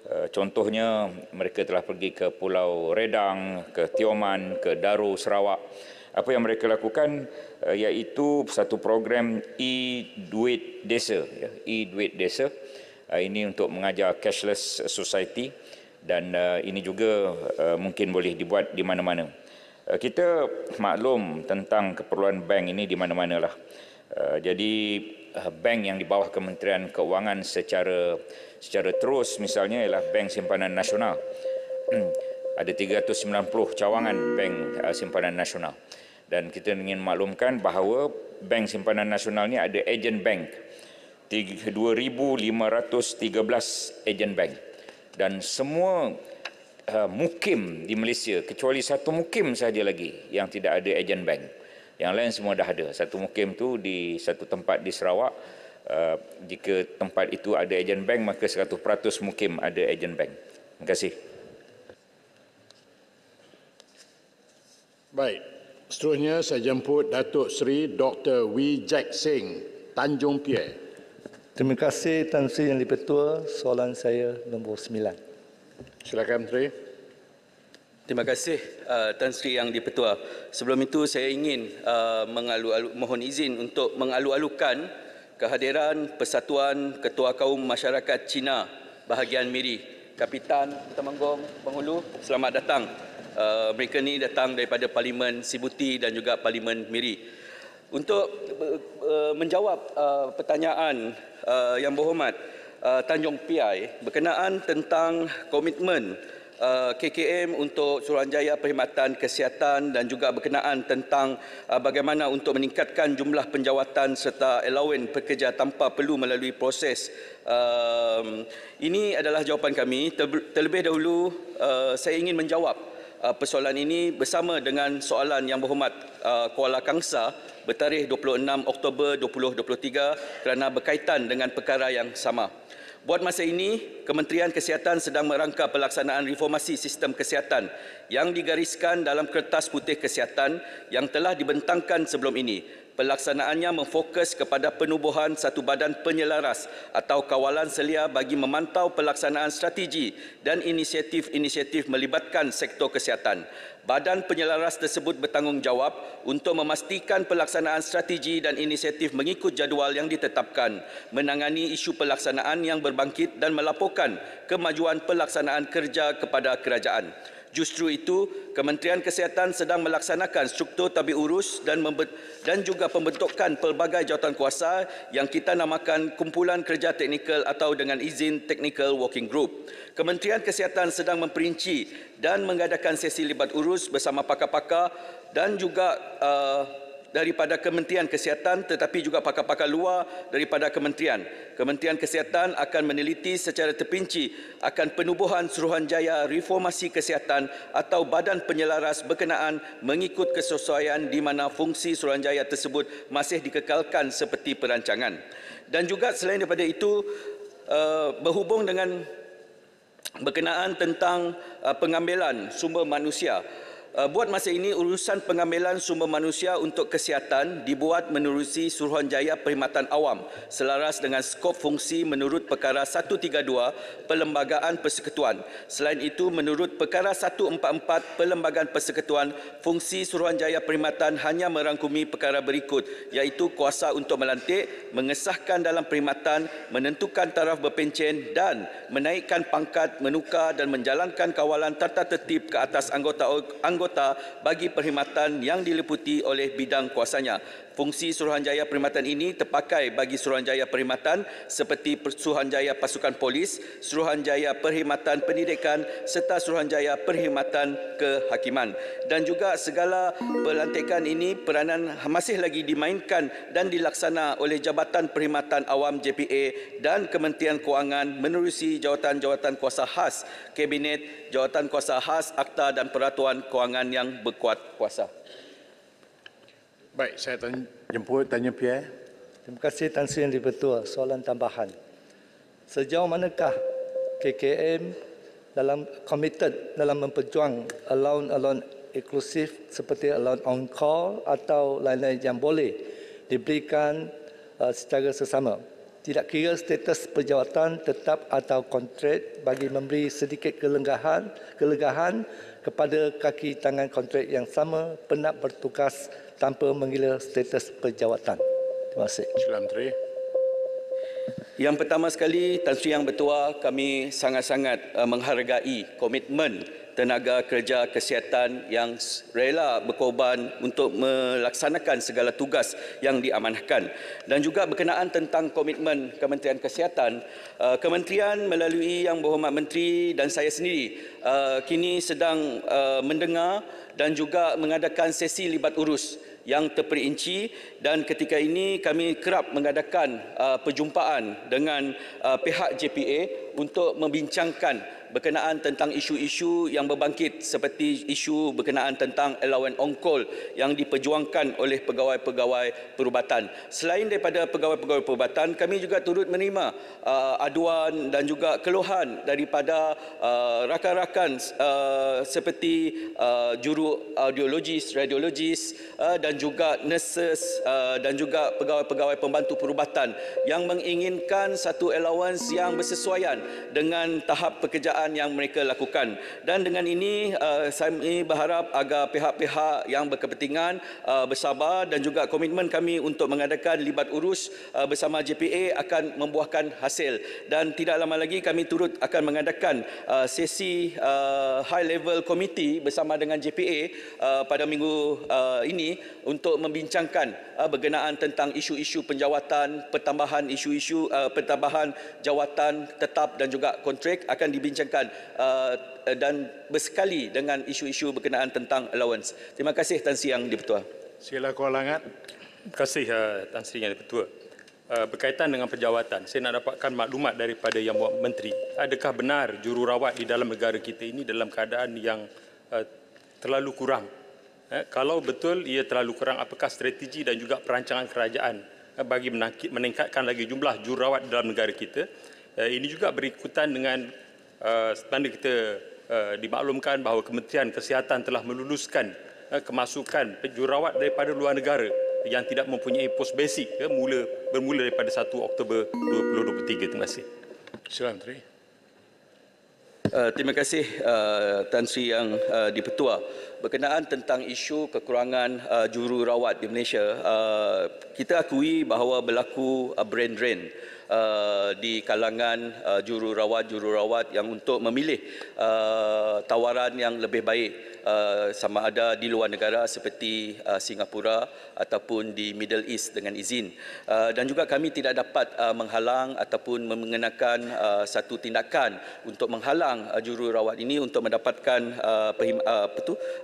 M: Contohnya, mereka telah pergi ke Pulau Redang, ke Tioman, ke Daru, Sarawak. Apa yang mereka lakukan iaitu satu program e-duit desa. E-duit desa. Ini untuk mengajar cashless society, dan ini juga mungkin boleh dibuat di mana-mana. Kita maklum tentang keperluan bank ini di mana-mana lah. Jadi bank yang di bawah Kementerian Keuangan secara terus misalnya ialah Bank Simpanan Nasional. Ada 390 cawangan Bank Simpanan Nasional. Dan kita ingin maklumkan bahawa Bank Simpanan Nasional ni ada ejen bank. 2,513 ejen bank. Dan semua mukim di Malaysia, kecuali satu mukim sahaja lagi yang tidak ada ejen bank. Yang lain semua dah ada. Satu mukim tu di satu tempat di Sarawak. Jika tempat itu ada ejen bank, maka 100% mukim ada ejen bank. Terima kasih.
A: Baik. Seterusnya saya jemput Datuk Seri Dr. Wee Jack Singh, Tanjung Pier.
O: Terima kasih Tan Sri Yang Dipertua. Soalan saya nombor 9.
A: Silakan Menteri.
Q: Terima kasih Tan Sri Yang di-Pertua. Sebelum itu saya ingin mohon izin untuk mengalu-alukan kehadiran Persatuan Ketua Kaum Masyarakat Cina bahagian Miri. Kapitan Temenggong Penghulu, selamat datang. Mereka ni datang daripada Parlimen Sibuti dan juga Parlimen Miri. Untuk menjawab pertanyaan Yang Berhormat Tanjung Piai berkenaan tentang komitmen KKM untuk Suruhanjaya Perkhidmatan Kesihatan dan juga berkenaan tentang bagaimana untuk meningkatkan jumlah penjawatan serta allowance pekerja tanpa perlu melalui proses. Ini adalah jawapan kami. Terlebih dahulu saya ingin menjawab persoalan ini bersama dengan soalan Yang Berhormat Kuala Kangsar bertarikh 26 Oktober 2023 kerana berkaitan dengan perkara yang sama. Buat masa ini, Kementerian Kesihatan sedang merangka pelaksanaan reformasi sistem kesihatan yang digariskan dalam Kertas Putih Kesihatan yang telah dibentangkan sebelum ini. Pelaksanaannya memfokus kepada penubuhan satu badan penyelaras atau kawalan selia bagi memantau pelaksanaan strategi dan inisiatif-inisiatif melibatkan sektor kesihatan. Badan penyelaras tersebut bertanggungjawab untuk memastikan pelaksanaan strategi dan inisiatif mengikut jadual yang ditetapkan, menangani isu pelaksanaan yang berbangkit dan melaporkan kemajuan pelaksanaan kerja kepada kerajaan. Justru itu, Kementerian Kesihatan sedang melaksanakan struktur tabik urus dan juga pembentukan pelbagai jawatankuasa yang kita namakan Kumpulan Kerja Teknikal atau dengan izin Technical Working Group. Kementerian Kesihatan sedang memperinci dan mengadakan sesi libat urus bersama pakar-pakar dan juga daripada Kementerian Kesihatan tetapi juga pakar-pakar luar daripada kementerian. Kementerian Kesihatan akan meneliti secara terperinci akan penubuhan Suruhanjaya Reformasi Kesihatan atau badan penyelaras berkenaan mengikut kesesuaian di mana fungsi Suruhanjaya tersebut masih dikekalkan seperti perancangan. Dan juga selain daripada itu, berhubung dengan berkenaan tentang pengambilan sumber manusia. Buat masa ini, urusan pengambilan sumber manusia untuk kesihatan dibuat menerusi Suruhanjaya Perkhidmatan Awam selaras dengan skop fungsi menurut Perkara 132 Perlembagaan Persekutuan. Selain itu, menurut Perkara 144 Perlembagaan Persekutuan, fungsi Suruhanjaya Perkhidmatan hanya merangkumi perkara berikut, iaitu kuasa untuk melantik, mengesahkan dalam perkhidmatan, menentukan taraf berpencen dan menaikkan pangkat, menukar dan menjalankan kawalan tata tertib ke atas anggota bagi perkhidmatan yang diliputi oleh bidang kuasanya. Fungsi Suruhanjaya Perkhidmatan ini terpakai bagi Suruhanjaya Perkhidmatan seperti Suruhanjaya Pasukan Polis, Suruhanjaya Perkhidmatan Pendidikan serta Suruhanjaya Perkhidmatan Kehakiman. Dan juga segala pelantikan ini peranan masih lagi dimainkan dan dilaksana oleh Jabatan Perkhidmatan Awam JPA dan Kementerian Kewangan menerusi jawatan-jawatan kuasa khas Kabinet, jawatan kuasa khas Akta dan Peraturan Kewangan yang berkuat kuasa.
A: Baik, saya jemput Tanya Piai.
O: Terima kasih Tan Sri Yang di-Pertua. Soalan tambahan. Sejauh manakah KKM dalam committed dalam memperjuang allowance eksklusif seperti allowance on call atau lain-lain yang boleh diberikan secara sesama? Tidak kira status perjawatan tetap atau kontrak bagi memberi sedikit kelegahan kepada kaki tangan kontrak yang sama penat bertugas tanpa mengira status perjawatan. Terima kasih.
A: Sila Menteri.
Q: Yang pertama sekali, Tan Sri Yang Bertuah, kami sangat-sangat menghargai komitmen tenaga kerja kesihatan yang rela berkorban untuk melaksanakan segala tugas yang diamanahkan. Dan juga berkenaan tentang komitmen Kementerian Kesihatan, Kementerian melalui Yang Berhormat Menteri dan saya sendiri kini sedang mendengar dan juga mengadakan sesi libat urus yang terperinci, dan ketika ini kami kerap mengadakan perjumpaan dengan pihak JPA untuk membincangkan berkenaan tentang isu-isu yang berbangkit seperti isu berkenaan tentang allowance on call yang diperjuangkan oleh pegawai-pegawai perubatan. Selain daripada pegawai-pegawai perubatan, kami juga turut menerima aduan dan juga keluhan daripada rakan-rakan seperti juru audiologis, radiologis dan juga nurses dan juga pegawai-pegawai pembantu perubatan yang menginginkan satu allowance yang bersesuaian dengan tahap pekerjaan perkataan yang mereka lakukan. Dan dengan ini saya berharap agar pihak-pihak yang berkepentingan bersabar dan juga komitmen kami untuk mengadakan libat urus bersama JPA akan membuahkan hasil. Dan tidak lama lagi kami turut akan mengadakan sesi high level committee bersama dengan JPA pada minggu ini untuk membincangkan berkenaan tentang isu-isu penjawatan, pertambahan isu-isu pertambahan jawatan tetap dan juga kontrak akan dibincangkan dan bersekali dengan isu-isu berkenaan tentang allowance. Terima kasih Tan Sri Yang di-Pertua.
C: Sila Kualangat.
H: Terima kasih Tan Sri Yang di-Pertua. Berkaitan dengan penjawatan, saya nak dapatkan maklumat daripada Yang Berhormat Menteri. Adakah benar jururawat di dalam negara kita ini dalam keadaan yang terlalu kurang? Kalau betul ia terlalu kurang, apakah strategi dan juga perancangan kerajaan bagi meningkatkan lagi jumlah jururawat dalam negara kita? Ini juga berikutan dengan mana kita dimaklumkan bahawa Kementerian Kesihatan telah meluluskan kemasukan jururawat daripada luar negara yang tidak mempunyai pos basic bermula daripada 1 Oktober 2023. Terima kasih.
C: Sila Menteri.
Q: Terima kasih Tan Sri Yang di-Pertua. Berkenaan tentang isu kekurangan jururawat di Malaysia, kita akui bahawa berlaku brain drain di kalangan jururawat yang untuk memilih tawaran yang lebih baik sama ada di luar negara seperti Singapura ataupun di Middle East dengan izin. Dan juga kami tidak dapat menghalang ataupun mengenakan satu tindakan untuk menghalang jururawat ini untuk mendapatkan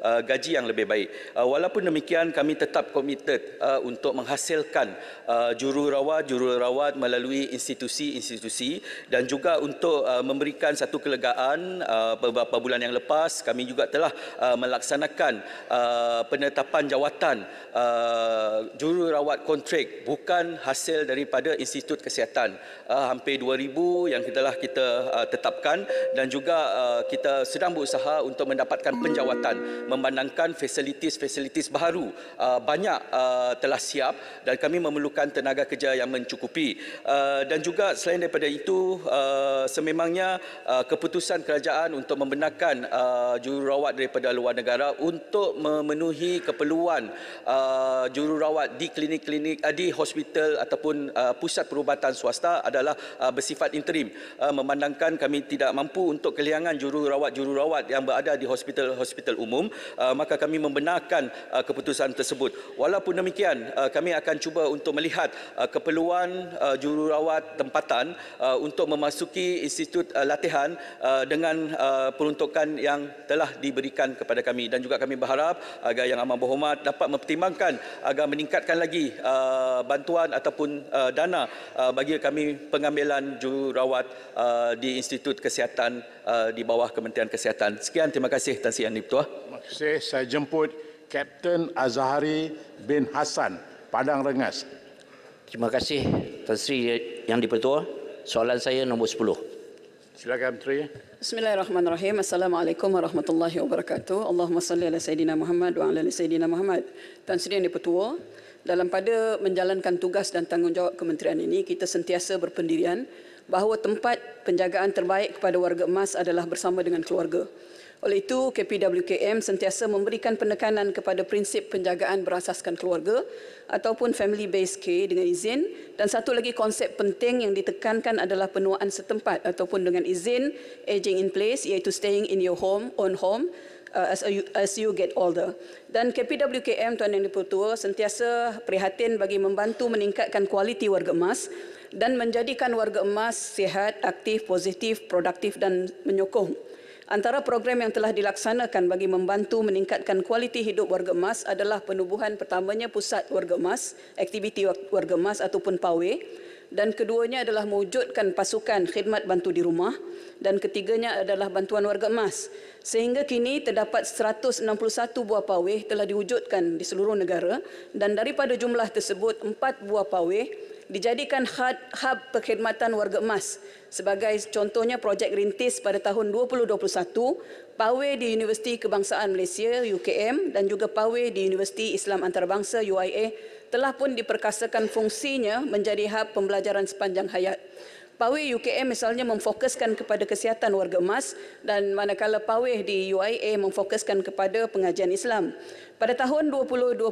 Q: gaji yang lebih baik. Walaupun demikian, kami tetap komited untuk menghasilkan jururawat melalui institusi-institusi dan juga untuk memberikan satu kelegaan. Beberapa bulan yang lepas kami juga telah melaksanakan penetapan jawatan jururawat kontrak bukan hasil daripada Institut Kesihatan. Hampir 2,000 yang telah kita tetapkan dan juga kita sedang berusaha untuk mendapatkan penjawatan memandangkan fasilitis-fasilitis baru banyak telah siap dan kami memerlukan tenaga kerja yang mencukupi. Dan juga selain daripada itu, sememangnya keputusan kerajaan untuk membenarkan jururawat daripada luar negara untuk memenuhi keperluan jururawat di klinik-klinik, di hospital ataupun pusat perubatan swasta adalah bersifat interim. Memandangkan kami tidak mampu untuk kehilangan jururawat yang berada di hospital umum, maka kami membenarkan keputusan tersebut. Walaupun demikian, kami akan cuba untuk melihat keperluan jururawat tempatan untuk memasuki institut latihan dengan peruntukan yang telah diberikan kepada kami, dan juga kami berharap agar Yang Amat Berhormat dapat mempertimbangkan agar meningkatkan lagi bantuan ataupun dana bagi kami pengambilan jururawat di Institut Kesihatan di bawah Kementerian Kesihatan. Sekian, terima kasih Tan Sri Yang di-Pertua.
A: Terima kasih. Saya jemput Kapten Azhari bin Hassan, Padang Rengas.
S: Terima kasih Tan Sri Yang di-Pertua. Soalan saya nombor 10.
A: Silakan Menteri.
T: Bismillahirrahmanirrahim. Assalamualaikum warahmatullahi wabarakatuh. Allahumma salli ala Sayyidina Muhammad wa ala Sayyidina Muhammad. Tan Sri Yang di-Pertua, dalam pada menjalankan tugas dan tanggungjawab kementerian ini, kita sentiasa berpendirian bahawa tempat penjagaan terbaik kepada warga emas adalah bersama dengan keluarga. Oleh itu, KPWKM sentiasa memberikan penekanan kepada prinsip penjagaan berasaskan keluarga ataupun family based care dengan izin, dan satu lagi konsep penting yang ditekankan adalah penuaan setempat ataupun dengan izin aging in place, iaitu staying in your own home as you get older. Dan KPWKM Tuan Yang di-Pertua sentiasa prihatin bagi membantu meningkatkan kualiti warga emas dan menjadikan warga emas sihat, aktif, positif, produktif dan menyokong. Antara program yang telah dilaksanakan bagi membantu meningkatkan kualiti hidup warga emas adalah penubuhan pertamanya Pusat Warga Emas, Aktiviti Warga Emas ataupun PAWE, dan keduanya adalah mewujudkan pasukan khidmat bantu di rumah, dan ketiganya adalah bantuan warga emas. Sehingga kini terdapat 161 buah PAWE telah diwujudkan di seluruh negara, dan daripada jumlah tersebut 4 buah PAWE dijadikan hub perkhidmatan warga emas. Sebagai contohnya projek rintis pada tahun 2021, PAWE di Universiti Kebangsaan Malaysia UKM dan juga PAWE di Universiti Islam Antarabangsa UIA telah pun diperkasakan fungsinya menjadi hub pembelajaran sepanjang hayat. Pawai UKM misalnya memfokuskan kepada kesihatan warga emas dan manakala Pawai di UIA memfokuskan kepada pengajian Islam. Pada tahun 2022,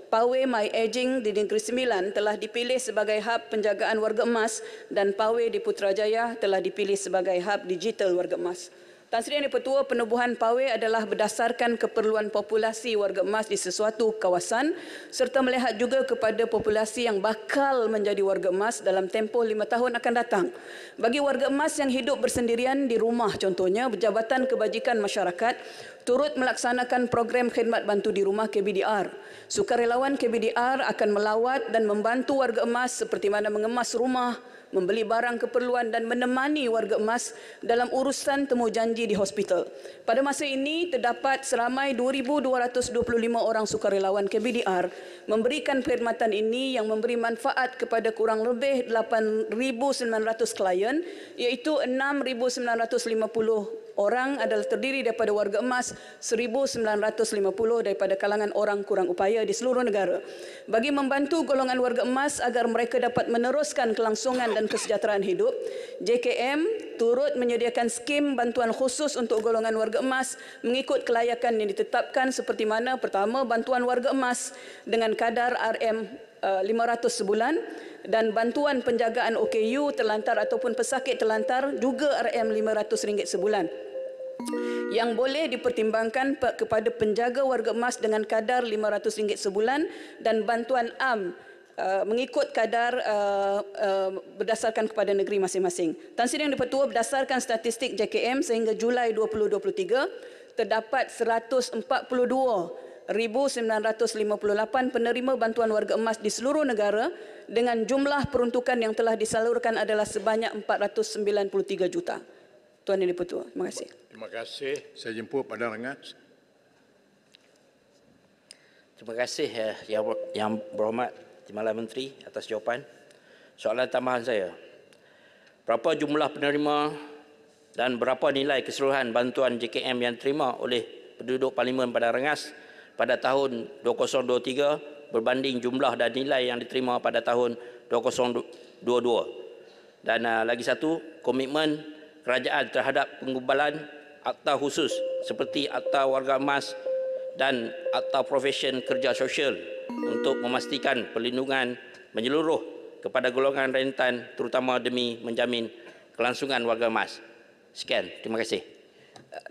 T: Pawai My Aging di Negeri Sembilan telah dipilih sebagai hub penjagaan warga emas dan Pawai di Putrajaya telah dipilih sebagai hub digital warga emas. Tan Sri Yang di-Pertua, penubuhan Pawai adalah berdasarkan keperluan populasi warga emas di sesuatu kawasan serta melihat juga kepada populasi yang bakal menjadi warga emas dalam tempoh 5 tahun akan datang. Bagi warga emas yang hidup bersendirian di rumah contohnya, Jabatan Kebajikan Masyarakat turut melaksanakan program khidmat bantu di rumah KBDR. Sukarelawan KBDR akan melawat dan membantu warga emas seperti mana mengemas rumah, membeli barang keperluan dan menemani warga emas dalam urusan temu janji di hospital. Pada masa ini, terdapat seramai 2,225 orang sukarelawan KBDR memberikan perkhidmatan ini yang memberi manfaat kepada kurang lebih 8,900 klien, iaitu 6,950 orang adalah terdiri daripada warga emas, 1,950 daripada kalangan orang kurang upaya di seluruh negara. Bagi membantu golongan warga emas agar mereka dapat meneruskan kelangsungan dan kesejahteraan hidup, JKM turut menyediakan skim bantuan khusus untuk golongan warga emas mengikut kelayakan yang ditetapkan seperti mana pertama, bantuan warga emas dengan kadar RM500 sebulan dan bantuan penjagaan OKU terlantar ataupun pesakit terlantar juga RM500 sebulan yang boleh dipertimbangkan kepada penjaga warga emas dengan kadar RM500 sebulan dan bantuan AM mengikut kadar berdasarkan kepada negeri masing-masing. Tan Sri Yang di-Pertua, berdasarkan statistik JKM sehingga Julai 2023 terdapat 142,958 penerima bantuan warga emas di seluruh negara dengan jumlah peruntukan yang telah disalurkan adalah sebanyak 493 juta. Tuan Yang di-Pertua, terima kasih.
A: Terima kasih. Saya jemput Padang Rengas.
S: Terima kasih Yang Berhormat Timbalan Menteri atas jawapan. Soalan tambahan saya, berapa jumlah penerima dan berapa nilai keseluruhan bantuan JKM yang diterima oleh penduduk Parlimen Padang Rengas pada tahun 2023 berbanding jumlah dan nilai yang diterima pada tahun 2022? Dan lagi satu, komitmen kerajaan terhadap penggubalan akta khusus seperti akta warga emas dan akta profesion kerja sosial untuk memastikan perlindungan menyeluruh kepada golongan rentan terutama demi menjamin kelangsungan warga emas. Sekian, terima kasih.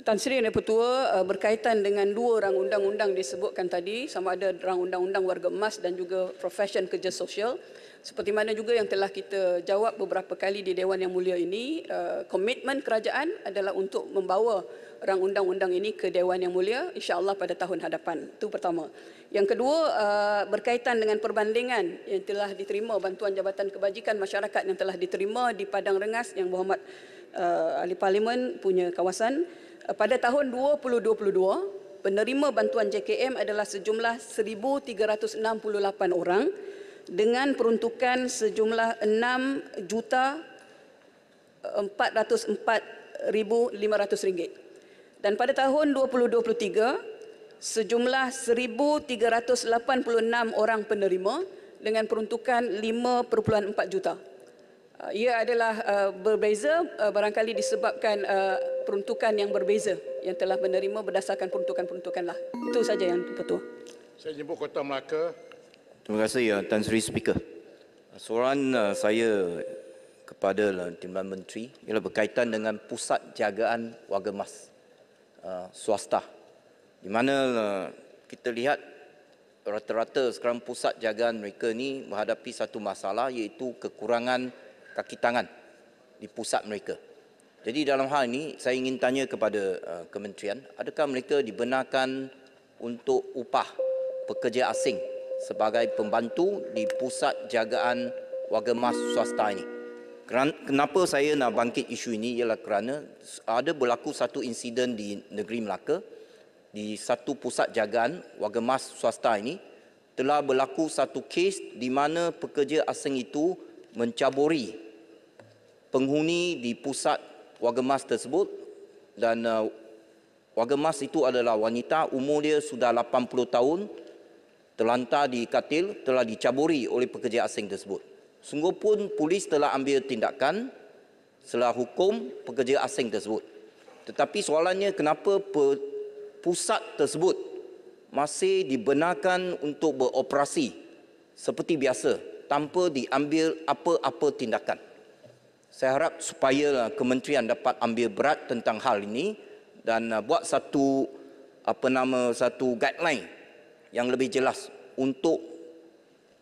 T: Tan Sri Yang di-Pertua, berkaitan dengan dua rang undang-undang disebutkan tadi, sama ada rang undang-undang warga emas dan juga profesion kerja sosial. Seperti mana juga yang telah kita jawab beberapa kali di Dewan Yang Mulia ini, komitmen kerajaan adalah untuk membawa rang undang-undang ini ke Dewan Yang Mulia insya-Allah pada tahun hadapan. Itu pertama. Yang kedua, berkaitan dengan perbandingan yang telah diterima bantuan Jabatan Kebajikan Masyarakat yang telah diterima di Padang Rengas Yang Berhormat Ahli Parlimen punya kawasan, pada tahun 2022 penerima bantuan JKM adalah sejumlah 1,368 orang dengan peruntukan sejumlah RM6,404,500. Dan pada tahun 2023, sejumlah 1,386 orang penerima dengan peruntukan 5.4 juta. Ia adalah berbeza barangkali disebabkan peruntukan yang berbeza yang telah menerima berdasarkan peruntukan-peruntukan lah. Itu saja yang betul.
A: Saya jemput Kota Melaka.
B: Terima kasih Tan Sri Speaker. Soalan saya kepada Timbalan Menteri ialah berkaitan dengan pusat jagaan warga emas swasta, di mana kita lihat rata-rata sekarang pusat jagaan mereka ni menghadapi satu masalah iaitu kekurangan kaki tangan di pusat mereka. Jadi dalam hal ini saya ingin tanya kepada kementerian, adakah mereka dibenarkan untuk upah pekerja asing sebagai pembantu di pusat jagaan warga emas swasta ini? Kenapa saya nak bangkit isu ini ialah kerana ada berlaku satu insiden di negeri Melaka, di satu pusat jagaan warga emas swasta ini telah berlaku satu kes di mana pekerja asing itu mencaburi penghuni di pusat warga emas tersebut, dan warga emas itu adalah wanita, umur dia sudah 80 tahun, terlantar di katil, telah dicaburi oleh pekerja asing tersebut. Sungguh pun polis telah ambil tindakan setelah hukum pekerja asing tersebut. Tetapi soalannya kenapa pusat tersebut masih dibenarkan untuk beroperasi seperti biasa tanpa diambil apa-apa tindakan. Saya harap supaya kementerian dapat ambil berat tentang hal ini dan buat satu guideline yang lebih jelas untuk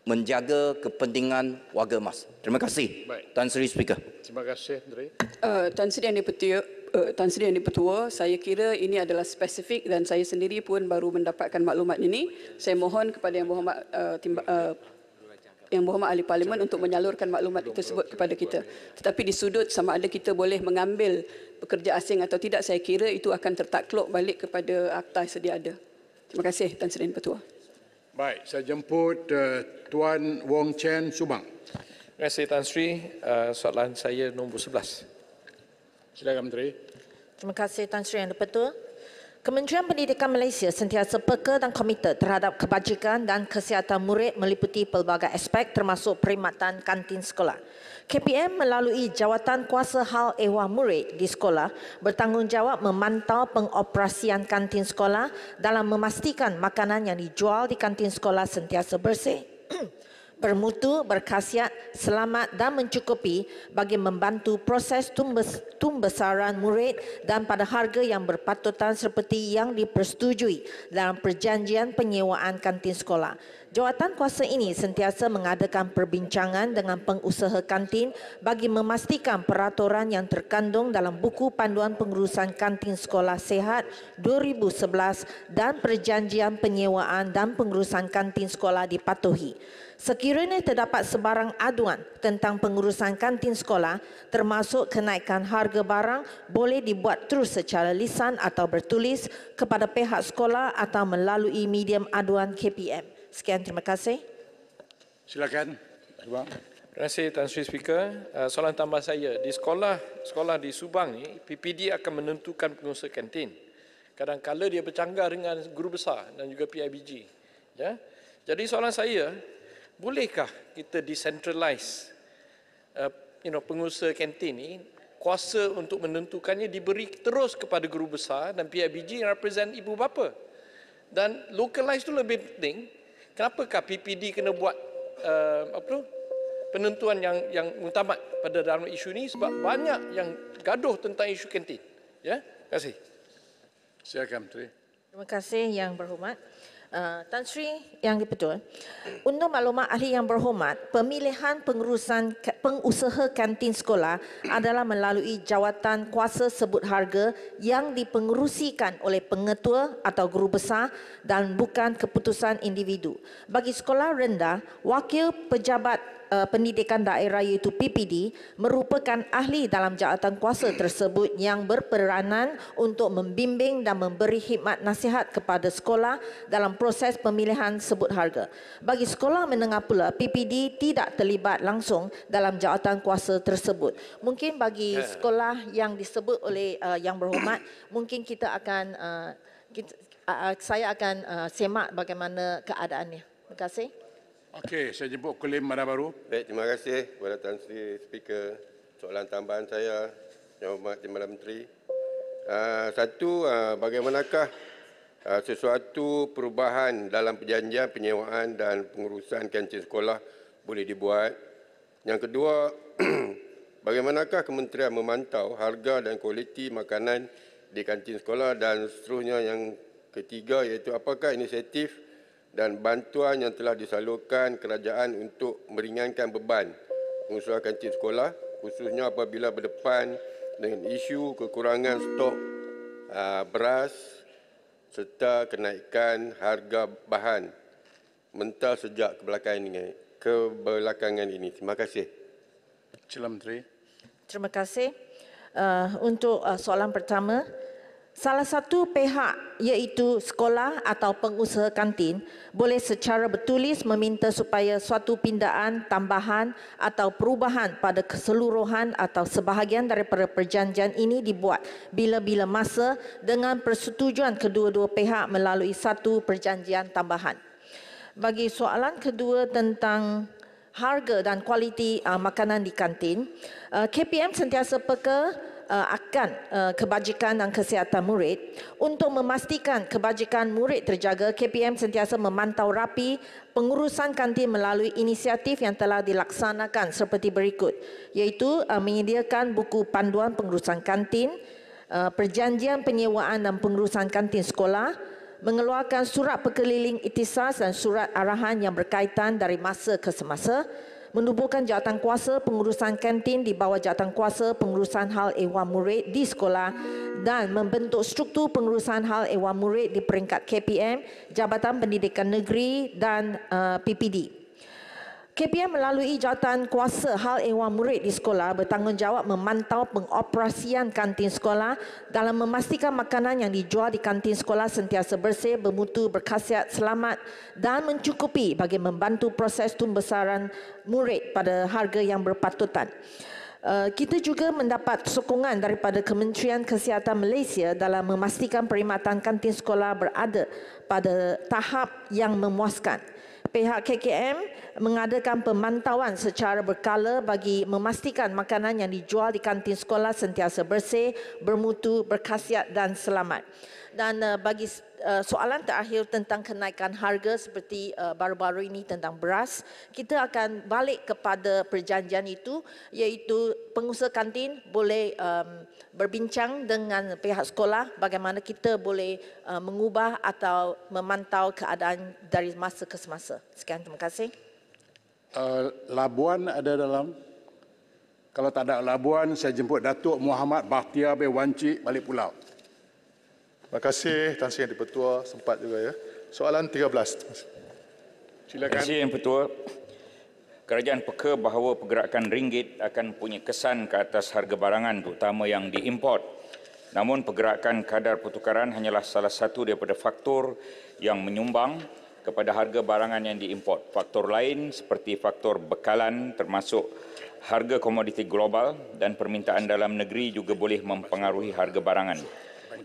B: menjaga kepentingan warga emas. Terima kasih.
A: Baik.
B: Tan Sri Speaker.
A: Terima kasih, Menteri.
T: Tan Sri Yang Di-Pertua, saya kira ini adalah spesifik dan saya sendiri pun baru mendapatkan maklumat ini. Saya mohon kepada Yang Berhormat Ahli Parlimen untuk menyalurkan maklumat tersebut kepada kita. Tetapi di sudut sama ada kita boleh mengambil pekerja asing atau tidak, saya kira itu akan tertakluk balik kepada akta sedia ada. Terima kasih, Tan Sri Yang Di-Pertua.
A: Baik, saya jemput Tuan Wong Chen Subang.
U: Terima kasih Tan Sri. Soalan saya nombor 11.
A: Silakan Menteri.
K: Terima kasih Tan Sri Yang Di-Pertua. Kementerian Pendidikan Malaysia sentiasa peka dan komited terhadap kebajikan dan kesihatan murid meliputi pelbagai aspek termasuk perkhidmatan kantin sekolah. KPM melalui Jawatan Kuasa Hal Ehwal Murid di sekolah bertanggungjawab memantau pengoperasian kantin sekolah dalam memastikan makanan yang dijual di kantin sekolah sentiasa bersih, bermutu, berkhasiat, selamat dan mencukupi bagi membantu proses tumbesaran murid dan pada harga yang berpatutan seperti yang dipersetujui dalam perjanjian penyewaan kantin sekolah. Jawatan kuasa ini sentiasa mengadakan perbincangan dengan pengusaha kantin bagi memastikan peraturan yang terkandung dalam buku panduan pengurusan kantin sekolah sihat 2011 dan perjanjian penyewaan dan pengurusan kantin sekolah dipatuhi. Sekiranya terdapat sebarang aduan tentang pengurusan kantin sekolah termasuk kenaikan harga barang, boleh dibuat terus secara lisan atau bertulis kepada pihak sekolah atau melalui medium aduan KPM. Sekian, terima kasih.
A: Silakan.
U: Terima kasih Tan Sri Speaker. Soalan tambah saya, di sekolah di Subang ni, PPD akan menentukan pengusaha kantin. Kadang-kadang dia bercanggah dengan guru besar dan juga PIBG. Ya? Jadi soalan saya, bolehkah kita decentralize pengusaha kantin ni, kuasa untuk menentukannya diberi terus kepada guru besar dan PIBG yang represent ibu bapa. Dan localize itu lebih penting. Kenapakah PPD kena buat penentuan yang mutamat pada dalam isu ini, sebab banyak yang gaduh tentang isu kantin. Ya, terima kasih.
A: Silakan Menteri.
K: Terima kasih Yang Berhormat. Tan Sri Yang Di-Pertua, untuk maklumat ahli Yang Berhormat, pemilihan pengusaha kantin sekolah adalah melalui jawatan kuasa sebut harga yang dipengerusikan oleh pengetua atau guru besar dan bukan keputusan individu. Bagi sekolah rendah, wakil pejabat pendidikan daerah iaitu PPD merupakan ahli dalam jawatan kuasa tersebut yang berperanan untuk membimbing dan memberi khidmat nasihat kepada sekolah dalam proses pemilihan sebut harga. Bagi sekolah menengah pula, PPD tidak terlibat langsung dalam jawatan kuasa tersebut. Mungkin bagi sekolah yang disebut oleh Yang Berhormat, mungkin kita akan saya akan semak bagaimana keadaannya. Terima kasih.
A: Okey, saya jemput Kulim Mada Baru.
L: Baik, terima kasih kepada Tan Sri Speaker. Soalan tambahan saya, Yang Berhormat Timbalan Menteri. Satu, bagaimanakah sesuatu perubahan dalam perjanjian penyewaan dan pengurusan kantin sekolah boleh dibuat? Yang kedua, bagaimanakah kementerian memantau harga dan kualiti makanan di kantin sekolah? Dan seterusnya, yang ketiga iaitu apakah inisiatif dan bantuan yang telah disalurkan kerajaan untuk meringankan beban pengusaha kantin sekolah, khususnya apabila berdepan dengan isu kekurangan stok beras serta kenaikan harga bahan mentah sejak kebelakangan ini. Terima kasih.
A: Sila Menteri.
K: Terima kasih. Untuk soalan pertama, salah satu pihak iaitu sekolah atau pengusaha kantin boleh secara bertulis meminta supaya suatu pindaan, tambahan atau perubahan pada keseluruhan atau sebahagian daripada perjanjian ini dibuat bila-bila masa dengan persetujuan kedua-dua pihak melalui satu perjanjian tambahan. Bagi soalan kedua tentang harga dan kualiti makanan di kantin, KPM sentiasa peka akan kebajikan dan kesihatan murid. Untuk memastikan kebajikan murid terjaga, KPM sentiasa memantau rapi pengurusan kantin melalui inisiatif yang telah dilaksanakan seperti berikut, iaitu menyediakan buku panduan pengurusan kantin, perjanjian penyewaan dan pengurusan kantin sekolah, mengeluarkan surat perkeliling ikhtisas dan surat arahan yang berkaitan dari masa ke semasa, menubuhkan jawatankuasa pengurusan kantin di bawah jawatankuasa pengurusan hal ehwal murid di sekolah dan membentuk struktur pengurusan hal ehwal murid di peringkat KPM, Jabatan Pendidikan Negeri dan PPD. KPM melalui jawatankuasa hal ehwal murid di sekolah bertanggungjawab memantau pengoperasian kantin sekolah dalam memastikan makanan yang dijual di kantin sekolah sentiasa bersih, bermutu, berkhasiat, selamat dan mencukupi bagi membantu proses tumbesaran murid pada harga yang berpatutan. Kita juga mendapat sokongan daripada Kementerian Kesihatan Malaysia dalam memastikan perkhidmatan kantin sekolah berada pada tahap yang memuaskan. Pihak KKM mengadakan pemantauan secara berkala bagi memastikan makanan yang dijual di kantin sekolah sentiasa bersih, bermutu, berkhasiat dan selamat. Dan bagi soalan terakhir tentang kenaikan harga seperti baru-baru ini tentang beras, kita akan balik kepada perjanjian itu, iaitu pengusaha kantin boleh berbincang dengan pihak sekolah bagaimana kita boleh mengubah atau memantau keadaan dari masa ke semasa. Sekian, terima kasih.
A: Labuan ada dalam? Kalau tak ada Labuan, saya jemput Datuk Muhammad Bakhtiar bin Wanci balik pulau.
I: Terima kasih Tan Sri Yang Di-Pertua, sempat juga ya. Soalan 13. Silakan.
M: Terima kasih Yang Pertua. Kerajaan peka bahawa pergerakan ringgit akan punya kesan ke atas harga barangan terutama yang diimport. Namun pergerakan kadar pertukaran hanyalah salah satu daripada faktor yang menyumbang kepada harga barangan yang diimport. Faktor lain seperti faktor bekalan termasuk harga komoditi global dan permintaan dalam negeri juga boleh mempengaruhi harga barangan.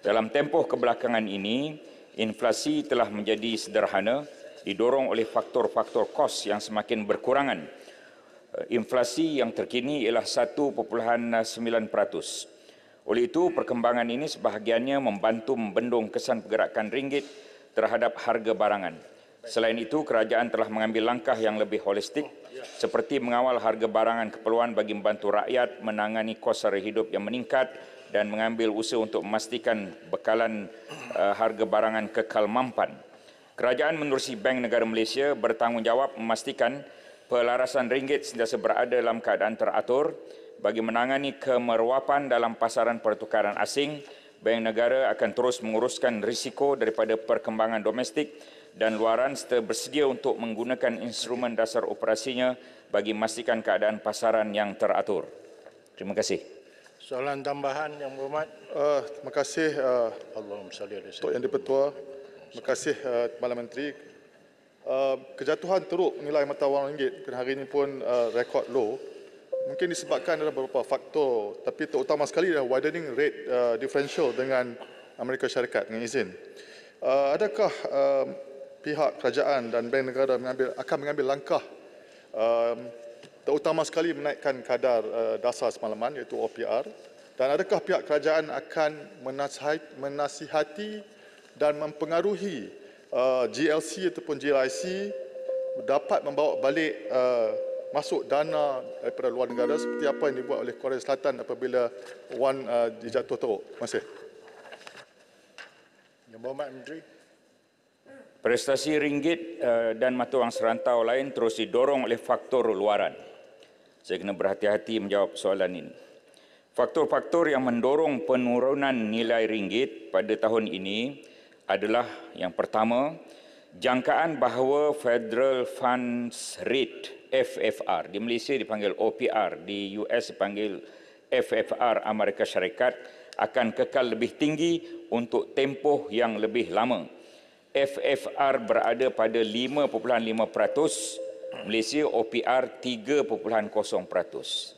M: Dalam tempoh kebelakangan ini, inflasi telah menjadi sederhana didorong oleh faktor-faktor kos yang semakin berkurangan. Inflasi yang terkini ialah 1.9%. Oleh itu, perkembangan ini sebahagiannya membantu membendung kesan pergerakan ringgit terhadap harga barangan. Selain itu, kerajaan telah mengambil langkah yang lebih holistik seperti mengawal harga barangan keperluan bagi membantu rakyat menangani kos sara hidup yang meningkat dan mengambil usaha untuk memastikan bekalan harga barangan kekal mampan. Kerajaan menerusi Bank Negara Malaysia bertanggungjawab memastikan pelarasan ringgit sentiasa berada dalam keadaan teratur bagi menangani kemerowapan dalam pasaran pertukaran asing. Bank Negara akan terus menguruskan risiko daripada perkembangan domestik dan luaran serta bersedia untuk menggunakan instrumen dasar operasinya bagi memastikan keadaan pasaran yang teratur. Terima kasih.
A: Soalan tambahan Yang Berhormat.
I: Terima kasih Tok Yang Di-Pertua. Terima kasih Kepala Menteri. Kejatuhan teruk nilai mata wang ringgit hari ini pun rekod low. Mungkin disebabkan ada beberapa faktor, tapi terutama sekali adalah widening rate differential dengan Amerika Syarikat dengan izin. Adakah pihak kerajaan dan Bank Negara akan mengambil langkah terutama sekali menaikkan kadar dasar semalaman iaitu OPR, dan adakah pihak kerajaan akan menasihati dan mempengaruhi GLC ataupun GLIC dapat membawa balik masuk dana daripada luar negara seperti apa yang dibuat oleh Korea Selatan apabila wan dijatuh teruk. Terima kasih.
A: Yang Berhormat Menteri.
M: Prestasi ringgit dan mata wang serantau lain terus didorong oleh faktor luaran. Saya kena berhati-hati menjawab soalan ini. Faktor-faktor yang mendorong penurunan nilai ringgit pada tahun ini adalah yang pertama, jangkaan bahawa Federal Funds Rate FFR, di Malaysia dipanggil OPR, di US dipanggil FFR Amerika Syarikat, akan kekal lebih tinggi untuk tempoh yang lebih lama. FFR berada pada 5.5%, Malaysia OPR 3.0%,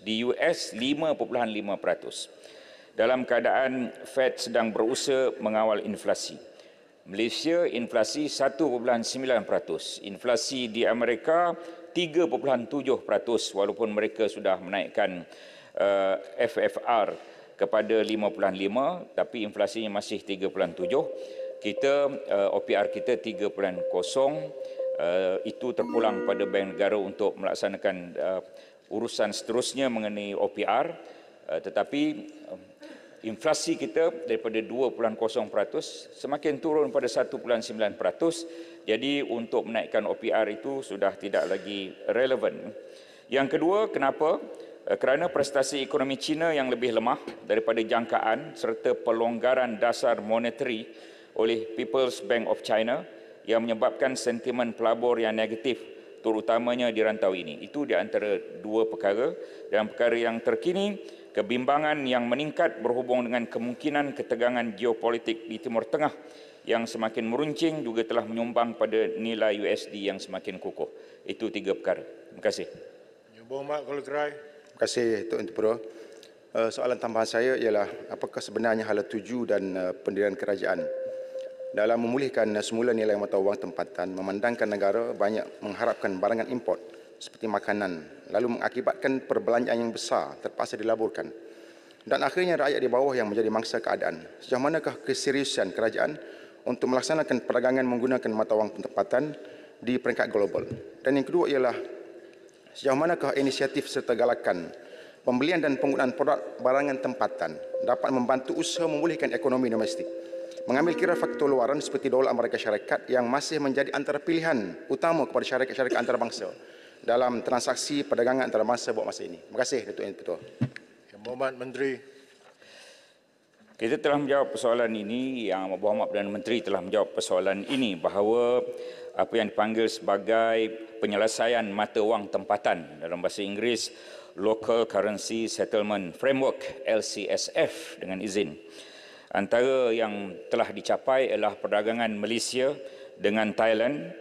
M: di US 5.5%. Dalam keadaan Fed sedang berusaha mengawal inflasi. Malaysia inflasi 1.9%, inflasi di Amerika 3.7%, walaupun mereka sudah menaikkan FFR kepada 5.5, tapi inflasinya masih 3.7. Kita OPR kita 3.0. Itu terpulang pada Bank Negara untuk melaksanakan urusan seterusnya mengenai OPR, tetapi inflasi kita daripada 2.0% semakin turun pada 1.9%. Jadi untuk menaikkan OPR itu sudah tidak lagi relevan. Yang kedua, kenapa? Kerana prestasi ekonomi China yang lebih lemah daripada jangkaan serta pelonggaran dasar monetary oleh People's Bank of China yang menyebabkan sentimen pelabur yang negatif, terutamanya di rantau ini. Itu di antara dua perkara. Dan perkara yang terkini, kebimbangan yang meningkat berhubung dengan kemungkinan ketegangan geopolitik di Timur Tengah yang semakin meruncing juga telah menyumbang pada nilai USD yang semakin kukuh. Itu tiga perkara. Terima kasih.
D: Yang Berhormat Kepala Gerai.
V: Terima kasih Tok Intipura. Soalan tambahan saya ialah apakah sebenarnya hala tuju dan pendirian kerajaan dalam memulihkan semula nilai mata wang tempatan, memandangkan negara banyak mengharapkan barangan import seperti makanan, lalu mengakibatkan perbelanjaan yang besar terpaksa dilaburkan. Dan akhirnya rakyat di bawah yang menjadi mangsa keadaan. Sejauh manakah keseriusan kerajaan untuk melaksanakan perdagangan menggunakan mata wang tempatan di peringkat global? Dan yang kedua ialah sejauh manakah inisiatif serta galakan pembelian dan penggunaan produk barangan tempatan dapat membantu usaha memulihkan ekonomi domestik, mengambil kira faktor luaran seperti dolar Amerika Syarikat yang masih menjadi antara pilihan utama kepada syarikat-syarikat antarabangsa dalam transaksi perdagangan antarabangsa buat masa ini. Terima kasih, Datuk Ketua.
D: Yang Berhormat Menteri.
M: Kita telah menjawab persoalan ini, Yang Berhormat Perdana Menteri telah menjawab persoalan ini bahawa apa yang dipanggil sebagai penyelesaian mata wang tempatan dalam bahasa Inggeris Local Currency Settlement Framework LCSF dengan izin. Antara yang telah dicapai ialah perdagangan Malaysia dengan Thailand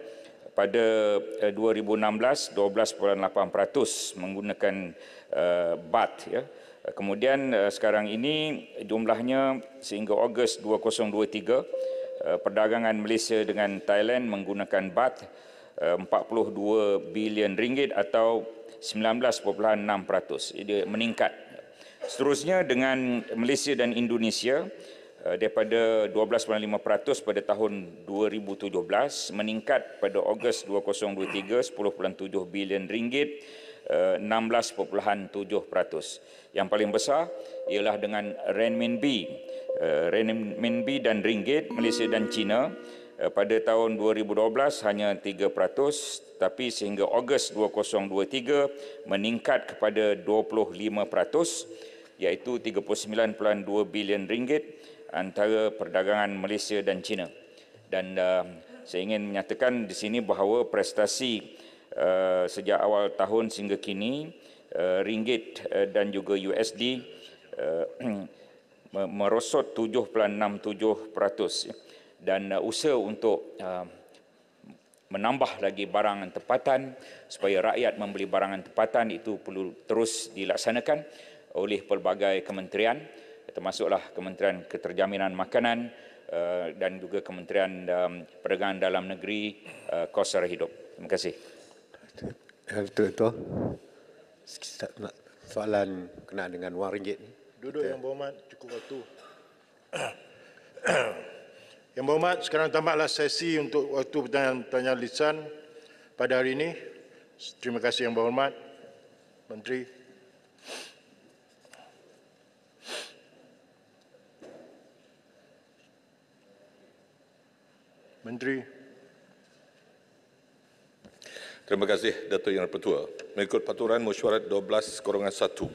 M: pada 2016 12.8% menggunakan baht ya. Kemudian sekarang ini jumlahnya sehingga Ogos 2023 perdagangan Malaysia dengan Thailand menggunakan baht 42 bilion ringgit atau 19.6%. Dia meningkat. Seterusnya dengan Malaysia dan Indonesia daripada 12.5% pada tahun 2017 meningkat pada Ogos 2023 10.7 bilion ringgit 16.7%. Yang paling besar ialah dengan renminbi dan ringgit Malaysia dan China pada tahun 2012 hanya 3%, tapi sehingga Ogos 2023 meningkat kepada 25%, iaitu 39.2 bilion ringgit antara perdagangan Malaysia dan China. Dan saya ingin menyatakan di sini bahawa prestasi sejak awal tahun sehingga kini ringgit dan juga USD merosot 7.67%, dan usaha untuk menambah lagi barangan tempatan supaya rakyat membeli barangan tempatan itu perlu terus dilaksanakan oleh pelbagai kementerian, termasuklah Kementerian Keterjaminan Makanan dan juga Kementerian Perdagangan Dalam Negeri, Kos Sara Hidup. Terima kasih.
D: Tuan-tuan, soalan kenaan dengan wang ringgit. Duduk Yang Berhormat, cukup waktu. Yang Berhormat, sekarang tamatlah sesi untuk waktu pertanyaan lisan pada hari ini. Terima kasih Yang Berhormat Menteri. Menteri.
W: Terima kasih Datuk Yang Dipertua. Mengikut peraturan mesyuarat 12/1,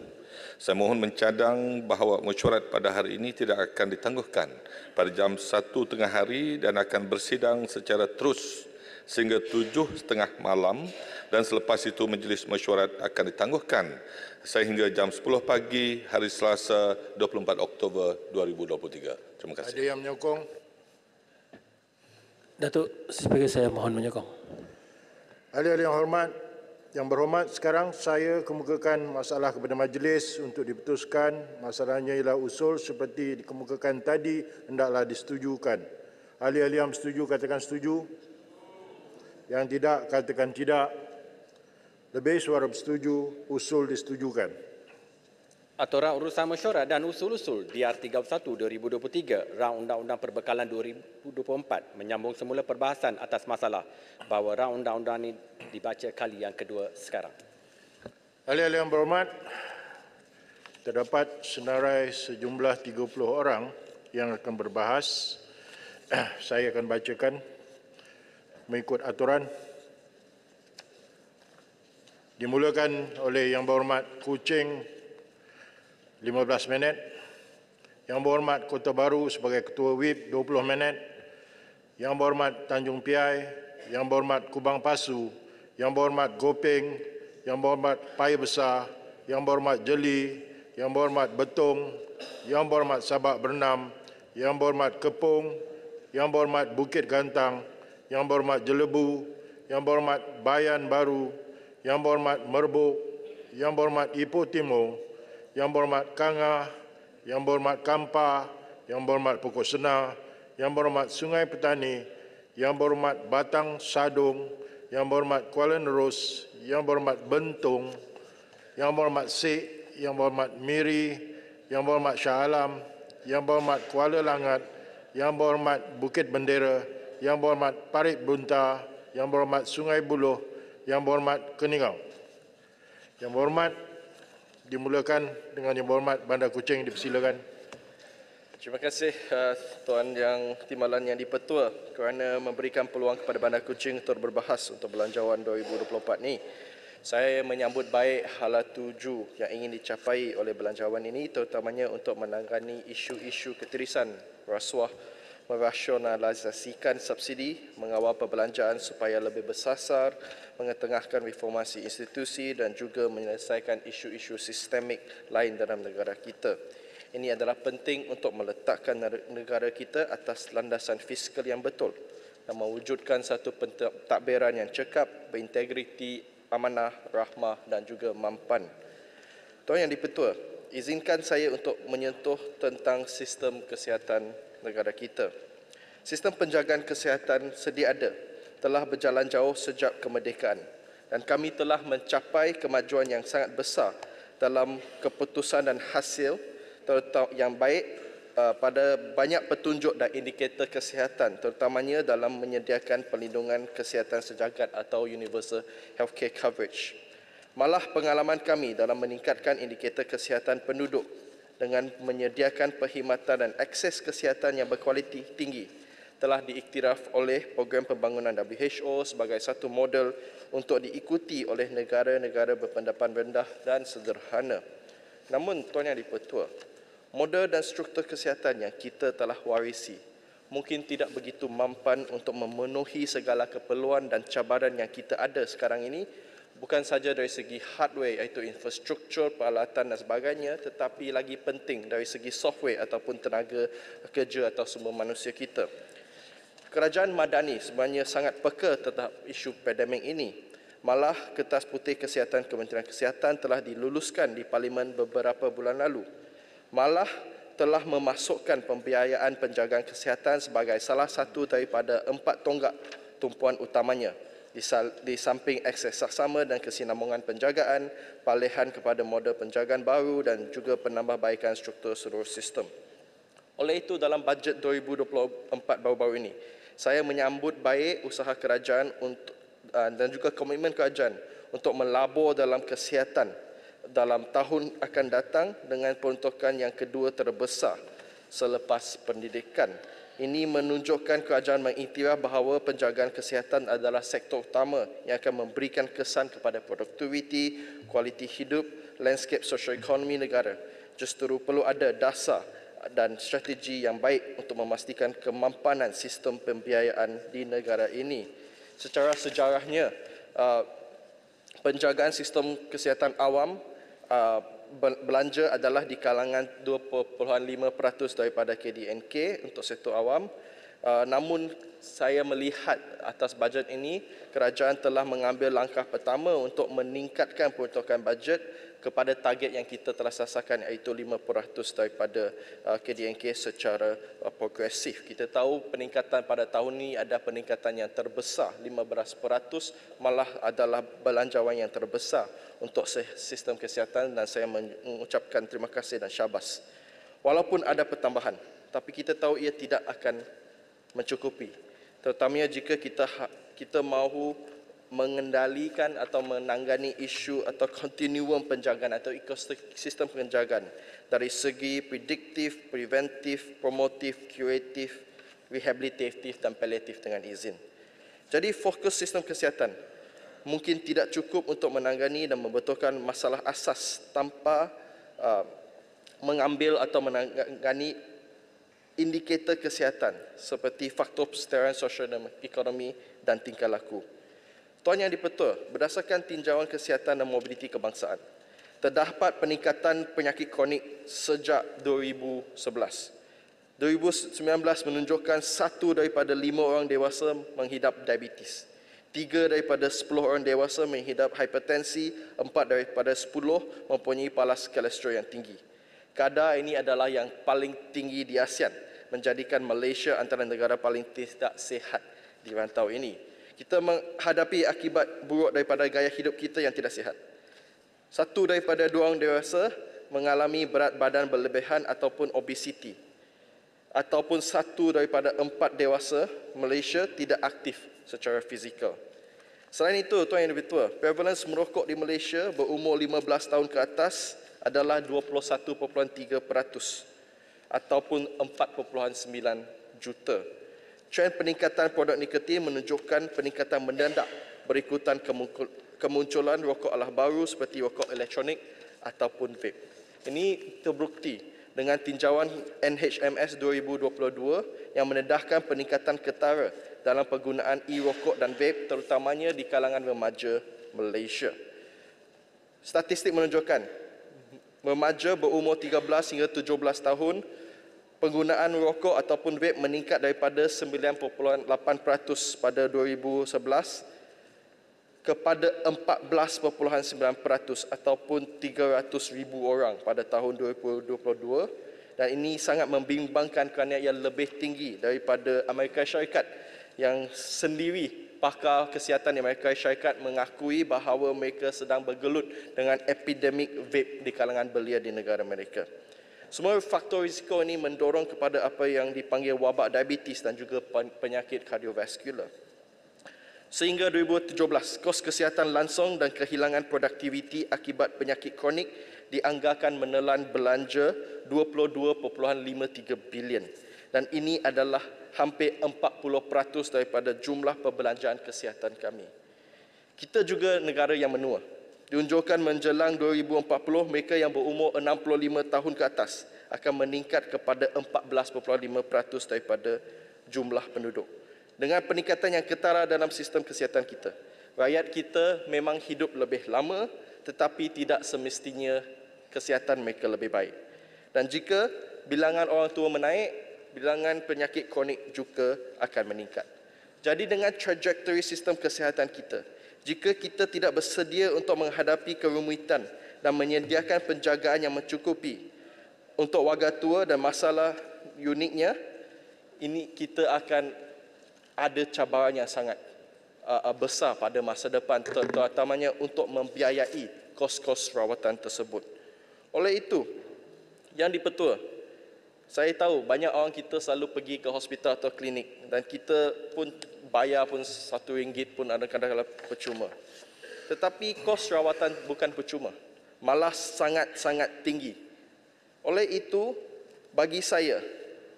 W: saya mohon mencadang bahawa mesyuarat pada hari ini tidak akan ditangguhkan pada jam 1 tengah hari dan akan bersidang secara terus sehingga 7:30 malam, dan selepas itu majlis mesyuarat akan ditangguhkan sehingga jam 10 pagi hari Selasa 24 Oktober 2023. Terima kasih.
D: Ada yang menyokong?
X: Datuk Speaker, saya mohon menyokong.
D: Ahli-ahli yang hormat, Yang Berhormat, sekarang saya kemukakan masalah kepada majlis untuk diputuskan. Masalahnya ialah usul seperti dikemukakan tadi hendaklah disetujukan. Ahli-ahli yang setuju katakan setuju. Yang tidak katakan tidak. Lebih suara bersetuju, usul disetujukan.
E: Aturan Urusan Mesyuarat dan Usul-usul DR 31 2023 Rang Undang-Undang Perbekalan 2024 menyambung semula perbahasan atas masalah bahawa rang undang-undang ini dibaca kali yang kedua sekarang.
D: Ahli-ahli yang berhormat, terdapat senarai sejumlah 30 orang yang akan berbahas. Saya akan bacakan mengikut aturan. Dimulakan oleh Yang Berhormat Kuching 15 minit. Yang Berhormat Kota Baru sebagai Ketua WIP 20 minit. Yang Berhormat Tanjung Piai, Yang Berhormat Kubang Pasu, Yang Berhormat Gopeng, Yang Berhormat Pai Besar, Yang Berhormat Jeli, Yang Berhormat Betong, Yang Berhormat Sabak Bernam, Yang Berhormat Kepung, Yang Berhormat Bukit Gantang, Yang Berhormat Jelebu, Yang Berhormat Bayan Baru, Yang Berhormat Merbuk, Yang Berhormat Ipoh Timur, Yang Berhormat Kangah, Yang Berhormat Kampar, Yang Berhormat Pokok Senar, Yang Berhormat Sungai Petani, Yang Berhormat Batang Sadung, Yang Berhormat Kuala Nerus, Yang Berhormat Bentong, Yang Berhormat Sik, Yang Berhormat Miri, Yang Berhormat Shah Alam, Yang Berhormat Kuala Langat, Yang Berhormat Bukit Bendera, Yang Berhormat Parit Bunta, Yang Berhormat Sungai Buloh, Yang Berhormat Keningau. Yang Berhormat, dimulakan dengan Yang Berhormat Bandar Kuching, dipersilakan.
F: Terima kasih Tuan Yang Timbalan Yang Dipertua kerana memberikan peluang kepada Bandar Kuching untuk berbahas untuk Belanjawan 2024 ini. Saya menyambut baik hala tuju yang ingin dicapai oleh belanjawan ini, terutamanya untuk menangani isu-isu ketirisan, rasuah, merasionalisasikan subsidi, mengawal perbelanjaan supaya lebih bersasar, mengetengahkan reformasi institusi dan juga menyelesaikan isu-isu sistemik lain dalam negara kita. Ini adalah penting untuk meletakkan negara kita atas landasan fiskal yang betul dan mewujudkan satu pentadbiran yang cekap, berintegriti, amanah, rahmah dan juga mampan. Tuan Yang Dipertua, izinkan saya untuk menyentuh tentang sistem kesihatan negara kita. Sistem penjagaan kesihatan sedia ada, telah berjalan jauh sejak kemerdekaan dan kami telah mencapai kemajuan yang sangat besar dalam keputusan dan hasil yang baik pada banyak petunjuk dan indikator kesihatan, terutamanya dalam menyediakan perlindungan kesihatan sejagat atau universal healthcare coverage. Malah pengalaman kami dalam meningkatkan indikator kesihatan penduduk dengan menyediakan perkhidmatan dan akses kesihatan yang berkualiti tinggi telah diiktiraf oleh Program Pembangunan WHO sebagai satu model untuk diikuti oleh negara-negara berpendapatan rendah dan sederhana. Namun, Tuan Yang Dipertua, model dan struktur kesihatan yang kita telah warisi mungkin tidak begitu mampan untuk memenuhi segala keperluan dan cabaran yang kita ada sekarang ini, bukan saja dari segi hardware iaitu infrastruktur, peralatan dan sebagainya, tetapi lagi penting dari segi software ataupun tenaga kerja atau sumber manusia kita. Kerajaan Madani sebenarnya sangat peka terhadap isu pandemik ini. Malah Kertas Putih Kesihatan Kementerian Kesihatan telah diluluskan di Parlimen beberapa bulan lalu. Malah telah memasukkan pembiayaan penjagaan kesihatan sebagai salah satu daripada 4 tonggak tumpuan utamanya di samping akses saksama dan kesinambungan penjagaan, palihan kepada model penjagaan baru dan juga penambahbaikan struktur seluruh sistem. Oleh itu, dalam bajet 2024 baru-baru ini, saya menyambut baik usaha kerajaan dan juga komitmen kerajaan untuk melabur dalam kesihatan dalam tahun akan datang dengan peruntukan yang kedua terbesar selepas pendidikan. Ini menunjukkan kerajaan mengiktiraf bahawa penjagaan kesihatan adalah sektor utama yang akan memberikan kesan kepada produktiviti, kualiti hidup, landscape sosioekonomi negara. Justru perlu ada dasar dan strategi yang baik untuk memastikan kemampanan sistem pembiayaan di negara ini. Secara sejarahnya, penjagaan sistem kesihatan awam belanja adalah di kalangan 2.5% daripada KDNK untuk sektor awam. Namun saya melihat atas bajet ini, kerajaan telah mengambil langkah pertama untuk meningkatkan peruntukan bajet kepada target yang kita telah sasarkan, iaitu 5% daripada KDNK secara progresif. Kita tahu peningkatan pada tahun ini ada peningkatan yang terbesar, 15%, malah adalah belanjawan yang terbesar untuk sistem kesihatan, dan saya mengucapkan terima kasih dan syabas. Walaupun ada pertambahan, tapi kita tahu ia tidak akan mencukupi, terutamanya jika kita mahu mengendalikan atau menangani isu atau kontinuum penjagaan atau ekosistem penjagaan dari segi prediktif, preventif, promotif, kuratif, rehabilitatif dan paliatif dengan izin. Jadi fokus sistem kesihatan mungkin tidak cukup untuk menangani dan membetulkan masalah asas tanpa mengambil atau menangani indikator kesihatan seperti faktor persediaan sosial dan ekonomi dan tingkah laku. Tuan Yang di-Pertua, berdasarkan tinjauan kesihatan dan mobiliti kebangsaan, terdapat peningkatan penyakit kronik sejak 2011. 2019 menunjukkan 1 daripada 5 orang dewasa menghidap diabetes, 3 daripada 10 orang dewasa menghidap hipertensi, 4 daripada 10 mempunyai palas kolesterol yang tinggi. Kadar ini adalah yang paling tinggi di ASEAN, menjadikan Malaysia antara negara paling tidak sihat di rantau ini. Kita menghadapi akibat buruk daripada gaya hidup kita yang tidak sihat. 1 daripada 2 orang dewasa mengalami berat badan berlebihan ataupun obesiti. Ataupun 1 daripada 4 dewasa Malaysia tidak aktif secara fizikal. Selain itu, Tuan Yang di-Pertua, prevalence merokok di Malaysia berumur 15 tahun ke atas adalah 21.3% ataupun 4.9 juta. Trend peningkatan produk nikotin menunjukkan peningkatan mendadak berikutan kemunculan rokok alah baru seperti rokok elektronik ataupun vape. Ini terbukti dengan tinjauan NHMS 2022 yang mendedahkan peningkatan ketara dalam penggunaan e-rokok dan vape terutamanya di kalangan remaja Malaysia. Statistik menunjukkan remaja berumur 13 hingga 17 tahun penggunaan rokok ataupun vape meningkat daripada 9.8% pada 2011 kepada 14.9% ataupun 300,000 orang pada tahun 2022, dan ini sangat membimbangkan kerana ia lebih tinggi daripada Amerika Syarikat yang sendiri pakar kesihatan di Amerika Syarikat mengakui bahawa mereka sedang bergelut dengan epidemik vape di kalangan belia di negara mereka. Semua faktor risiko ini mendorong kepada apa yang dipanggil wabak diabetes dan juga penyakit kardiovaskular. Sehingga 2017, kos kesihatan langsung dan kehilangan produktiviti akibat penyakit kronik dianggarkan menelan belanja 22.53 bilion. Dan ini adalah hampir 40% daripada jumlah perbelanjaan kesihatan kami. Kita juga negara yang menua. Diunjukkan menjelang 2040, mereka yang berumur 65 tahun ke atas akan meningkat kepada 14.5% daripada jumlah penduduk. Dengan peningkatan yang ketara dalam sistem kesihatan kita, rakyat kita memang hidup lebih lama, tetapi tidak semestinya kesihatan mereka lebih baik. Dan jika bilangan orang tua menaik, bilangan penyakit kronik juga akan meningkat. Jadi dengan trajektori sistem kesihatan kita, jika kita tidak bersedia untuk menghadapi kerumitan dan menyediakan penjagaan yang mencukupi untuk warga tua dan masalah uniknya, ini kita akan ada cabaran yang sangat besar pada masa depan, terutamanya untuk membiayai kos-kos rawatan tersebut. Oleh itu, Yang di-Pertua, saya tahu banyak orang kita selalu pergi ke hospital atau klinik dan kita pun bayar pun RM1 pun ada kadang-kadang percuma. Tetapi kos rawatan bukan percuma, malah sangat-sangat tinggi. Oleh itu, bagi saya,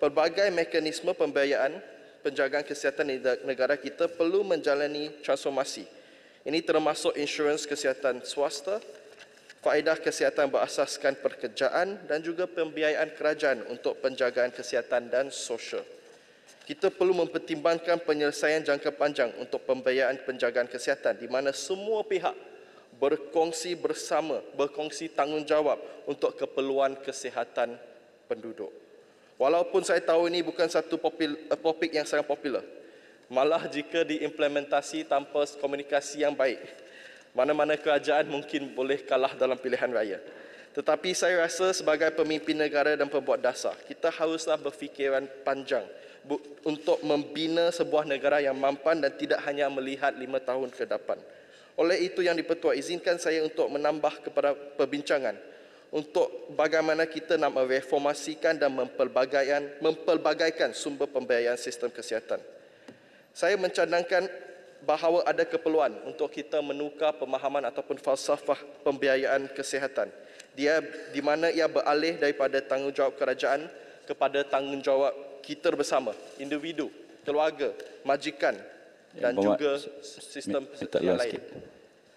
F: pelbagai mekanisme pembiayaan penjagaan kesihatan di negara kita perlu menjalani transformasi. Ini termasuk insurans kesihatan swasta, faedah kesihatan berasaskan pekerjaan dan juga pembiayaan kerajaan untuk penjagaan kesihatan dan sosial. Kita perlu mempertimbangkan penyelesaian jangka panjang untuk pembiayaan penjagaan kesihatan di mana semua pihak berkongsi bersama, berkongsi tanggungjawab untuk keperluan kesihatan penduduk. Walaupun saya tahu ini bukan satu topik yang sangat popular, malah jika diimplementasi tanpa komunikasi yang baik, mana-mana kerajaan mungkin boleh kalah dalam pilihan raya. Tetapi saya rasa sebagai pemimpin negara dan pembuat dasar, kita haruslah berfikiran panjang untuk membina sebuah negara yang mampan dan tidak hanya melihat 5 tahun ke depan. Oleh itu yang di-Pertua, izinkan saya untuk menambah kepada perbincangan untuk bagaimana kita nak mereformasikan dan mempelbagaikan sumber pembiayaan sistem kesihatan. Saya mencadangkan bahawa ada keperluan untuk kita menukar pemahaman ataupun falsafah pembiayaan kesihatan. Di mana ia beralih daripada tanggungjawab kerajaan kepada tanggungjawab kita bersama, individu, keluarga, majikan dan juga sistem yang lain.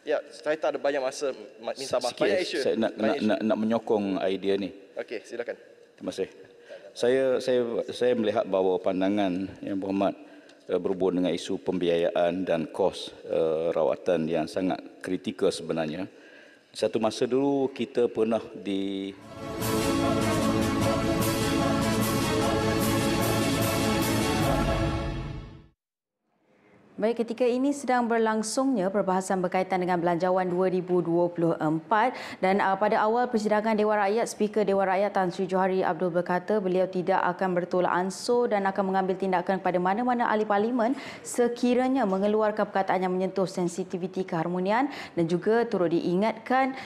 F: Ya, saya tak ada banyak masa, minta maaf. Banyak isu.
G: Saya nak menyokong idea ni.
F: Okey, silakan.
G: Terima kasih. Saya melihat bahawa pandangan Yang Berhormat berhubung dengan isu pembiayaan dan kos rawatan yang sangat kritikal sebenarnya. Satu masa dulu kita pernah
J: Baik, ketika ini sedang berlangsungnya perbahasan berkaitan dengan Belanjawan 2024 dan pada awal persidangan Dewan Rakyat, Speaker Dewan Rakyat Tan Sri Johari Abdul berkata beliau tidak akan bertolak ansur dan akan mengambil tindakan kepada mana-mana ahli parlimen sekiranya mengeluarkan perkataan yang menyentuh sensitiviti keharmonian, dan juga turut diingatkan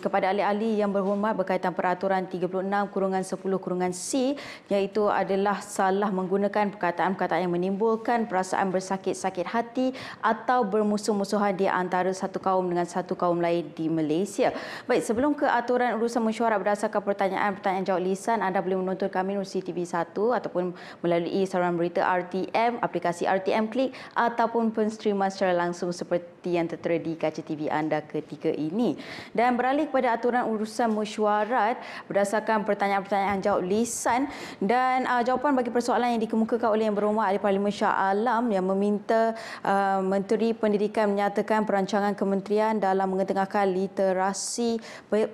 J: kepada ahli-ahli yang berhormat berkaitan peraturan 36/10/C, iaitu adalah salah menggunakan perkataan-perkataan yang menimbulkan perasaan bersakit-sakit hati atau bermusuh-musuhan di antara satu kaum dengan satu kaum lain di Malaysia. Baik, sebelum ke aturan urusan mesyuarat berdasarkan pertanyaan jawab lisan, anda boleh menonton kami di CTV1 ataupun melalui saluran berita RTM, aplikasi RTM Klik ataupun penstreaman secara langsung seperti yang tertera di kaca TV anda ketika ini. Dan beralih kepada aturan urusan mesyuarat berdasarkan pertanyaan jawab lisan, dan jawapan bagi persoalan yang dikemukakan oleh Yang Berhormat Ahli Parlimen Shah Alam yang meminta Menteri Pendidikan menyatakan perancangan kementerian dalam mengetengahkan literasi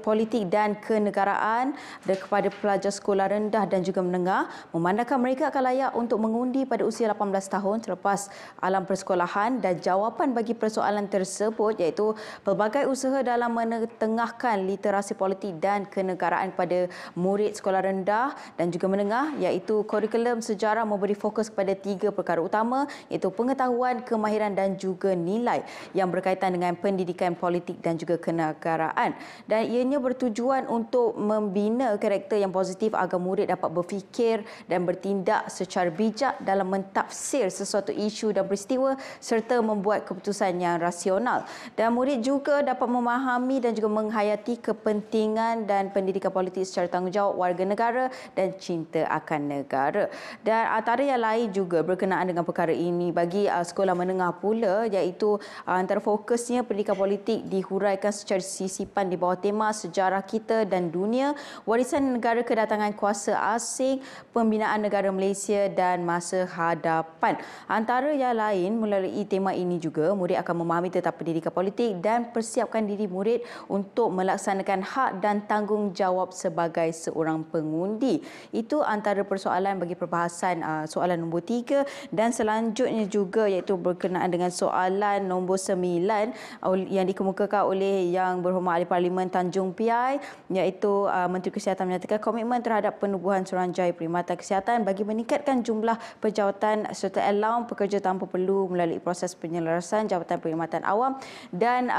J: politik dan kenegaraan kepada pelajar sekolah rendah dan juga menengah, memandangkan mereka akan layak untuk mengundi pada usia 18 tahun selepas alam persekolahan. Dan jawapan bagi persoalan tersebut iaitu pelbagai usaha dalam mengetengahkan literasi politik dan kenegaraan kepada murid sekolah rendah dan juga menengah, iaitu kurikulum sejarah memberi fokus kepada 3 perkara utama, iaitu pengetahuan, kemahiran dan juga nilai yang berkaitan dengan pendidikan politik dan juga kenegaraan. Dan ianya bertujuan untuk membina karakter yang positif agar murid dapat berfikir dan bertindak secara bijak dalam mentafsir sesuatu isu dan peristiwa serta membuat keputusan yang rasional. Dan murid juga dapat memahami dan juga menghayati kepentingan dan pendidikan politik secara tanggungjawab warga negara dan cinta akan negara. Dan antara yang lain juga berkenaan dengan perkara ini bagi sekolah menengah pula, iaitu antara fokusnya pendidikan politik dihuraikan secara sisipan di bawah tema sejarah kita dan dunia, warisan negara kedatangan kuasa asing, pembinaan negara Malaysia dan masa hadapan. Antara yang lain, melalui tema ini juga murid akan memahami tentang pendidikan politik dan persiapkan diri murid untuk melaksanakan hak dan tanggungjawab sebagai seorang pengundi. Itu antara persoalan bagi perbahasan soalan nombor 3, dan selanjutnya juga iaitu berkenaan dengan soalan nombor 9 yang dikemukakan oleh Yang Berhormat Ahli Parlimen Tanjung Piai, iaitu Menteri Kesihatan menyatakan komitmen terhadap penubuhan Suruhanjaya Perkhidmatan Kesihatan bagi meningkatkan jumlah pejawatan serta allowance pekerja tanpa perlu melalui proses penyelarasan Jabatan Perkhidmatan Awam. Dan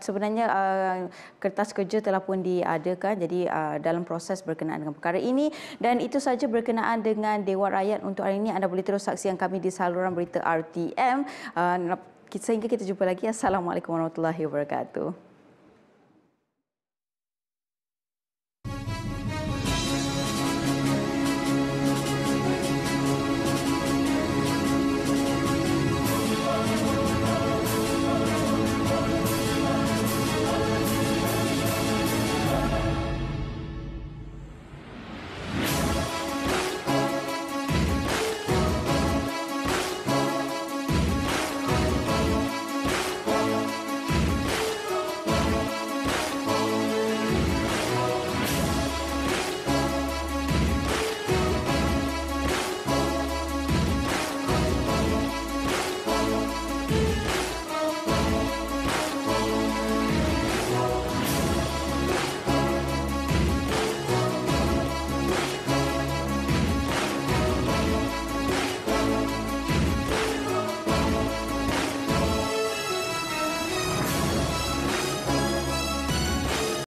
J: sebenarnya kertas kerja telah pun diadakan, jadi dalam proses berkenaan dengan perkara ini. Dan itu saja berkenaan dengan Dewan Rakyat untuk hari ini. Anda boleh terus saksikan kami di saluran berita RTM. Sehingga kita jumpa lagi. Assalamualaikum warahmatullahi wabarakatuh.